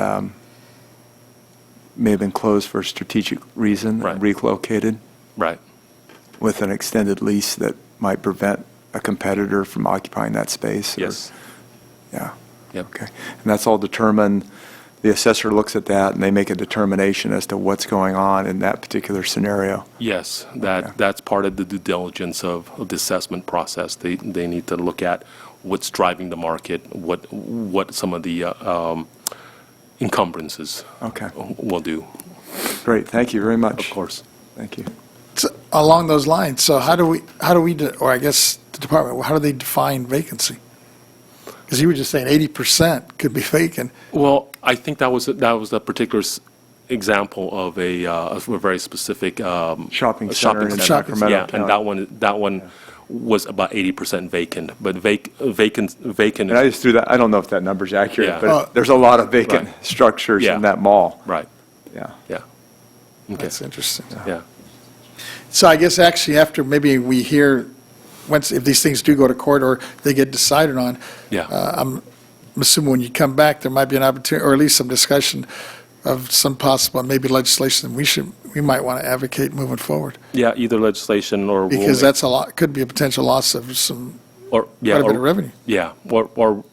may have been closed for a strategic reason, Right. relocated Right. with an extended lease that might prevent a competitor from occupying that space. or- Yes. Yeah. Yep. Okay. And that's all determined, the assessor looks at that and they make a determination as to what's going on in that particular scenario. Yes, Okay. that's part of the due diligence of the assessment process. They need to look at what's driving the market, what some of the encumbrances Okay. will do, Great, thank you very much. of course. Thank you. So, along those lines, so how do we, or I guess the department, how do they define vacancy? Because you were just saying 80% could be vacant. Well, I think that was a particular example of a very specific Shopping center in Shopping Sacramento Yeah, County. and that one was about 80% vacant, but vacant And I just threw that, I don't know if that number's accurate, Yeah. but there's a lot of vacant Right. structures Yeah. in that mall. Right, Yeah. yeah. Okay, That's interesting. yeah. So I guess actually after maybe we hear, if these things do go to court or they get decided on, Yeah. I'm assuming when you come back, there might be an opportunity, or at least some discussion of some possible, maybe legislation we might want to advocate moving forward. Yeah, either legislation or. Because that's a lot, could be a potential loss of some, Or, yeah, quite a bit or- of revenue. Yeah, or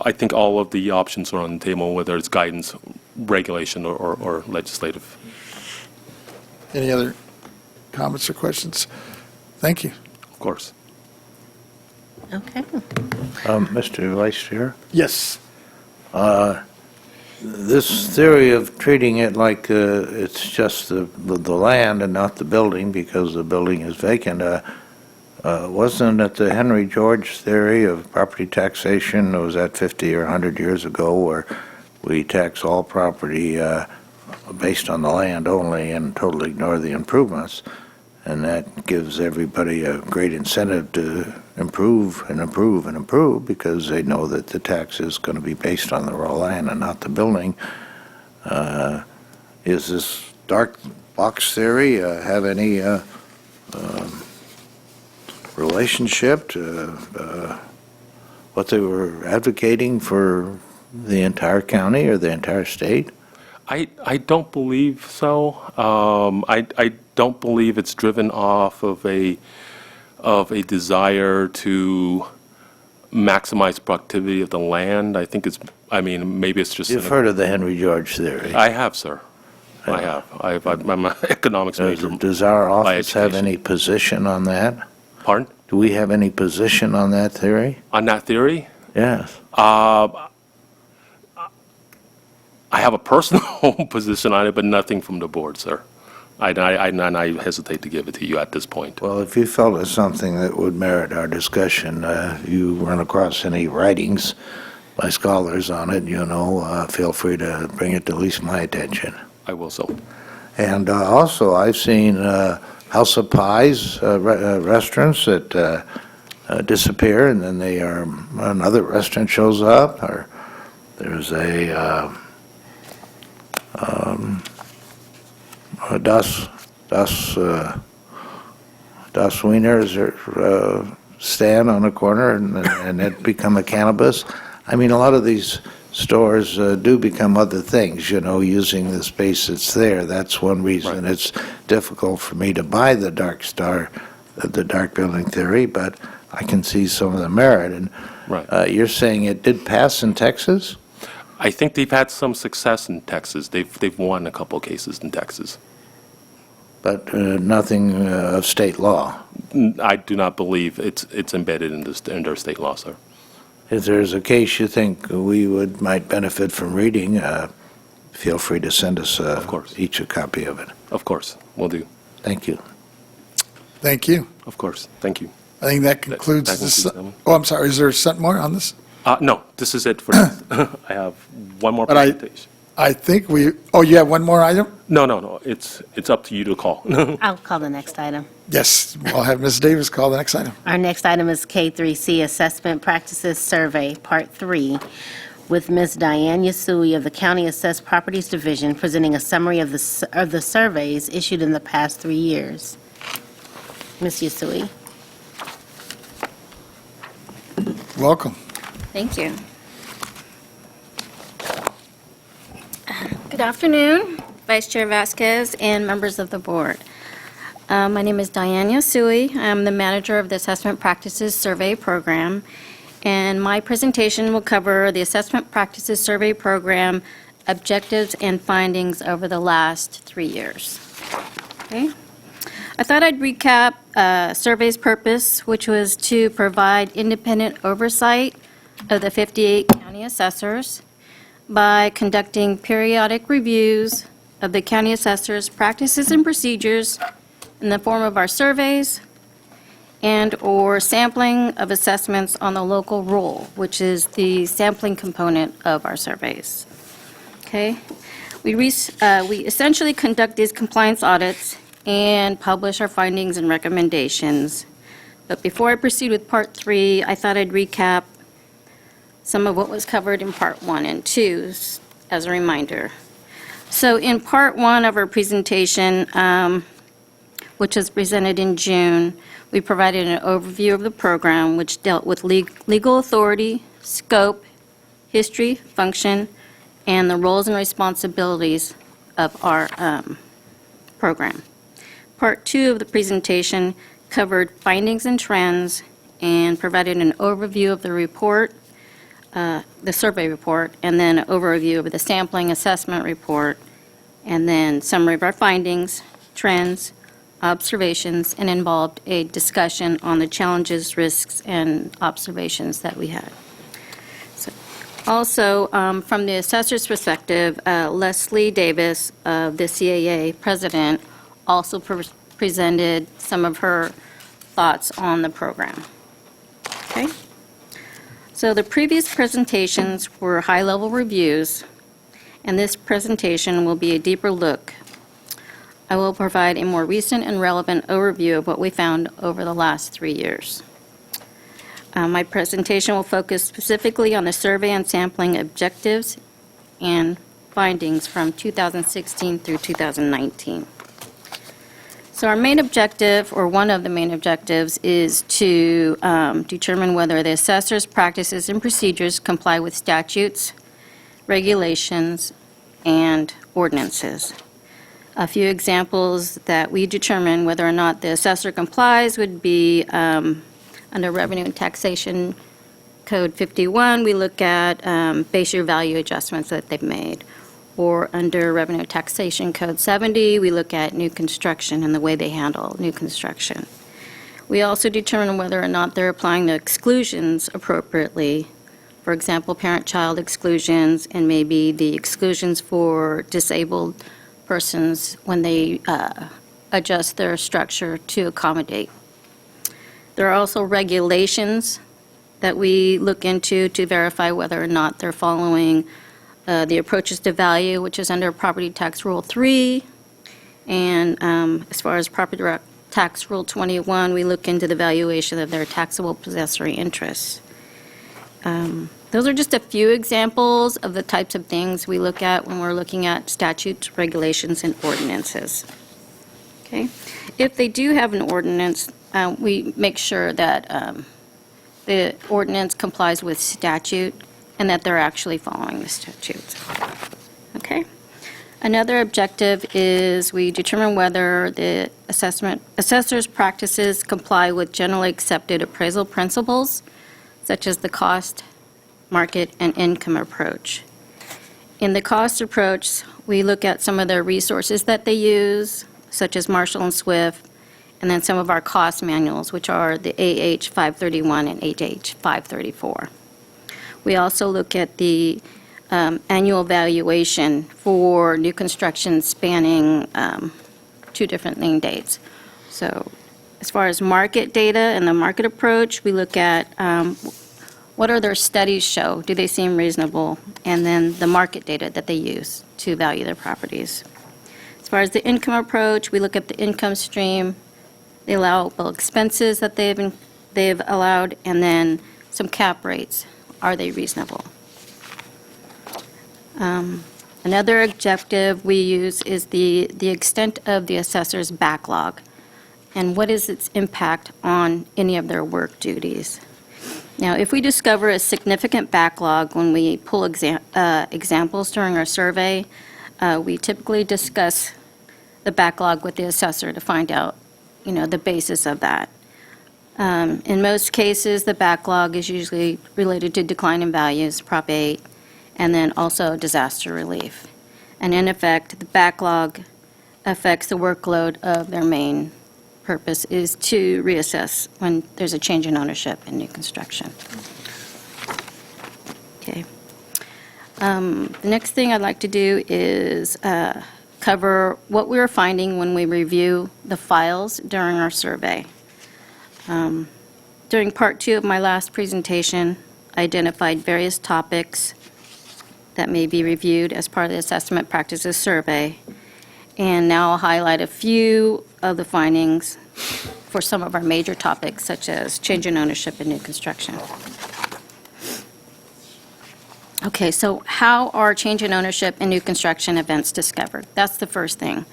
I think all of the options are on the table, whether it's guidance, regulation, or legislative. Any other comments or questions? Thank you. Of course. Okay. Mr. Vice Chair? Yes. This theory of treating it like it's just the land and not the building because the building is vacant, wasn't it the Henry George theory of property taxation? Was that 50 or 100 years ago where we tax all property based on the land only and totally ignore the improvements? And that gives everybody a great incentive to improve and improve and improve because they know that the tax is going to be based on the raw land and not the building. Is this dark box theory have any relationship to what they were advocating for the entire county or the entire state? I don't believe so. I don't believe it's driven off of a desire to maximize productivity of the land. I think maybe it's just. You've heard of the Henry George theory? I have, sir. I have. I'm an economics major. Does our by office have education. any position on that? Pardon? Do we have any position on that theory? On that theory? Yes. I have a personal position on it, but nothing from the board, sir. I hesitate to give it to you at this point. Well, if you felt it's something that would merit our discussion, you run across any writings by scholars on it, feel free to bring it to at least my attention. I will so. And also, I've seen House of Pies restaurants that disappear, and then another restaurant shows up, or there's a Das Wieners stand on a corner, and it become a cannabis. I mean, a lot of these stores do become other things, using the space that's there. That's one reason it's difficult for me to buy the dark building theory, but I can see some of the merit. And you're saying it did pass in Texas? I think they've had some success in Texas. They've won a couple cases in Texas. But nothing of state law? I do not believe it's embedded in their state law, sir. If there's a case you think we might benefit from reading, feel free to send us each a copy of it. Of course, we'll do. Thank you. Thank you. Of course, thank you. I think that concludes that this. concludes Oh, I'm sorry, is there something more on this? No, this is it for this. I have one more But presentation. I think you have one more item? No, it's up to you to call. I'll call the next item. Yes, I'll have Ms. Davis call the next item. Our next item is K3C Assessment Practices Survey, Part 3, with Ms. Diane Yasui of the County Assessed Properties Division presenting a summary of the surveys issued in the past 3 years. Ms. Yasui. Welcome. Thank you. Good afternoon, Vice Chair Vasquez and members of the board. My name is Diane Yasui. I'm the manager of the Assessment Practices Survey Program, and my presentation will cover the Assessment Practices Survey Program objectives and findings over the last 3 years. Okay. I thought I'd recap survey's purpose, which was to provide independent oversight of the 58 county assessors by conducting periodic reviews of the county assessors' practices and procedures in the form of our surveys and/or sampling of assessments on the local roll, which is the sampling component of our surveys. Okay? We essentially conduct these compliance audits and publish our findings and recommendations. But before I proceed with Part 3, I thought I'd recap some of what was covered in Part 1 and 2 as a reminder. So in Part 1 of our presentation, which was presented in June, we provided an overview of the program, which dealt with legal authority, scope, history, function, and the roles and responsibilities of our program. Part 2 of the presentation covered findings and trends and provided an overview of the report, the survey report, and then an overview of the sampling assessment report, and then summary of our findings, trends, observations, and involved a discussion on the challenges, risks, and observations that we had. So, also, from the assessor's perspective, Leslie Davis, the CAA president, also presented some of her thoughts on the program. Okay? So the previous presentations were high-level reviews, and this presentation will be a deeper look. I will provide a more recent and relevant overview of what we found over the last 3 years. My presentation will focus specifically on the survey and sampling objectives and findings from 2016 through 2019. So our main objective, or one of the main objectives, is to determine whether the assessor's practices and procedures comply with statutes, regulations, and ordinances. A few examples that we determine whether or not the assessor complies would be under Revenue and Taxation Code 51, we look at base year value adjustments that they've made. Or under Revenue Taxation Code 70, we look at new construction and the way they handle new construction. We also determine whether or not they're applying the exclusions appropriately. For example, parent-child exclusions and maybe the exclusions for disabled persons when they adjust their structure to accommodate. There are also regulations that we look into to verify whether or not they're following the approaches to value, which is under Property Tax Rule 3, and as far as Tax Rule 21, we look into the valuation of their taxable possessory interests. Those are just a few examples of the types of things we look at when we're looking at statutes, regulations, and ordinances. Okay? If they do have an ordinance, we make sure that the ordinance complies with statute and that they're actually following the statutes. Okay? Another objective is we determine whether the assessor's practices comply with generally accepted appraisal principles, such as the cost, market, and income approach. In the cost approach, we look at some of the resources that they use, such as Marshall and Swift, and then some of our cost manuals, which are the AH 531 and AH 534. We also look at the annual valuation for new construction spanning 2 different lien dates. So as far as market data and the market approach, we look at what are their studies show? Do they seem reasonable? And then the market data that they use to value their properties. As far as the income approach, we look at the income stream, the allowable expenses that they've allowed, and then some cap rates. Are they reasonable? Another objective we use is the extent of the assessor's backlog, and what is its impact on any of their work duties. Now, if we discover a significant backlog when we pull examples during our survey, we typically discuss the backlog with the assessor to find out, the basis of that. In most cases, the backlog is usually related to decline in values, Prop 8, and then also disaster relief. And in effect, the backlog affects the workload of their main purpose is to reassess when there's a change in ownership in new construction. Okay. The next thing I'd like to do is cover what we were finding when we review the files during our survey. During part 2 of my last presentation, I identified various topics that may be reviewed as part of the assessment practices survey. And now I'll highlight a few of the findings for some of our major topics, such as change in ownership in new construction. Okay, so how are change in ownership in new construction events discovered? That's the first thing.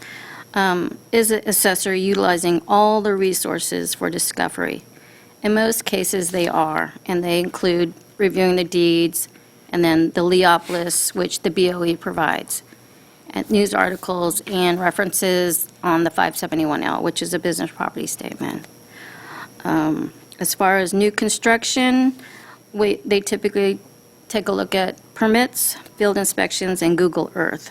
Is the assessor utilizing all the resources for discovery? In most cases, they are, and they include reviewing the deeds and then the LEOP lists, which the BOE provides, and news articles and references on the 571L, which is a business property statement. As far as new construction, they typically take a look at permits, field inspections, and Google Earth.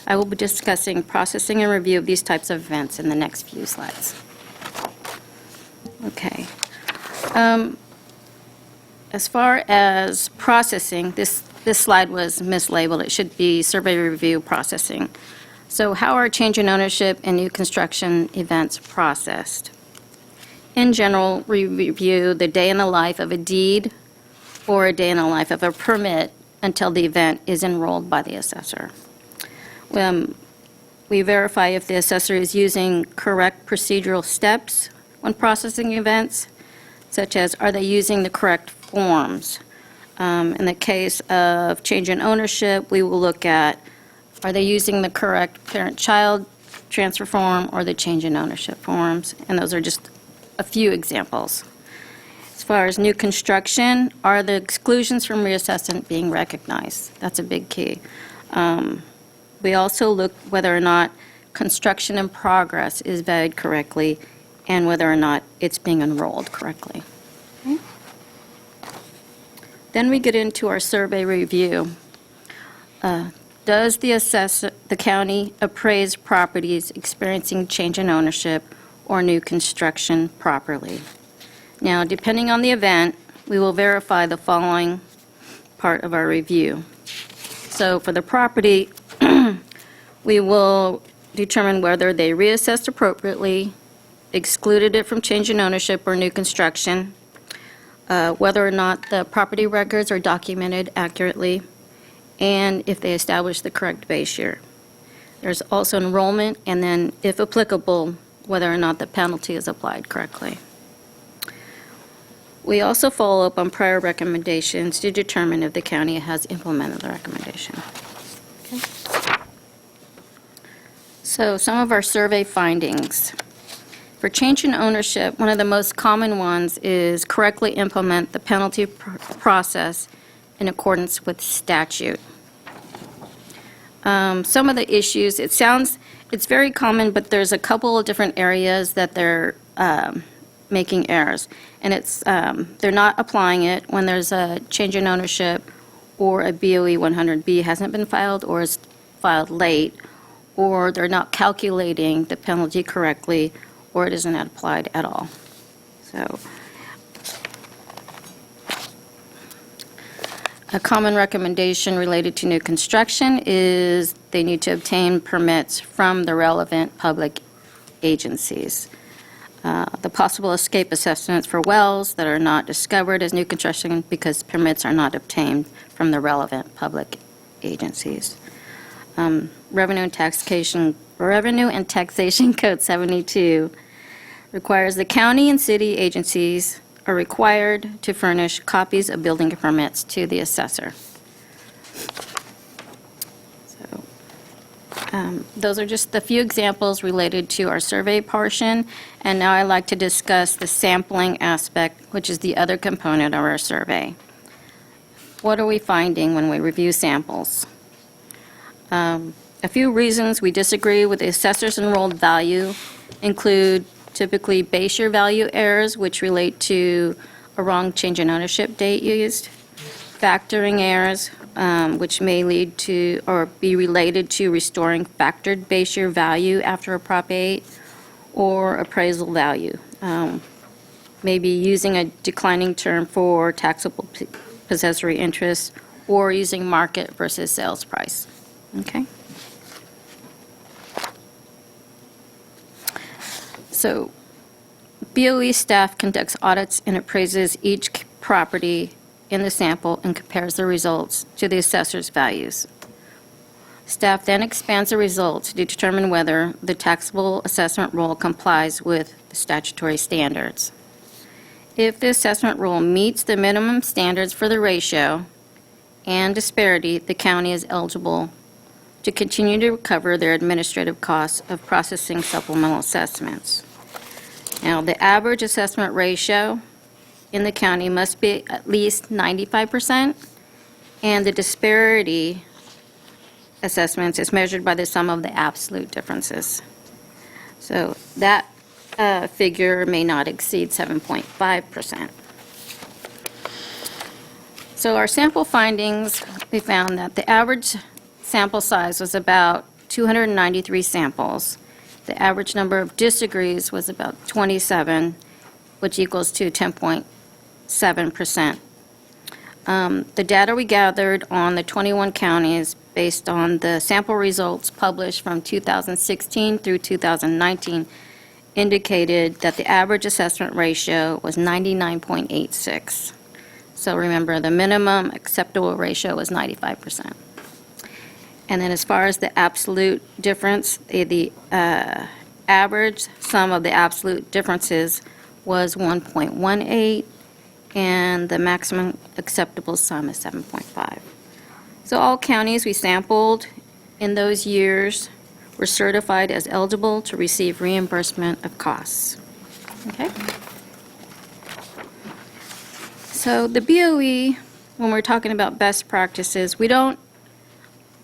I will be discussing processing and review of these types of events in the next few slides. Okay. As far as processing, this slide was mislabeled. It should be survey review processing. So how are change in ownership and new construction events processed? In general, we review the day in the life of a deed or a day in the life of a permit until the event is enrolled by the assessor. We verify if the assessor is using correct procedural steps when processing events, such as are they using the correct forms. In the case of change in ownership, we will look at are they using the correct parent-child transfer form or the change in ownership forms, and those are just a few examples. As far as new construction, are the exclusions from reassessment being recognized? That's a big key. We also look whether or not construction in progress is valued correctly and whether or not it's being enrolled correctly. Okay. Then we get into our survey review. Does the county appraise properties experiencing change in ownership or new construction properly? Now, depending on the event, we will verify the following part of our review. So for the property, we will determine whether they reassessed appropriately, excluded it from change in ownership or new construction, whether or not the property records are documented accurately, and if they establish the correct base year. There's also enrollment, and then, if applicable, whether or not the penalty is applied correctly. We also follow up on prior recommendations to determine if the county has implemented the recommendation. Okay. So some of our survey findings. For change in ownership, one of the most common ones is correctly implement the penalty process in accordance with statute. Some of the issues, it's very common, but there's a couple of different areas that they're making errors. And they're not applying it when there's a change in ownership or a BOE 100B hasn't been filed or is filed late, or they're not calculating the penalty correctly, or it isn't applied at all. So a common recommendation related to new construction is they need to obtain permits from the relevant public agencies. The possible escape assessments for wells that are not discovered as new construction because permits are not obtained from the relevant public agencies. Revenue and Taxation Code 72 requires the county and city agencies are required to furnish copies of building permits to the assessor. So, those are just a few examples related to our survey portion, and now I'd like to discuss the sampling aspect, which is the other component of our survey. What are we finding when we review samples? A few reasons we disagree with the assessor's enrolled value include typically base year value errors, which relate to a wrong change in ownership date used, factoring errors, which may lead to or be related to restoring factored base year value after a Prop 8, or appraisal value, maybe using a declining term for taxable possessory interest, or using market versus sales price. Okay? So BOE staff conducts audits and appraises each property in the sample and compares the results to the assessor's values. Staff then expands the results to determine whether the taxable assessment rule complies with the statutory standards. If the assessment rule meets the minimum standards for the ratio and disparity, the county is eligible to continue to recover their administrative costs of processing supplemental assessments. Now, the average assessment ratio in the county must be at least 95%, and the disparity assessments is measured by the sum of the absolute differences. So that figure may not exceed 7.5%. So our sample findings, we found that the average sample size was about 293 samples. The average number of disagrees was about 27, which equals to 10.7%. The data we gathered on the 21 counties based on the sample results published from 2016 through 2019 indicated that the average assessment ratio was 99.86. So remember, the minimum acceptable ratio was 95%. And then as far as the absolute difference, the average sum of the absolute differences was 1.18, and the maximum acceptable sum is 7.5. So all counties we sampled in those years were certified as eligible to receive reimbursement of costs. Okay? So the BOE, when we're talking about best practices, we don't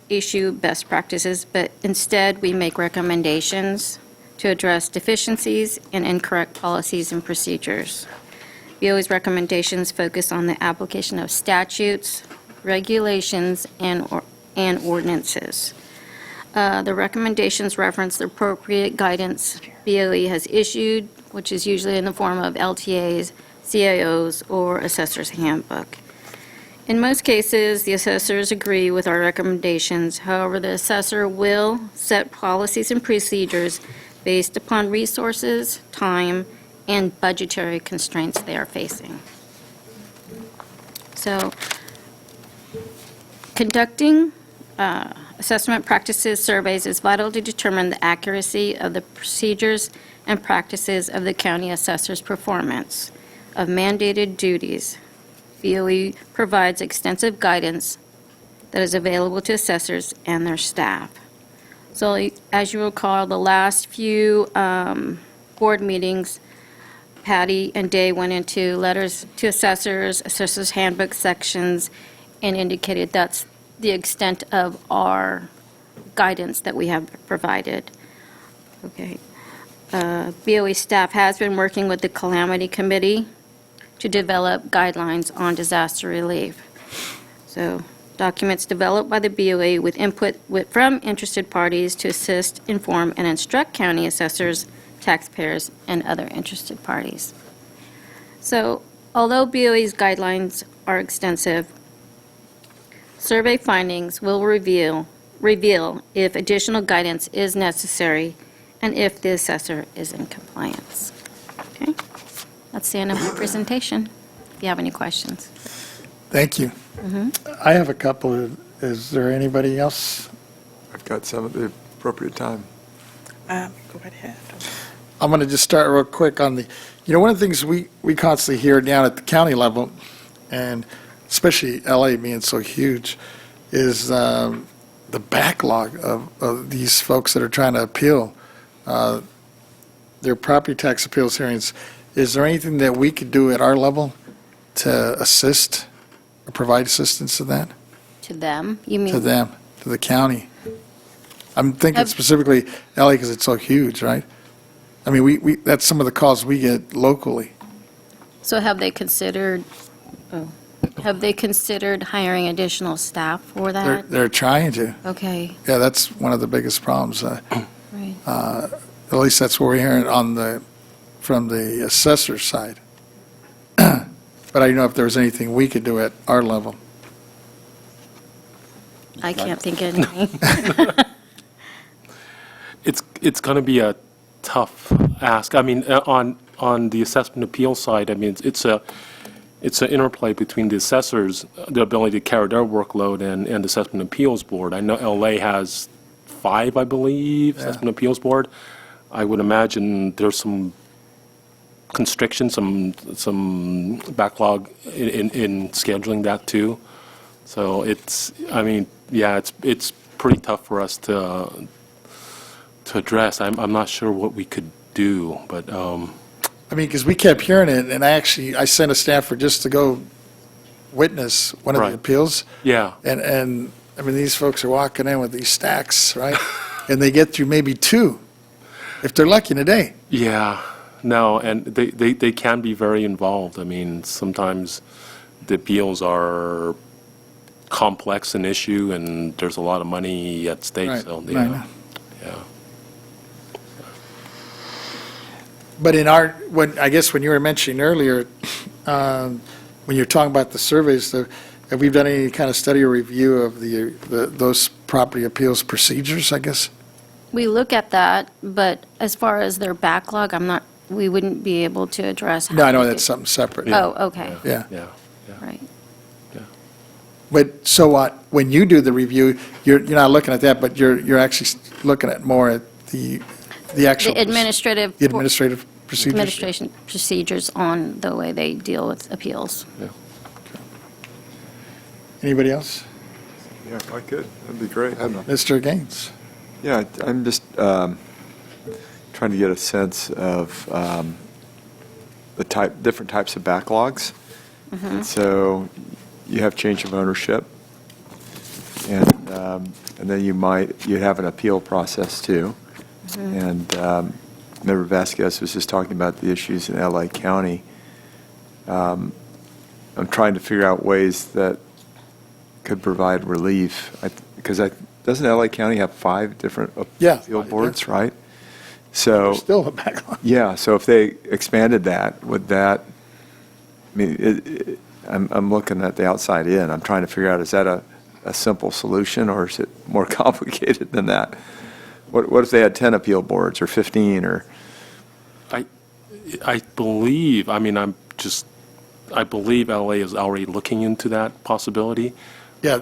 issue best practices, but instead we make recommendations to address deficiencies and incorrect policies and procedures. BOE's recommendations focus on the application of statutes, regulations, and ordinances. The recommendations reference the appropriate guidance BOE has issued, which is usually in the form of LTAs, CIOs, or Assessor's Handbook. In most cases, the assessors agree with our recommendations. However, the assessor will set policies and procedures based upon resources, time, and budgetary constraints they are facing. So, conducting a assessment practices surveys is vital to determine the accuracy of the procedures and practices of the county assessor's performance of mandated duties. BOE provides extensive guidance that is available to assessors and their staff. So as you recall, the last few board meetings, Patty and Dave went into letters to assessors handbook sections, and indicated that's the extent of our guidance that we have provided. Okay. BOE staff has been working with the Calamity Committee to develop guidelines on disaster relief. So documents developed by the BOE with input from interested parties to assist, inform, and instruct county assessors, taxpayers, and other interested parties. So although BOE's guidelines are extensive, survey findings will reveal if additional guidance is necessary and if the assessor is in compliance. Okay? That's the end of my presentation. If you have any questions. Thank you. I have a couple. Is there anybody else? I've got some at the appropriate time. Go right ahead. I'm going to just start real quick on the, one of the things we constantly hear down at the county level, and especially LA being so huge, is the backlog of these folks that are trying to appeal their property tax appeals hearings. Is there anything that we could do at our level to assist or provide assistance to that? To them? You mean? To them, to the county? I'm thinking specifically LA because it's so huge, right? I mean, we that's some of the calls we get locally. So have they considered hiring additional staff for that? They're trying to. Okay, Yeah, that's one of the biggest problems. right. At least that's what we're hearing from the assessor side. But I don't know if there was anything we could do at our level. I can't think of anything. It's going to be a tough ask. I mean, on the assessment appeal side, I mean, it's an interplay between the assessors, the ability to carry their workload, and the assessment appeals board. I know LA has 5, I believe, assessment appeals board. I would imagine there's some constriction, some backlog in scheduling that too. So it's pretty tough for us to address. I'm not sure what we could do, but I mean, because we kept hearing it, and I sent a staffer just to go witness one of Right. the appeals. yeah, And I mean, these folks are walking in with these stacks, right? And they get through maybe 2, if they're lucky in a day. yeah, no, and they can be very involved. I mean, sometimes the appeals are complex in issue, and there's a lot of money at stake. Right, So right. yeah. But I guess when you were mentioning earlier, when you're talking about the surveys, have we done any kind of study or review of those property appeals procedures, I guess? We look at that, but as far as their backlog, we wouldn't be able to address. No, I know how that's something separate. Oh, okay, Yeah. Yeah. right. But so what, when you do the review, you're not looking at that, but you're actually looking at more at the actual. The administrative. The administrative procedures? Administration procedures on the way they deal with appeals. Anybody else? Yeah, if I could, that'd be great. Mr. Gaines? Yeah, I'm just trying to get a sense of different types of backlogs. And so you have change of ownership, and then you'd have an appeal process too. And Member Vasquez was just talking about the issues in LA County. I'm trying to figure out ways that could provide relief, because doesn't LA County have 5 different appeal boards, right? So There's still a backlog. yeah, so if they expanded that, would that, I mean, I'm looking at the outside in. I'm trying to figure out, is that a simple solution, or is it more complicated than that? What if they had 10 appeal boards, or 15, or? I believe, I believe LA is already looking into that possibility. Yeah,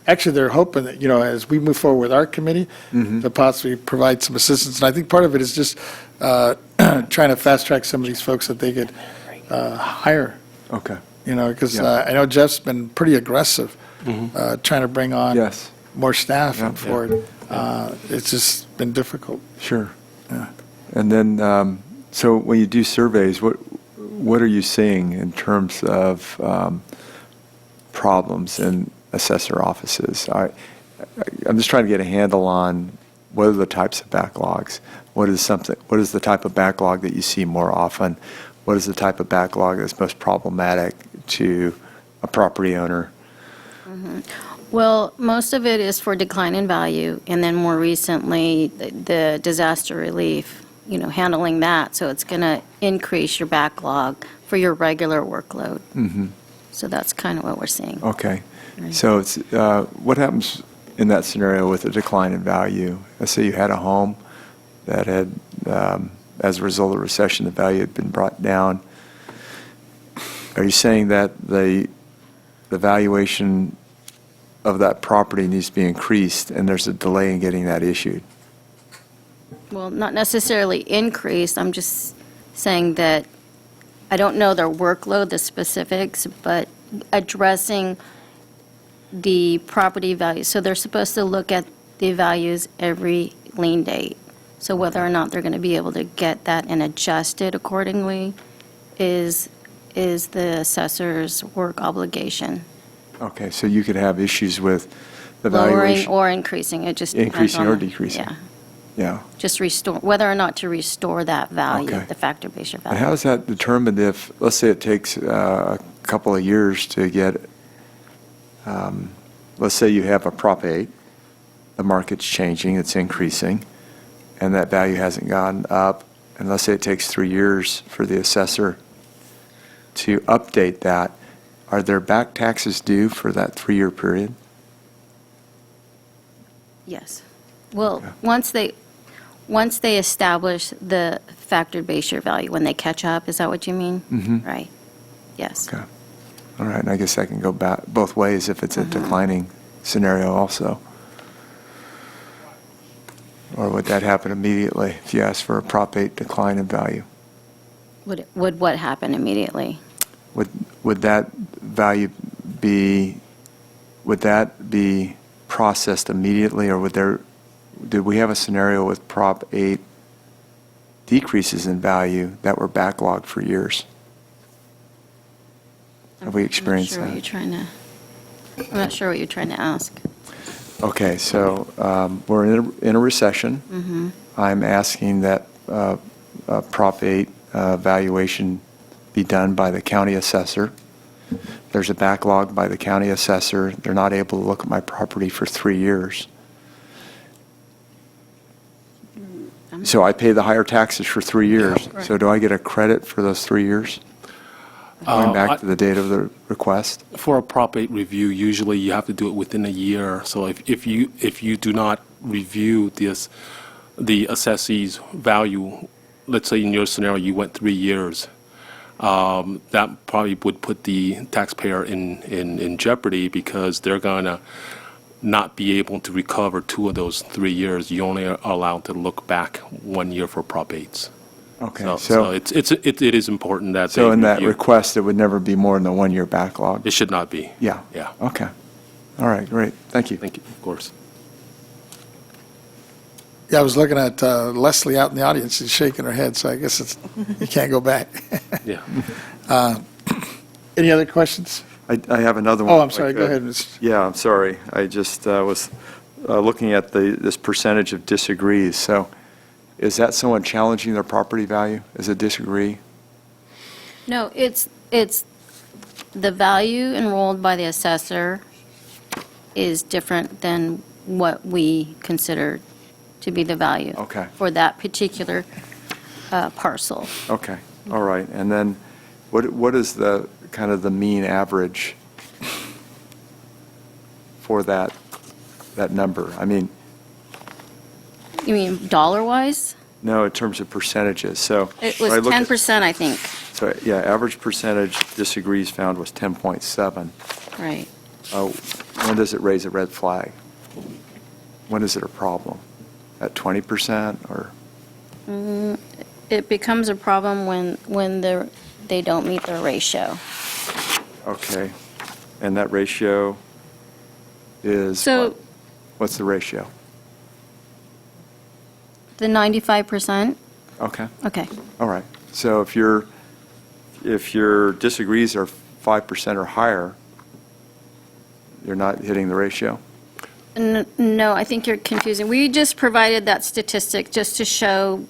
actually, they're hoping that, as we move forward with our committee, to possibly provide some assistance. And I think part of it is just trying to fast-track some of these folks that they could hire, Okay. because Yeah. I know Jeff's been pretty aggressive trying to bring on Yes. more staff Yeah. for it. It's just been difficult. Sure. Yeah. And then, so when you do surveys, what are you seeing in terms of problems in assessor offices? I'm just trying to get a handle on what are the types of backlogs. What is the type of backlog that you see more often? What is the type of backlog that's most problematic to a property owner? Well, most of it is for decline in value, and then more recently, the disaster relief, handling that. So it's going to increase your backlog for your regular workload. So that's kind of what we're seeing. Okay. So it's, what happens in that scenario with a decline in value? Let's say you had a home that had, as a result of the recession, the value had been brought down. Are you saying that the valuation of that property needs to be increased and there's a delay in getting that issued? Well, not necessarily increased. I'm just saying that I don't know their workload, the specifics, but addressing the property value. So they're supposed to look at the values every lien date. So whether or not they're going to be able to get that and adjust it accordingly is the assessor's work obligation. Okay, so you could have issues with the Lowering valuation. or increasing, it just depends Increasing on or the- decreasing. Yeah, Yeah. just restore, whether or not to restore that value, Okay. the factor-based And value. how is that determined if, let's say it takes a couple of years to get, let's say you have a Prop 8, the market's changing, it's increasing, and that value hasn't gone up, and let's say it takes 3 years for the assessor to update that, are there back taxes due for that 3-year period? Yes. Well, once they establish the factored base year value, when they catch up, is that what you mean? Mhm. Right. Yes. Okay. All right, and I guess that can go back both ways if it's a declining scenario also. Or would that happen immediately if you ask for a Prop 8 decline in value? Would what happen immediately? Would that value be, would that be processed immediately, or did we have a scenario with Prop 8 decreases in value that were backlogged for years? Have we experienced I'm that? I'm not sure what you're trying to ask. Okay, so we're in a recession. I'm asking that Prop 8 valuation be done by the county assessor. There's a backlog by the county assessor. They're not able to look at my property for 3 years. So I pay the higher taxes for 3 years. right. So do I get a credit for those 3 years? Going back to the date of the request? For a Prop 8 review, usually you have to do it within a year. So if you do not review the assessee's value, let's say in your scenario, you went 3 years, that probably would put the taxpayer in jeopardy because they're going to not be able to recover 2 of those 3 years. You only are allowed to look back 1 year for Prop 8s. Okay, So it is important that they so in that review. request, it would never be more than a 1-year backlog? It should not be. Yeah. Yeah. Okay. All right, great. Thank you. Thank you, of course. Yeah, I was looking at Leslie out in the audience. She's shaking her head, so I guess you can't go back. Yeah. Any other questions? I have another one. Oh, I'm if I sorry. Go could. ahead, Mr. Yeah, I'm sorry. I just was looking at this percentage of disagrees. So is that someone challenging their property value as a disagree? No, it's the value enrolled by the assessor is different than what we consider to be the value. Okay. For that particular parcel. Okay, all right. And then what is the kind of the mean average for that number? I mean, You mean dollar-wise? no, in terms of percentages. So It when was I look at- 10%, I think. So, yeah, average percentage disagrees found was 10.7. Right. when does it raise a red flag? When is it a problem? At 20% or? It becomes a problem when they don't meet their ratio. Okay. And that ratio is So- what? What's the ratio? The 95%? Okay. Okay. All right. So if your disagrees are 5% or higher, you're not hitting the ratio? No, I think you're confusing. We just provided that statistic just to show,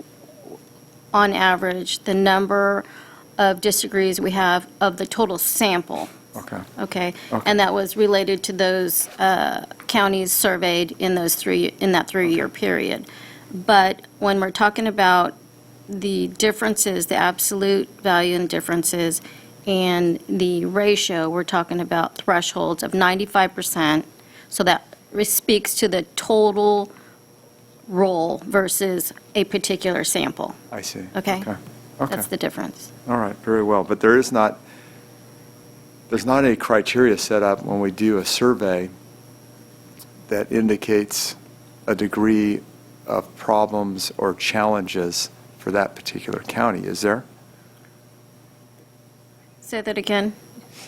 on average, the number of disagrees we have of the total sample. Okay. Okay? Okay. And that was related to those counties surveyed in that 3-year period. But when we're talking about the differences, the absolute value and differences, and the ratio, we're talking about thresholds of 95%, so that speaks to the total roll versus a particular sample. I see. Okay? Okay. That's the difference. All right, very well. But there's not a criteria set up when we do a survey that indicates a degree of problems or challenges for that particular county, is there? Say that again.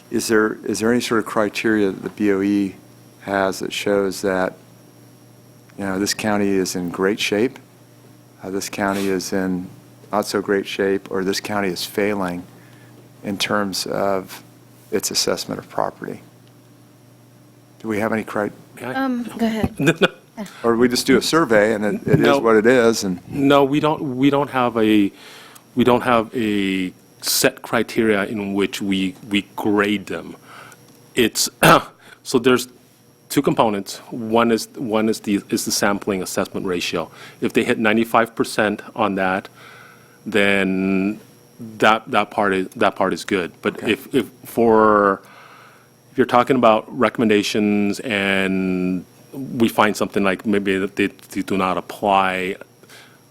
Is there any sort of criteria that the BOE has that shows that, this county is in great shape, this county is in not so great shape, or this county is failing in terms of its assessment of property? Do we have any criteria? Go ahead. Or we just do a survey and it is No. what it is and? No, we don't have a set criteria in which we grade them. It's so there's two components. One is the sampling assessment ratio. If they hit 95% on that, then that part is good. But Okay. if you're talking about recommendations and we find something like maybe that they do not apply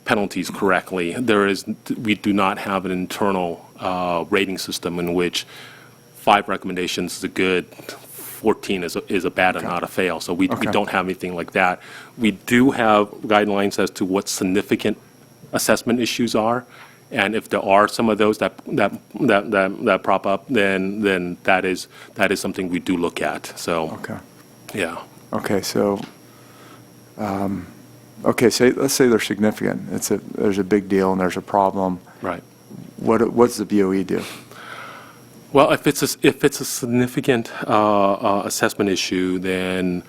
penalties correctly, we do not have an internal rating system in which 5 recommendations is a good, 14 is a bad and not a fail. So we don't have anything like that. We do have guidelines as to what significant assessment issues are, and if there are some of those that prop up, then that is something we do look at. So Okay. yeah. Okay, so, let's say they're significant. There's a big deal and there's a problem. Right. What's the BOE do? Well, if it's a significant assessment issue, then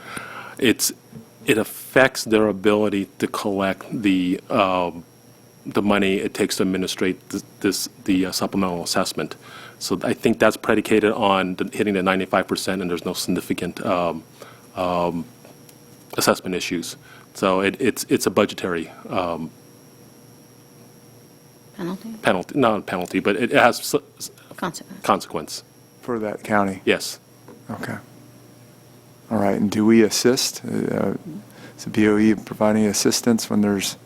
it affects their ability to collect the money it takes to administrate the supplemental assessment. So I think that's predicated on hitting the 95%, and there's no significant assessment issues. So it's a budgetary Penalty? not a penalty, but it has Consequence. consequence. For that county? Yes. Okay. All right, and do we assist? Is the BOE providing assistance when there's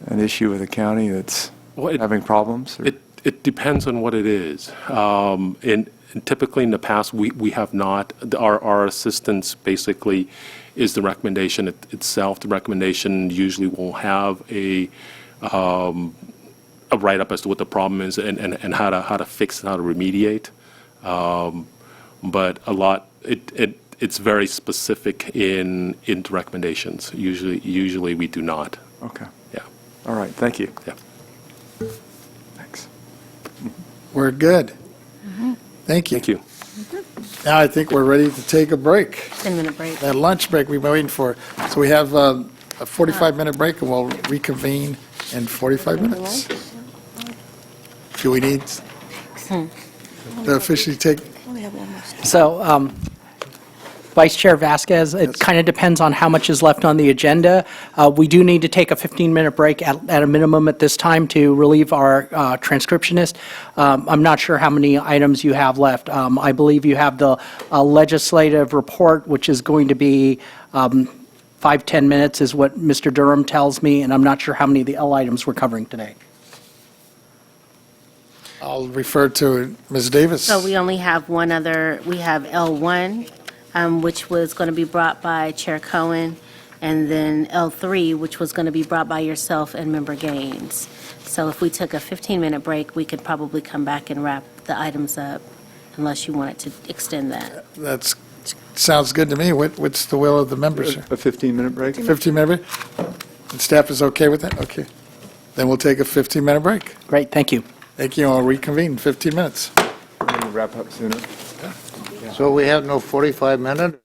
an issue with a county that's Well, having problems? or- It depends on what it is. And typically in the past, we have not, our assistance basically is the recommendation itself. The recommendation usually will have a write-up as to what the problem is and how to fix it, how to remediate. But a lot, it's very specific in the recommendations. Usually we do not. Okay. Yeah. All right, thank you. Yeah. Thanks. We're good. Thank you. Thank you. Now I think we're ready to take a break. 10-minute break. That lunch break we've been waiting for. So we have a 45-minute break, and we'll reconvene in 45 minutes. Do we need to officially take? So, Vice Chair Vasquez, it kind of depends on how much is left on the agenda. We do need to take a 15-minute break at a minimum at this time to relieve our transcriptionist. I'm not sure how many items you have left. I believe you have the legislative report, which is going to be 5-10 minutes is what Mr. Durham tells me, and I'm not sure how many of the L items we're covering today. I'll refer to Ms. Davis. So we only have one other, we have L1, which was going to be brought by Chair Cohen, and then L3, which was going to be brought by yourself and Member Gaines. So if we took a 15-minute break, we could probably come back and wrap the items up, unless you wanted to extend that. Sounds good to me. What's the will of the members here? A 15-minute break? 15-minute break? And staff is okay with that? Okay. Then we'll take a 15-minute break. Great, thank you. Thank you. I'll reconvene in 15 minutes. Wrap up sooner. So we have no 45-minute?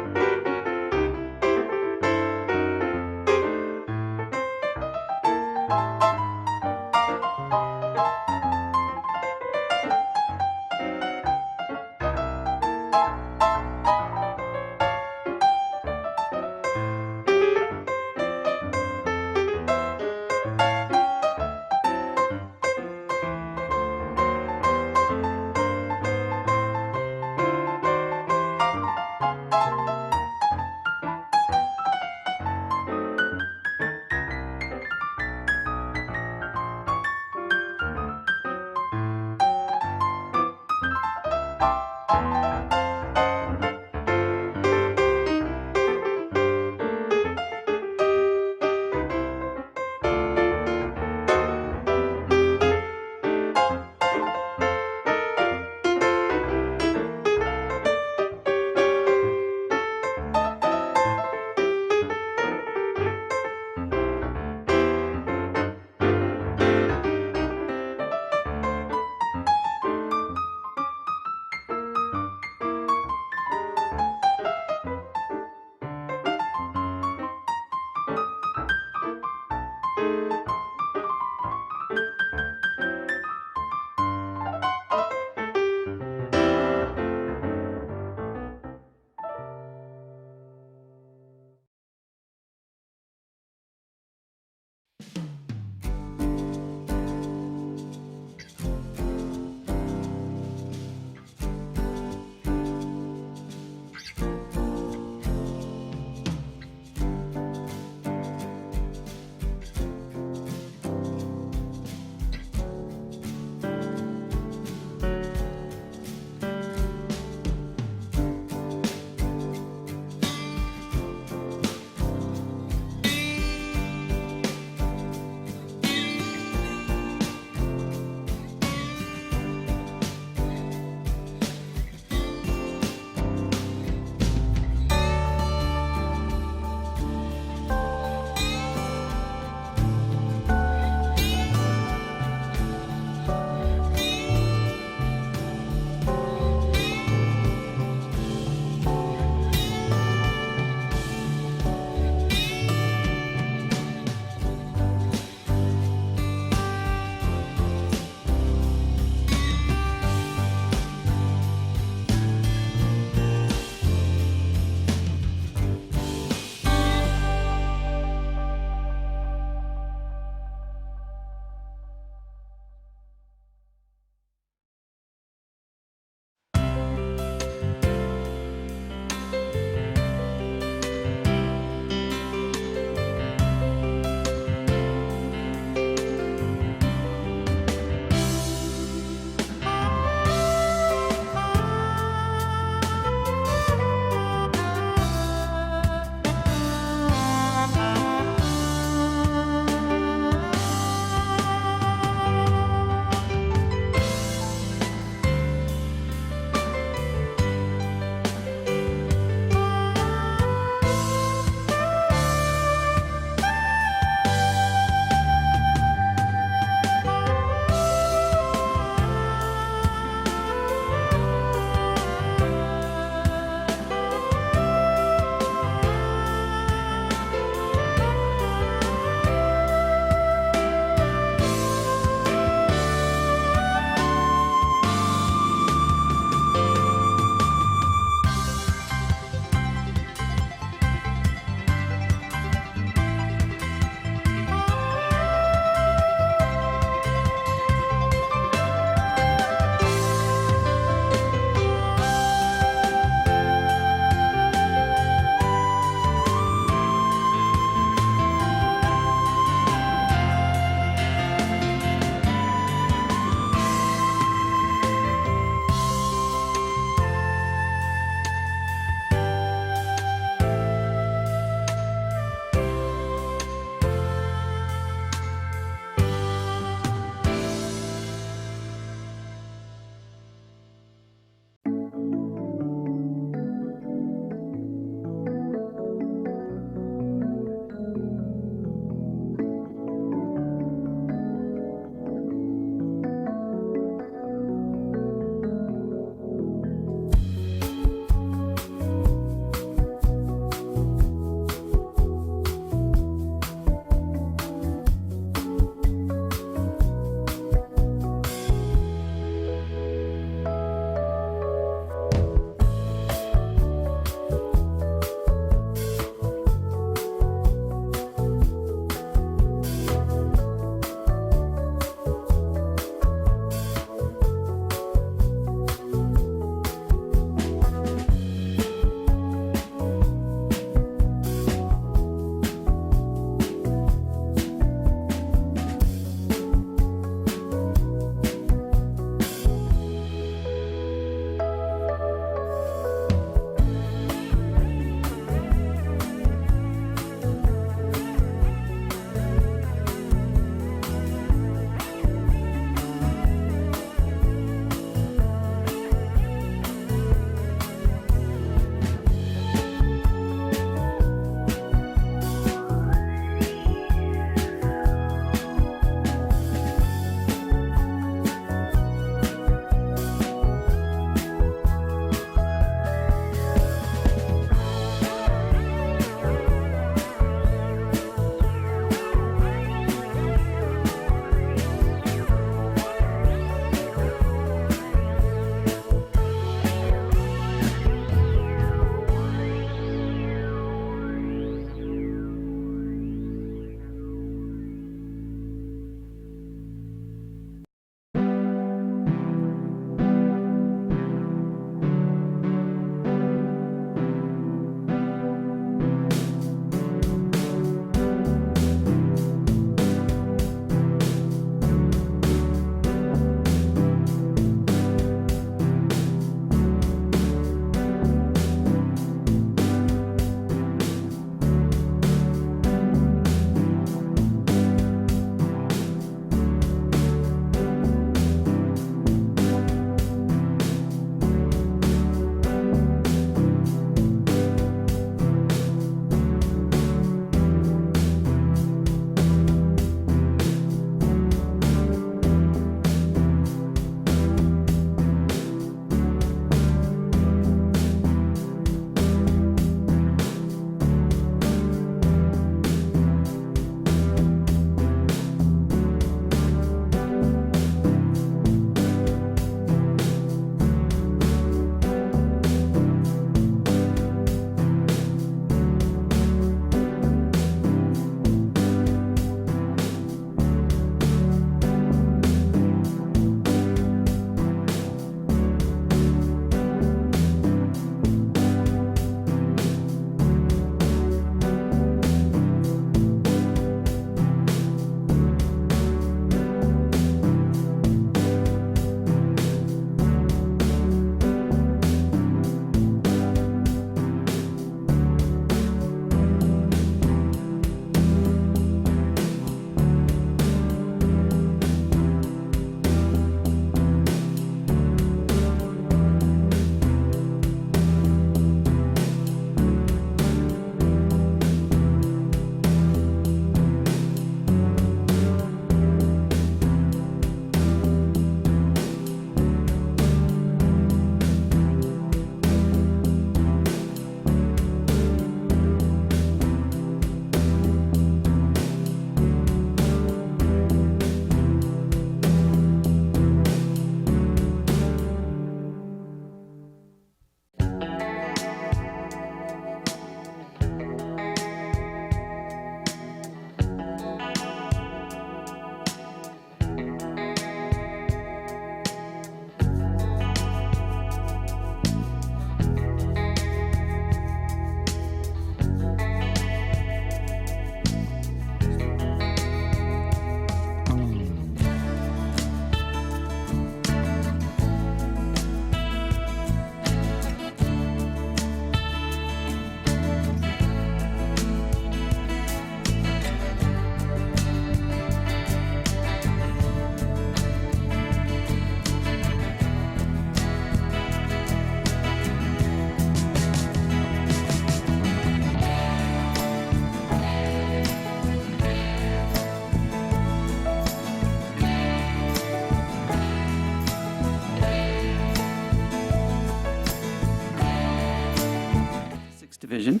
Division.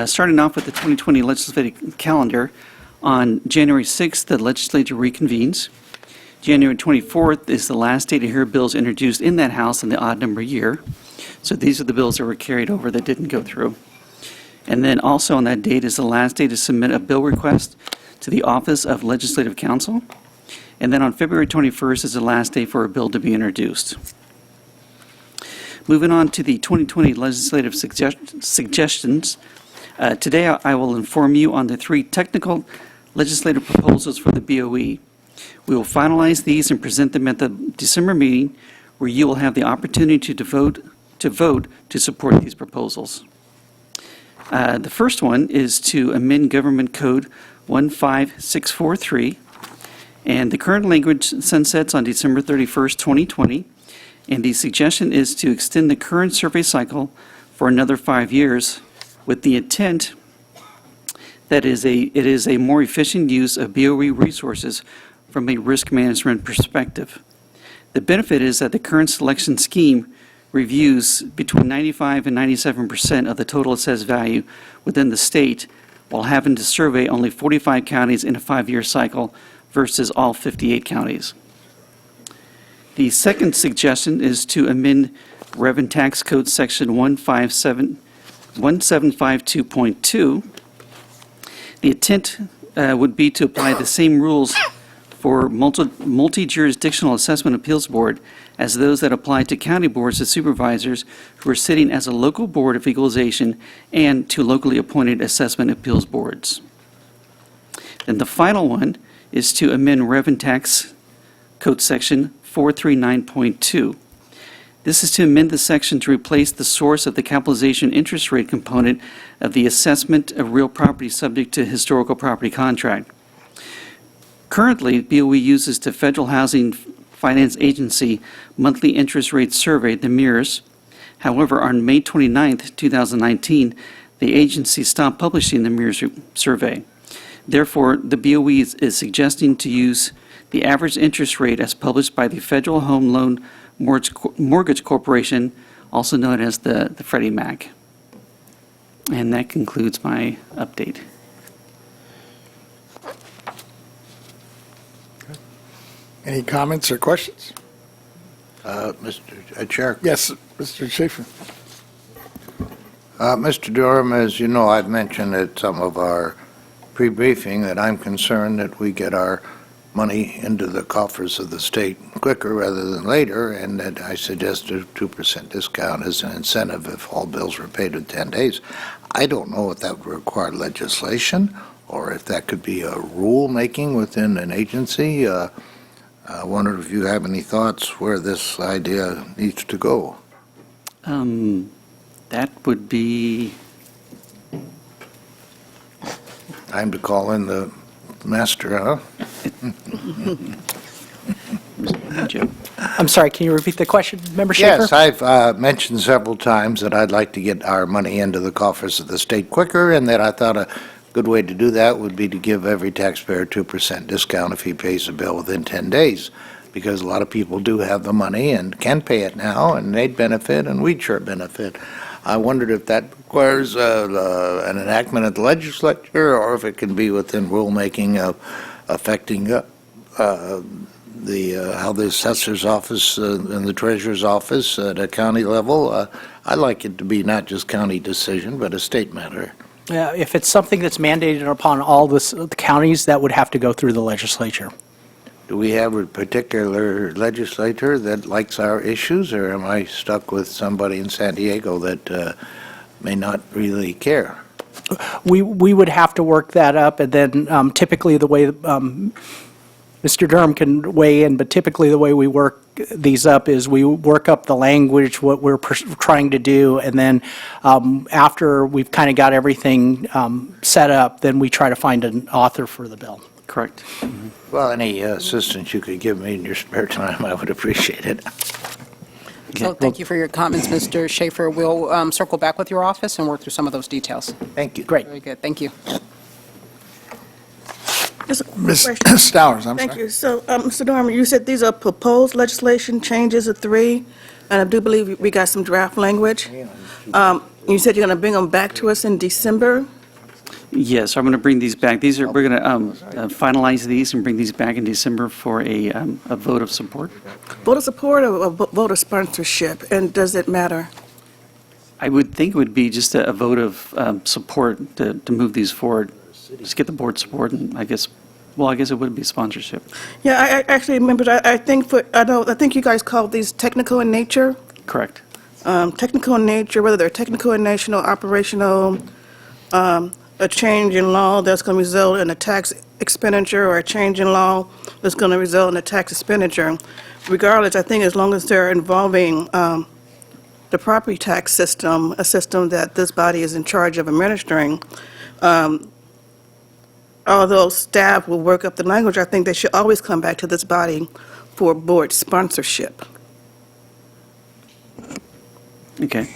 Starting off with the 2020 legislative calendar, on January 6th, the legislature reconvenes. January 24th is the last day to hear bills introduced in that House in the odd number year. So these are the bills that were carried over that didn't go through. And then also on that date is the last day to submit a bill request to the Office of Legislative Counsel. And then on February 21st is the last day for a bill to be introduced. Moving on to the 2020 legislative suggestions, today I will inform you on the 3 technical legislative proposals for the BOE. We will finalize these and present them at the December meeting, where you will have the opportunity to vote to support these proposals. The first one is to amend Government Code 15643, and the current language sunsets on December 31st, 2020, and the suggestion is to extend the current survey cycle for another 5 years with the intent that it is a more efficient use of BOE resources from a risk management perspective. The benefit is that the current selection scheme reviews between 95 and 97% of the total assessed value within the state, while having to survey only 45 counties in a 5-year cycle versus all 58 counties. The second suggestion is to amend Revenue Tax Code Section 1752.2. The intent would be to apply the same rules for multi-jurisdictional assessment appeals board as those that apply to county boards of supervisors who are sitting as a local board of equalization and to locally appointed assessment appeals boards. Then the final one is to amend Revenue Tax Code Section 439.2. This is to amend the section to replace the source of the capitalization interest rate component of the assessment of real property subject to historical property contract. Currently, BOE uses the Federal Housing Finance Agency monthly interest rate survey, the MERS. However, on May 29th, 2019, the agency stopped publishing the MERS survey. Therefore, the BOE is suggesting to use the average interest rate as published by the Federal Home Loan Mortgage Corporation, also known as the Freddie Mac. And that concludes my update. Any comments or questions? Mr. Chair. Yes, Mr. Schaefer. Mr. Durham, as you know, I've mentioned at some of our pre-briefing that I'm concerned that we get our money into the coffers of the state quicker rather than later, and that I suggest a 2% discount as an incentive if all bills were paid in 10 days. I don't know if that would require legislation or if that could be a rule-making within an agency. I wonder if you have any thoughts where this idea needs to go. That would be... Time to call in the master, huh? Joe. I'm sorry, can you repeat the question, Member Schaefer? Yes, I've mentioned several times that I'd like to get our money into the coffers of the state quicker, and that I thought a good way to do that would be to give every taxpayer a 2% discount if he pays a bill within 10 days, because a lot of people do have the money and can pay it now, and they'd benefit, and we'd sure benefit. I wondered if that requires an enactment at the legislature, or if it can be within rulemaking affecting how the assessor's office and the treasurer's office at a county level. I'd like it to be not just county decision, but a state matter. If it's something that's mandated upon all the counties, that would have to go through the legislature. Do we have a particular legislator that likes our issues, or am I stuck with somebody in San Diego that may not really care? We would have to work that up, and then typically the way Mr. Durham can weigh in, but typically the way we work these up is we work up the language, what we're trying to do, and then after we've kind of got everything set up, then we try to find an author for the bill. Correct. Mm-hmm. Well, any assistance you could give me in your spare time, I would appreciate it. So thank you for your comments, Mr. Schaefer. We'll circle back with your office and work through some of those details. Thank you. Great. Very good. Thank you. Just a quick Ms. question. Stowers, I'm Thank sorry. you. So, Mr. Dormer, you said these are proposed legislation changes of 3. And I do believe we got some draft language. You said you're going to bring them back to us in December? Yes, I'm going to bring these back. We're going to finalize these and bring these back in December for a vote of support. Vote of support or a vote of sponsorship, and does it matter? I would think it would be just a vote of support to move these forward, just get the board support, and I guess it would be sponsorship. Yeah, I actually remember, I think you guys called these technical in nature. Correct. Technical in nature, whether they're technical in nature, operational, a change in law that's going to result in a tax expenditure, or a change in law that's going to result in a tax expenditure. Regardless, I think as long as they're involving the property tax system, a system that this body is in charge of administering, although staff will work up the language, I think they should always come back to this body for board sponsorship. Okay,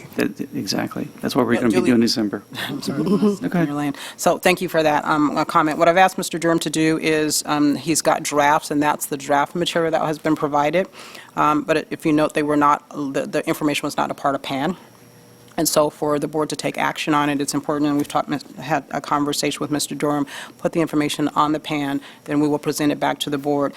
exactly. That's what we're going to be doing in December. Okay. So thank you for that comment. What I've asked Mr. Durham to do is, he's got drafts, and that's the draft material that has been provided. But if you note, the information was not a part of PAN. And so for the board to take action on it, it's important, and we've had a conversation with Mr. Durham, put the information on the PAN, then we will present it back to the board.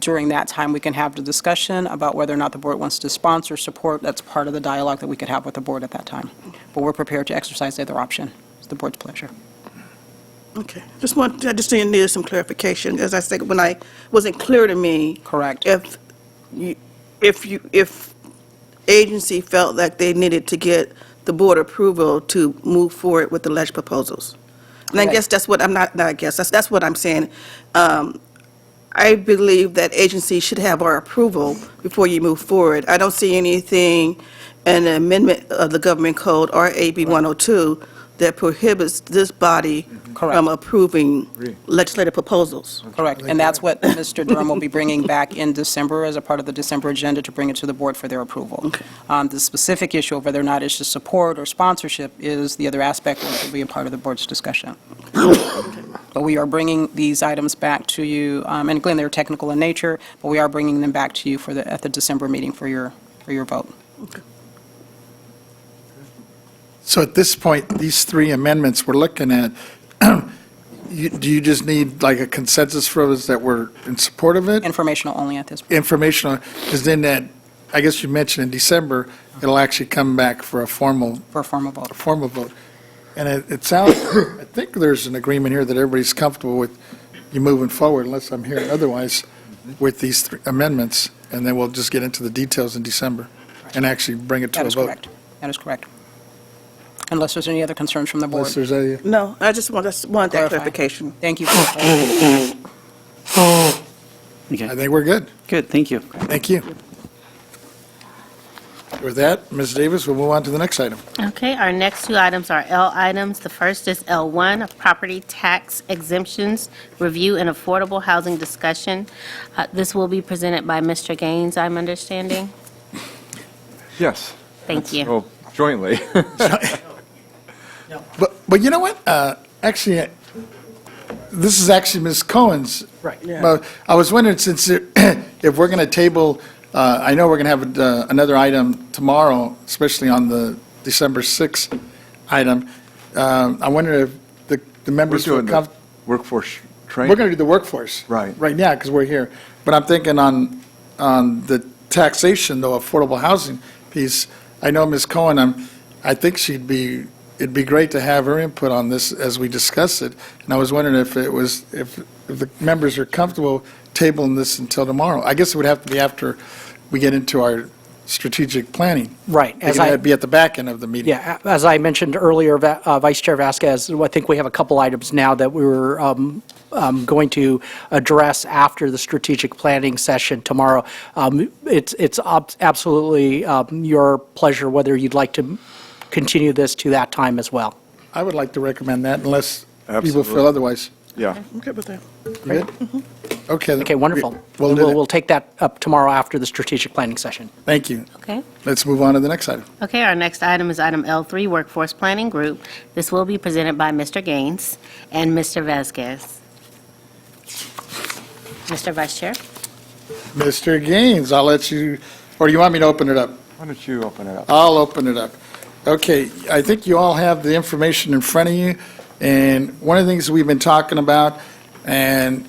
During that time, we can have the discussion about whether or not the board wants to sponsor, support. That's part of the dialogue that we could have with the board at that time. But we're prepared to exercise the other option. It's the board's pleasure. Okay. I just needed some clarification. As I said, when I wasn't clear to me. Correct. If agency felt like they needed to get the board approval to move forward with the alleged proposals. And I guess that's what that's what I'm saying. I believe that agency should have our approval before you move forward. I don't see anything in the amendment of the government code, RAB 102, that prohibits this body from approving legislative proposals. Correct. And that's what Mr. Durham will be bringing back in December as a part of the December agenda to bring it to the board for their approval. The specific issue of whether or not it's just support or sponsorship is the other aspect which will be a part of the board's discussion. But we are bringing these items back to you, and again, they're technical in nature, but we are bringing them back to you at the December meeting for your vote. Okay. So at this point, these three amendments we're looking at, do you just need like a consensus for us that we're in support of it? Informational only at this point. Informational, because then that, I guess you mentioned in December, it'll actually come back for a formal vote. And it sounds, I think there's an agreement here that everybody's comfortable with you moving forward, unless I'm hearing otherwise, with these three amendments, and then we'll just get into the details in December and actually bring it to a vote. That is correct. Unless there's any other concerns from the board. Unless there's any. No, I just want that clarification. Thank you. Okay. I think we're good. Good, thank you. Thank you. With that, Ms. Davis, we'll move on to the next item. Okay, our next two items are L items. The first is L1, property tax exemptions, review and affordable housing discussion. This will be presented by Mr. Gaines, I'm understanding. Yes. Thank you. Well, jointly. But you know what? Actually, this is actually Ms. Cohen's. Right. Yeah. But I was wondering, since if we're going to table, I know we're going to have another item tomorrow, especially on the December 6th item. I wonder if the members We're feel doing the comfortable. workforce training. We're going to do the workforce. Right. Right now, because we're here. But I'm thinking on the taxation, though, affordable housing piece, I know Ms. Cohen, I think it'd be great to have her input on this as we discuss it. And I was wondering if the members are comfortable tabling this until tomorrow. I guess it would have to be after we get into our strategic planning. Right. It'd be at the back end of the meeting. Yeah, as I mentioned earlier, Vice Chair Vasquez, I think we have a couple items now that we were going to address after the strategic planning session tomorrow. It's absolutely your pleasure whether you'd like to continue this to that time as well. I would like to recommend that unless people Absolutely. feel otherwise. Yeah. I'm good with that. Good? Okay. Okay, wonderful. We'll We'll take that up tomorrow after the strategic planning session. Thank you. Okay. Let's move on to the next item. Okay, our next item is item L3, Workforce Planning Group. This will be presented by Mr. Gaines and Mr. Vasquez. Mr. Vice Chair? Mr. Gaines, I'll let you, or do you want me to open it up? Why don't you open it up? I'll open it up. Okay, I think you all have the information in front of you, and one of the things we've been talking about, and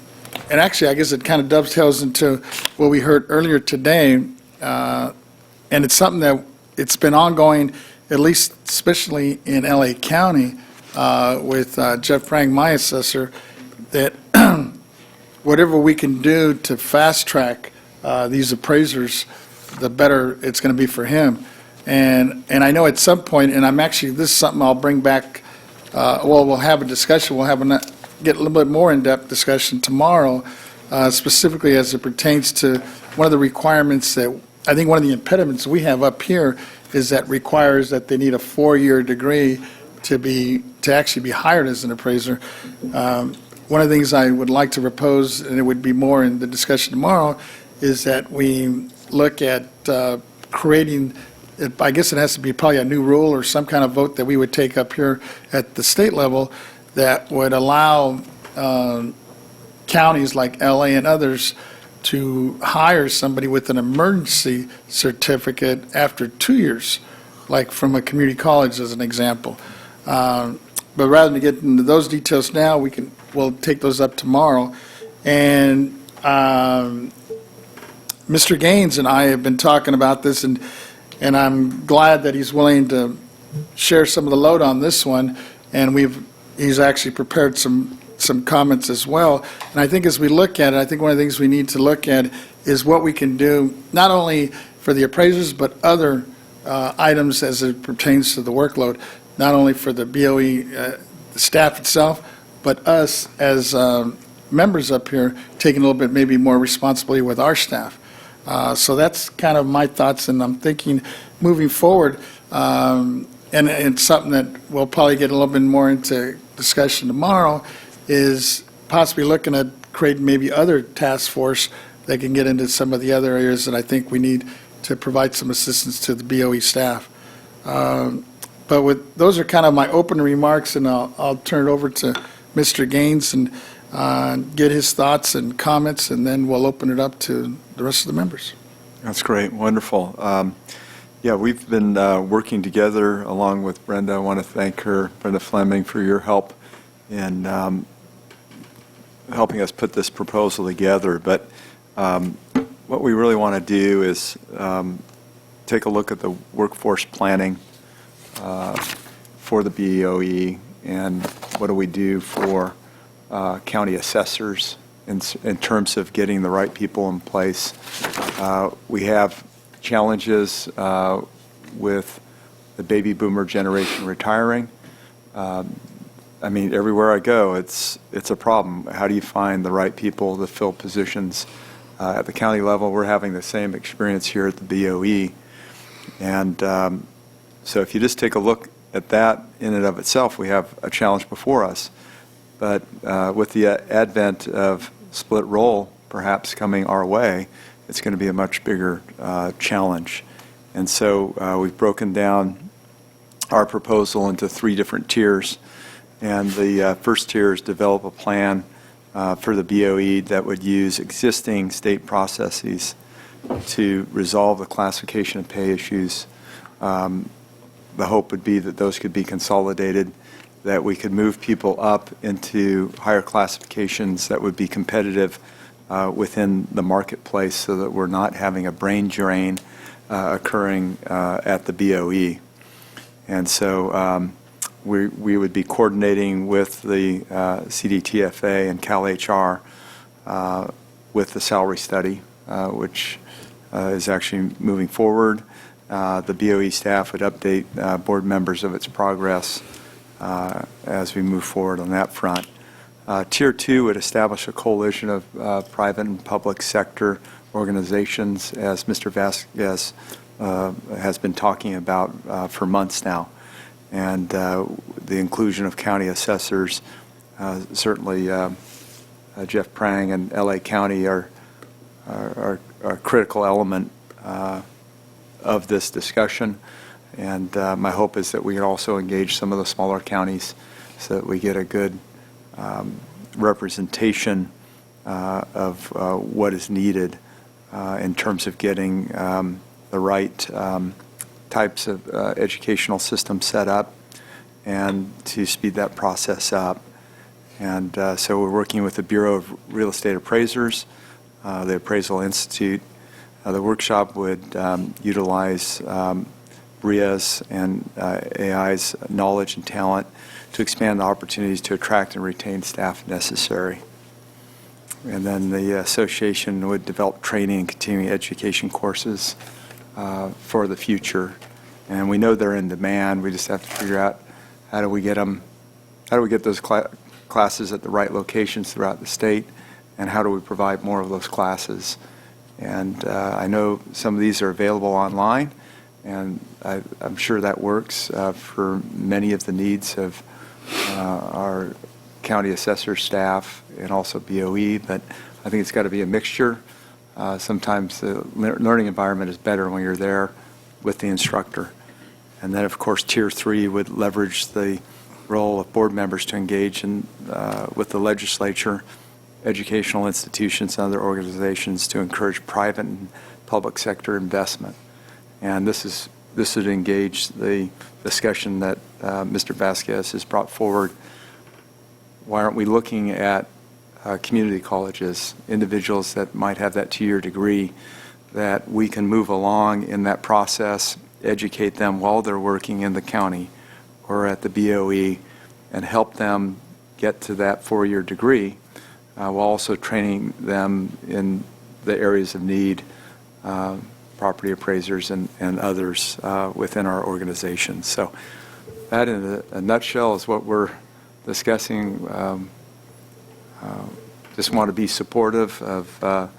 actually, I guess it kind of dovetails into what we heard earlier today, and it's something that it's been ongoing, at least especially in LA County, with Jeff Prang, my assessor, that whatever we can do to fast-track these appraisers, the better it's going to be for him. And I know at some point, and this is something I'll bring back, we'll have a discussion, get a little bit more in-depth discussion tomorrow, specifically as it pertains to one of the requirements that, I think one of the impediments we have up here is that requires that they need a 4-year degree to actually be hired as an appraiser. One of the things I would like to propose, and it would be more in the discussion tomorrow, is that we look at creating, I guess it has to be probably a new rule or some kind of vote that we would take up here at the state level that would allow counties like LA and others to hire somebody with an emergency certificate after 2 years, like from a community college as an example. But rather than get into those details now, we'll take those up tomorrow. And Mr. Gaines and I have been talking about this, and I'm glad that he's willing to share some of the load on this one, and he's actually prepared some comments as well. And I think as we look at it, I think one of the things we need to look at is what we can do, not only for the appraisers, but other items as it pertains to the workload, not only for the BOE staff itself, but us as members up here taking a little bit maybe more responsibility with our staff. So that's kind of my thoughts, and I'm thinking moving forward, and it's something that we'll probably get a little bit more into discussion tomorrow, is possibly looking at creating maybe other task force that can get into some of the other areas that I think we need to provide some assistance to the BOE staff. But those are kind of my open remarks, and I'll turn it over to Mr. Gaines and get his thoughts and comments, and then we'll open it up to the rest of the members. That's great, wonderful. Yeah, we've been working together along with Brenda. I want to thank her, Brenda Fleming, for your help in helping us put this proposal together. But what we really want to do is take a look at the workforce planning for the BOE, and what do we do for county assessors in terms of getting the right people in place. We have challenges with the baby boomer generation retiring. I mean, everywhere I go, it's a problem. How do you find the right people to fill positions at the county level? We're having the same experience here at the BOE. And so if you just take a look at that in and of itself, we have a challenge before us. But with the advent of split role perhaps coming our way, it's going to be a much bigger challenge. And so we've broken down our proposal into 3 different tiers. And the first tier is develop a plan for the BOE that would use existing state processes to resolve the classification of pay issues. The hope would be that those could be consolidated, that we could move people up into higher classifications that would be competitive within the marketplace, so that we're not having a brain drain occurring at the BOE. And so we would be coordinating with the CDTFA and CalHR with the salary study, which is actually moving forward. The BOE staff would update board members of its progress as we move forward on that front. Tier 2 would establish a coalition of private and public sector organizations, as Mr. Vasquez has been talking about for months now. And the inclusion of county assessors, certainly Jeff Prang and LA County are a critical element of this discussion. And my hope is that we can also engage some of the smaller counties so that we get a good representation of what is needed in terms of getting the the right types of educational systems set up and to speed that process up. And so we're working with the Bureau of Real Estate Appraisers, the Appraisal Institute. The workshop would utilize BRIA's and AI's knowledge and talent to expand the opportunities to attract and retain staff necessary. And then the association would develop training and continuing education courses for the future. And we know they're in demand. We just have to figure out how do we get those classes at the right locations throughout the state, and how do we provide more of those classes. And I know some of these are available online, and I'm sure that works for many of the needs of our county assessor staff and also BOE, but I think it's got to be a mixture. Sometimes the learning environment is better when you're there with the instructor. And then, of course, Tier 3 would leverage the role of board members to engage with the legislature, educational institutions, and other organizations to encourage private and public sector investment. And this would engage the discussion that Mr. Vasquez has brought forward. Why aren't we looking at community colleges, individuals that might have that 2-year degree, that we can move along in that process, educate them while they're working in the county or at the BOE, and help them get to that 4-year degree, while also training them in the areas of need, property appraisers and others within our organization. So that, in a nutshell, is what we're discussing. Just want to be supportive of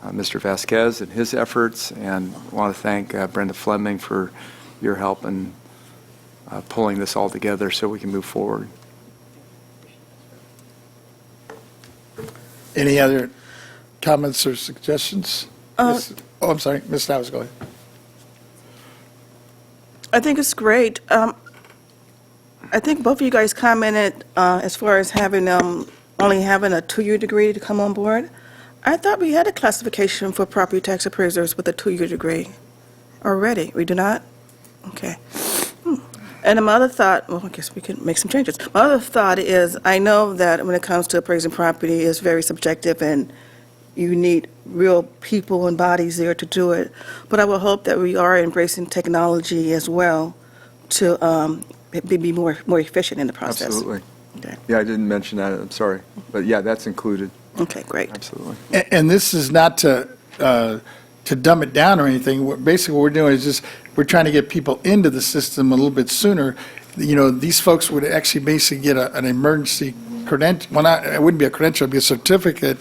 Mr. Vasquez and his efforts, and want to thank Brenda Fleming for your help in pulling this all together so we can move forward. Any other comments or suggestions? I'm sorry, Ms. Dowers, go ahead. I think it's great. I think both of you guys commented as far as having only having a 2-year degree to come on board. I thought we had a classification for property tax appraisers with a 2-year degree already. We do not? Okay. And my other thought, well, I guess we can make some changes. My other thought is, I know that when it comes to appraising property, it's very subjective, and you need real people and bodies there to do it. But I will hope that we are embracing technology as well to be more efficient in the process. Absolutely. Okay. Yeah, I didn't mention that, I'm sorry. But yeah, that's included. Okay, great. Absolutely. And this is not to dumb it down or anything. Basically, what we're doing is just, we're trying to get people into the system a little bit sooner. You know, these folks would actually basically get an emergency credential. Well, it wouldn't be a credential, it'd be a certificate.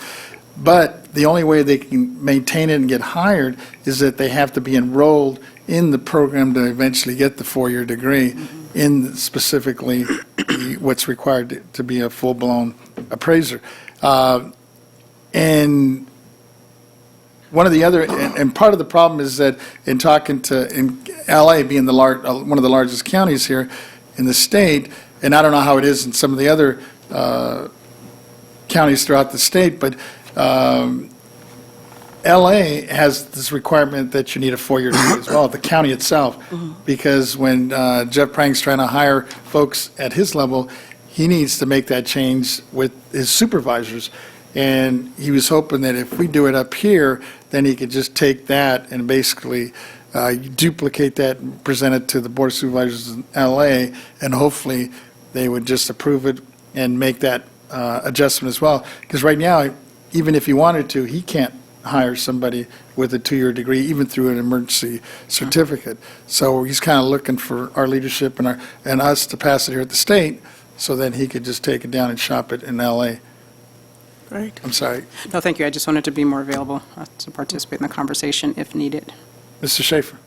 But the only way they can maintain it and get hired is that they have to be enrolled in the program to eventually get the 4-year degree in specifically what's required to be a full-blown appraiser. And one of the other, and part of the problem is that in talking to, in LA being one of the largest counties here in the state, and I don't know how it is in some of the other counties throughout the state, but LA has this requirement that you need a 4-year degree as well, the county itself, because when Jeff Prang's trying to hire folks at his level, he needs to make that change with his supervisors. And he was hoping that if we do it up here, then he could just take that and basically duplicate that and present it to the Board of Supervisors in LA, and hopefully they would just approve it and make that adjustment as well. Because right now, even if he wanted to, he can't hire somebody with a 2-year degree, even through an emergency certificate. So he's kind of looking for our leadership and us to pass it here at the state, so then he could just take it down and shop it in LA. Right. I'm sorry. No, thank you. I just wanted to be more available to participate in the conversation if needed. Mr. Schaefer.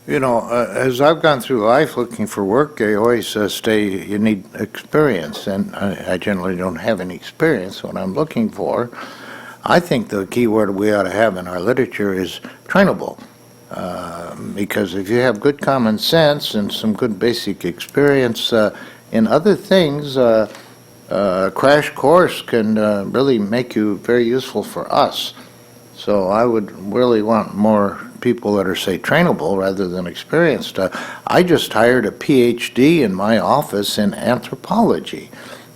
You know, as I've gone through life looking for work, they always say you need experience, and I generally don't have any experience what I'm looking for. I think the key word we ought to have in our literature is trainable, because if you have good common sense and some good basic experience in other things, a crash course can really make you very useful for us. So I would really want more people that are, say, trainable rather than experienced. I just hired a PhD in my office in anthropology.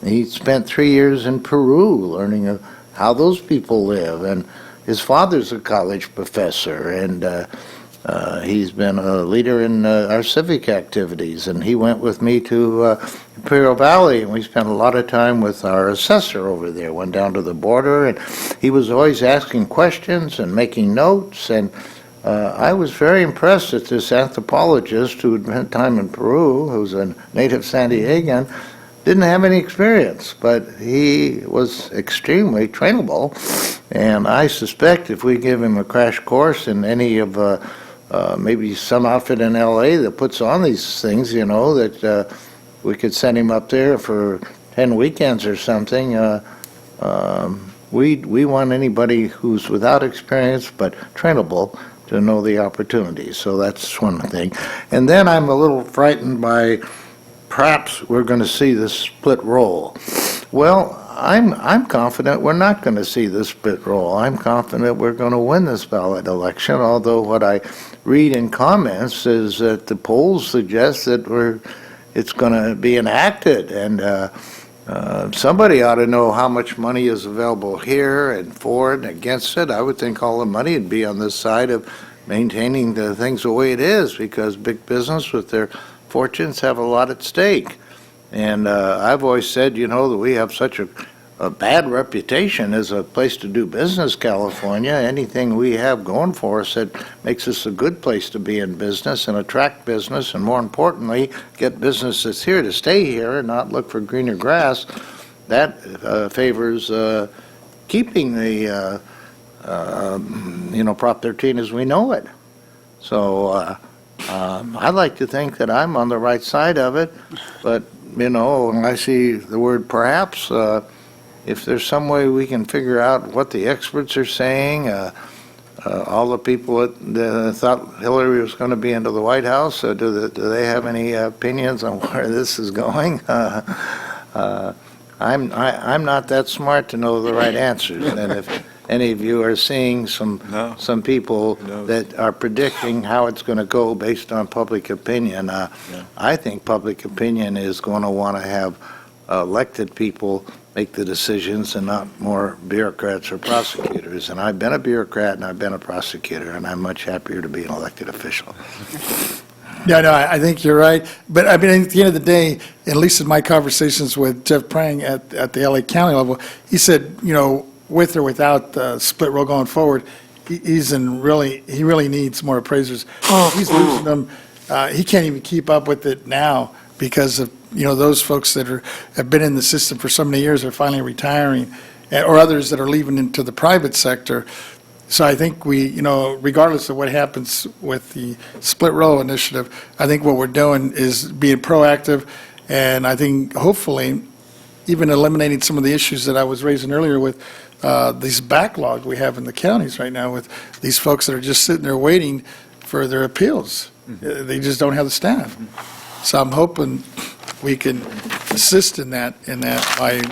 He spent 3 years in Peru learning how those people live, and his father's a college professor, and he's been a leader in our civic activities, and he went with me to Imperial Valley, and we spent a lot of time with our assessor over there, went down to the border, and he was always asking questions and making notes, and I was very impressed that this anthropologist who had spent time in Peru, who's a native San Diegan, didn't have any experience, but he was extremely trainable, and I suspect if we give him a crash course in any of maybe some outfit in LA that puts on these things, that we could send him up there for 10 weekends or something. We want anybody who's without experience but trainable to know the opportunities. So that's one thing. And then I'm a little frightened by perhaps we're going to see this split roll. Well, I'm confident we're not going to see this split roll. I'm confident we're going to win this ballot election, although what I read in comments is that the polls suggest that it's going to be enacted, and somebody ought to know how much money is available here and for it and against it. I would think all the money would be on the side of maintaining the things the way it is, because big business with their fortunes have a lot at stake. And I've always said, that we have such a bad reputation as a place to do business, California. Anything we have going for us that makes us a good place to be in business and attract business, and more importantly, get business that's here to stay here and not look for greener grass, that favors keeping the, Prop 13 as we know it. So I'd like to think that I'm on the right side of it, but when I see the word perhaps, if there's some way we can figure out what the experts are saying, all the people that thought Hillary was going to be into the White House, do they have any opinions on where this is going? I'm not that smart to know the right answers, and if any of you are seeing some people that are predicting how it's going to go based on public opinion, I think public opinion is going to want to have elected people make the decisions and not more bureaucrats or prosecutors. And I've been a bureaucrat and I've been a prosecutor, and I'm much happier to be an elected official. Yeah, no, I think you're right. But I mean, at the end of the day, at least in my conversations with Jeff Prang at the LA County level, he said, with or without the split roll going forward, he really needs more appraisers. He's losing them. He can't even keep up with it now because of, those folks that have been in the system for so many years are finally retiring, or others that are leaving into the private sector. So I think we, regardless of what happens with the split roll initiative, I think what we're doing is being proactive, and I think hopefully even eliminating some of the issues that I was raising earlier with these backlog we have in the counties right now with these folks that are just sitting there waiting for their appeals. They just don't have the staff. So I'm hoping we can assist in that by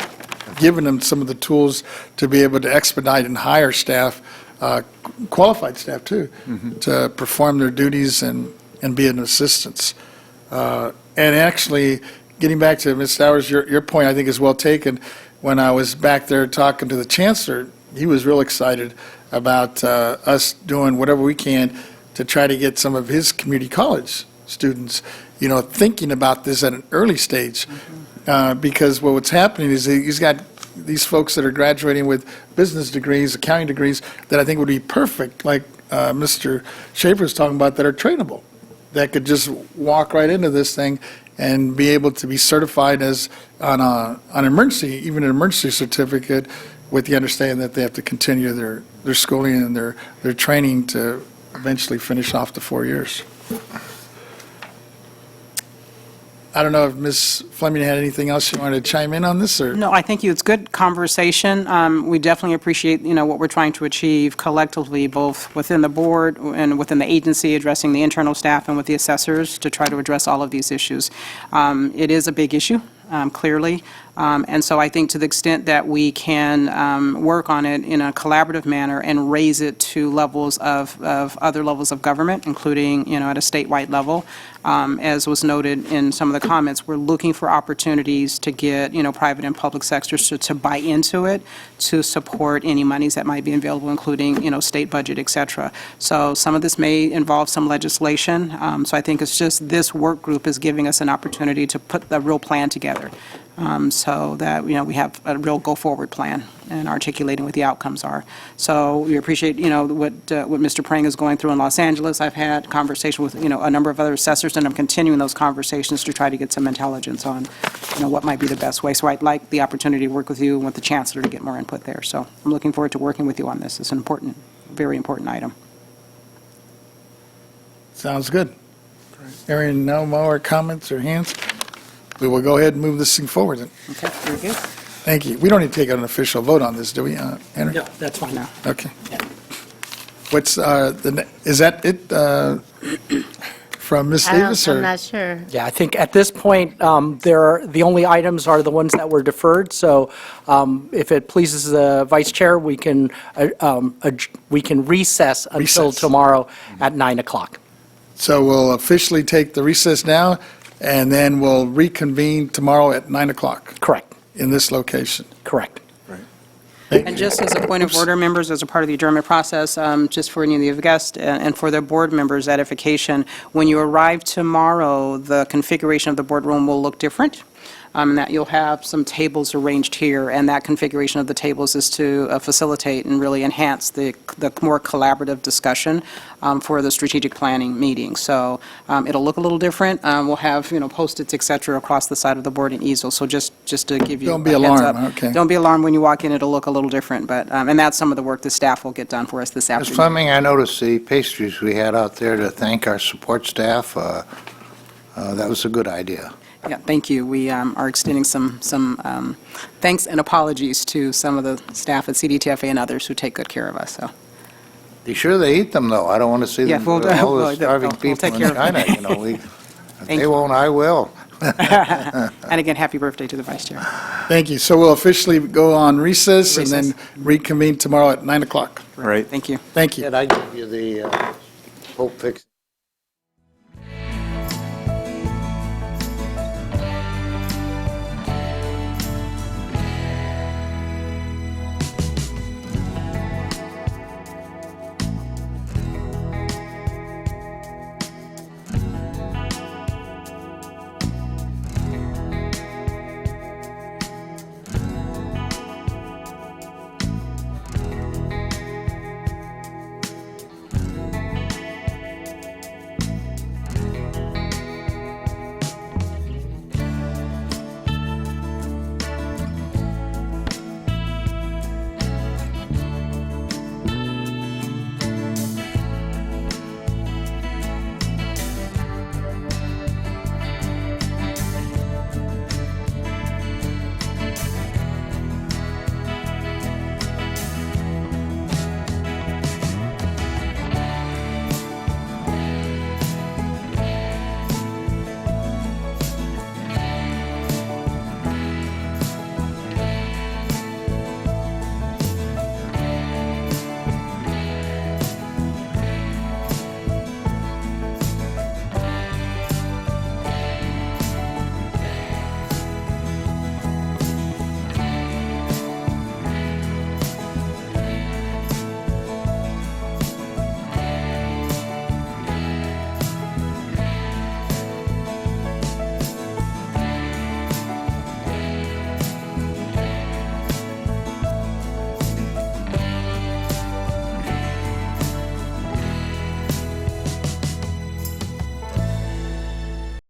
giving them some of the tools to be able to expedite and hire staff, qualified staff too, to perform their duties and be an assistance. And actually, getting back to Ms. Stowers, your point I think is well taken. When I was back there talking to the chancellor, he was real excited about us doing whatever we can to try to get some of his community college students, thinking about this at an early stage. Because what's happening is he's got these folks that are graduating with business degrees, accounting degrees, that I think would be perfect, like Mr. Schaefer was talking about, that are trainable, that could just walk right into this thing and be able to be certified as on an emergency, even an emergency certificate, with the understanding that they have to continue their schooling and their training to eventually finish off the 4 years. I don't know if Ms. Fleming had anything else you wanted to chime in on this, or? No, I think it's good conversation. We definitely appreciate, what we're trying to achieve collectively, both within the board and within the agency, addressing the internal staff and with the assessors to try to address all of these issues. It is a big issue, clearly. And so I think to the extent that we can work on it in a collaborative manner and raise it to levels of other levels of government, including, at a statewide level, as was noted in some of the comments, we're looking for opportunities to get, private and public sectors to buy into it, to support any monies that might be available, including, state budget, et cetera. So some of this may involve some legislation. So I think it's just this work group is giving us an opportunity to put a real plan together, so that, we have a real go-forward plan and articulating what the outcomes are. So we appreciate, what Mr. Prang is going through in Los Angeles. I've had conversation with, a number of other assessors, and I'm continuing those conversations to try to get some intelligence on, what might be the best way. So I'd like the opportunity to work with you and with the chancellor to get more input there. So I'm looking forward to working with you on this. It's an important, very important item. Sounds good. Hearing no more comments or hands, we will go ahead and move this thing forward then. Okay, very good. Thank you. We don't need to take an official vote on this, do we, Henry? No, that's fine now. Okay. What's, is that it from Ms. Davis? I'm or not sure. Yeah, I think at this point, the only items are the ones that were deferred, so if it pleases the vice chair, we can recess until Recess. tomorrow at 9 o'clock. So we'll officially take the recess now, and then we'll reconvene tomorrow at 9 o'clock Correct, in this location. correct. And just as a point of order, members, as a part of the adjournment process, just for any of the guests and for their board members' edification, when you arrive tomorrow, the configuration of the boardroom will look different, and that you'll have some tables arranged here, and that configuration of the tables is to facilitate and really enhance the more collaborative discussion for the strategic planning meeting. So it'll look a little different. We'll have, Post-its, et cetera, across the side of the board and easels. So just to give you Don't be a heads up. alarmed, okay. Don't be alarmed when you walk in. It'll look a little different, but, and that's some of the work the staff will get done for us this Ms. afternoon. Fleming, I noticed the pastries we had out there to thank our support staff. That was a good idea. Yeah, thank you. We are extending some thanks and apologies to some of the staff at CDTFA and others who take good care of us, so. Be sure they eat them, though. I don't want to see Yeah, them, we'll- all we'll- the starving we'll people take in care of China, it. If Thank they you. won't, I will. And again, happy birthday to the vice chair. Thank you. So we'll officially go on recess and then reconvene tomorrow at 9 o'clock. Right. Thank you. Thank you. Did I give you the Hope Fix?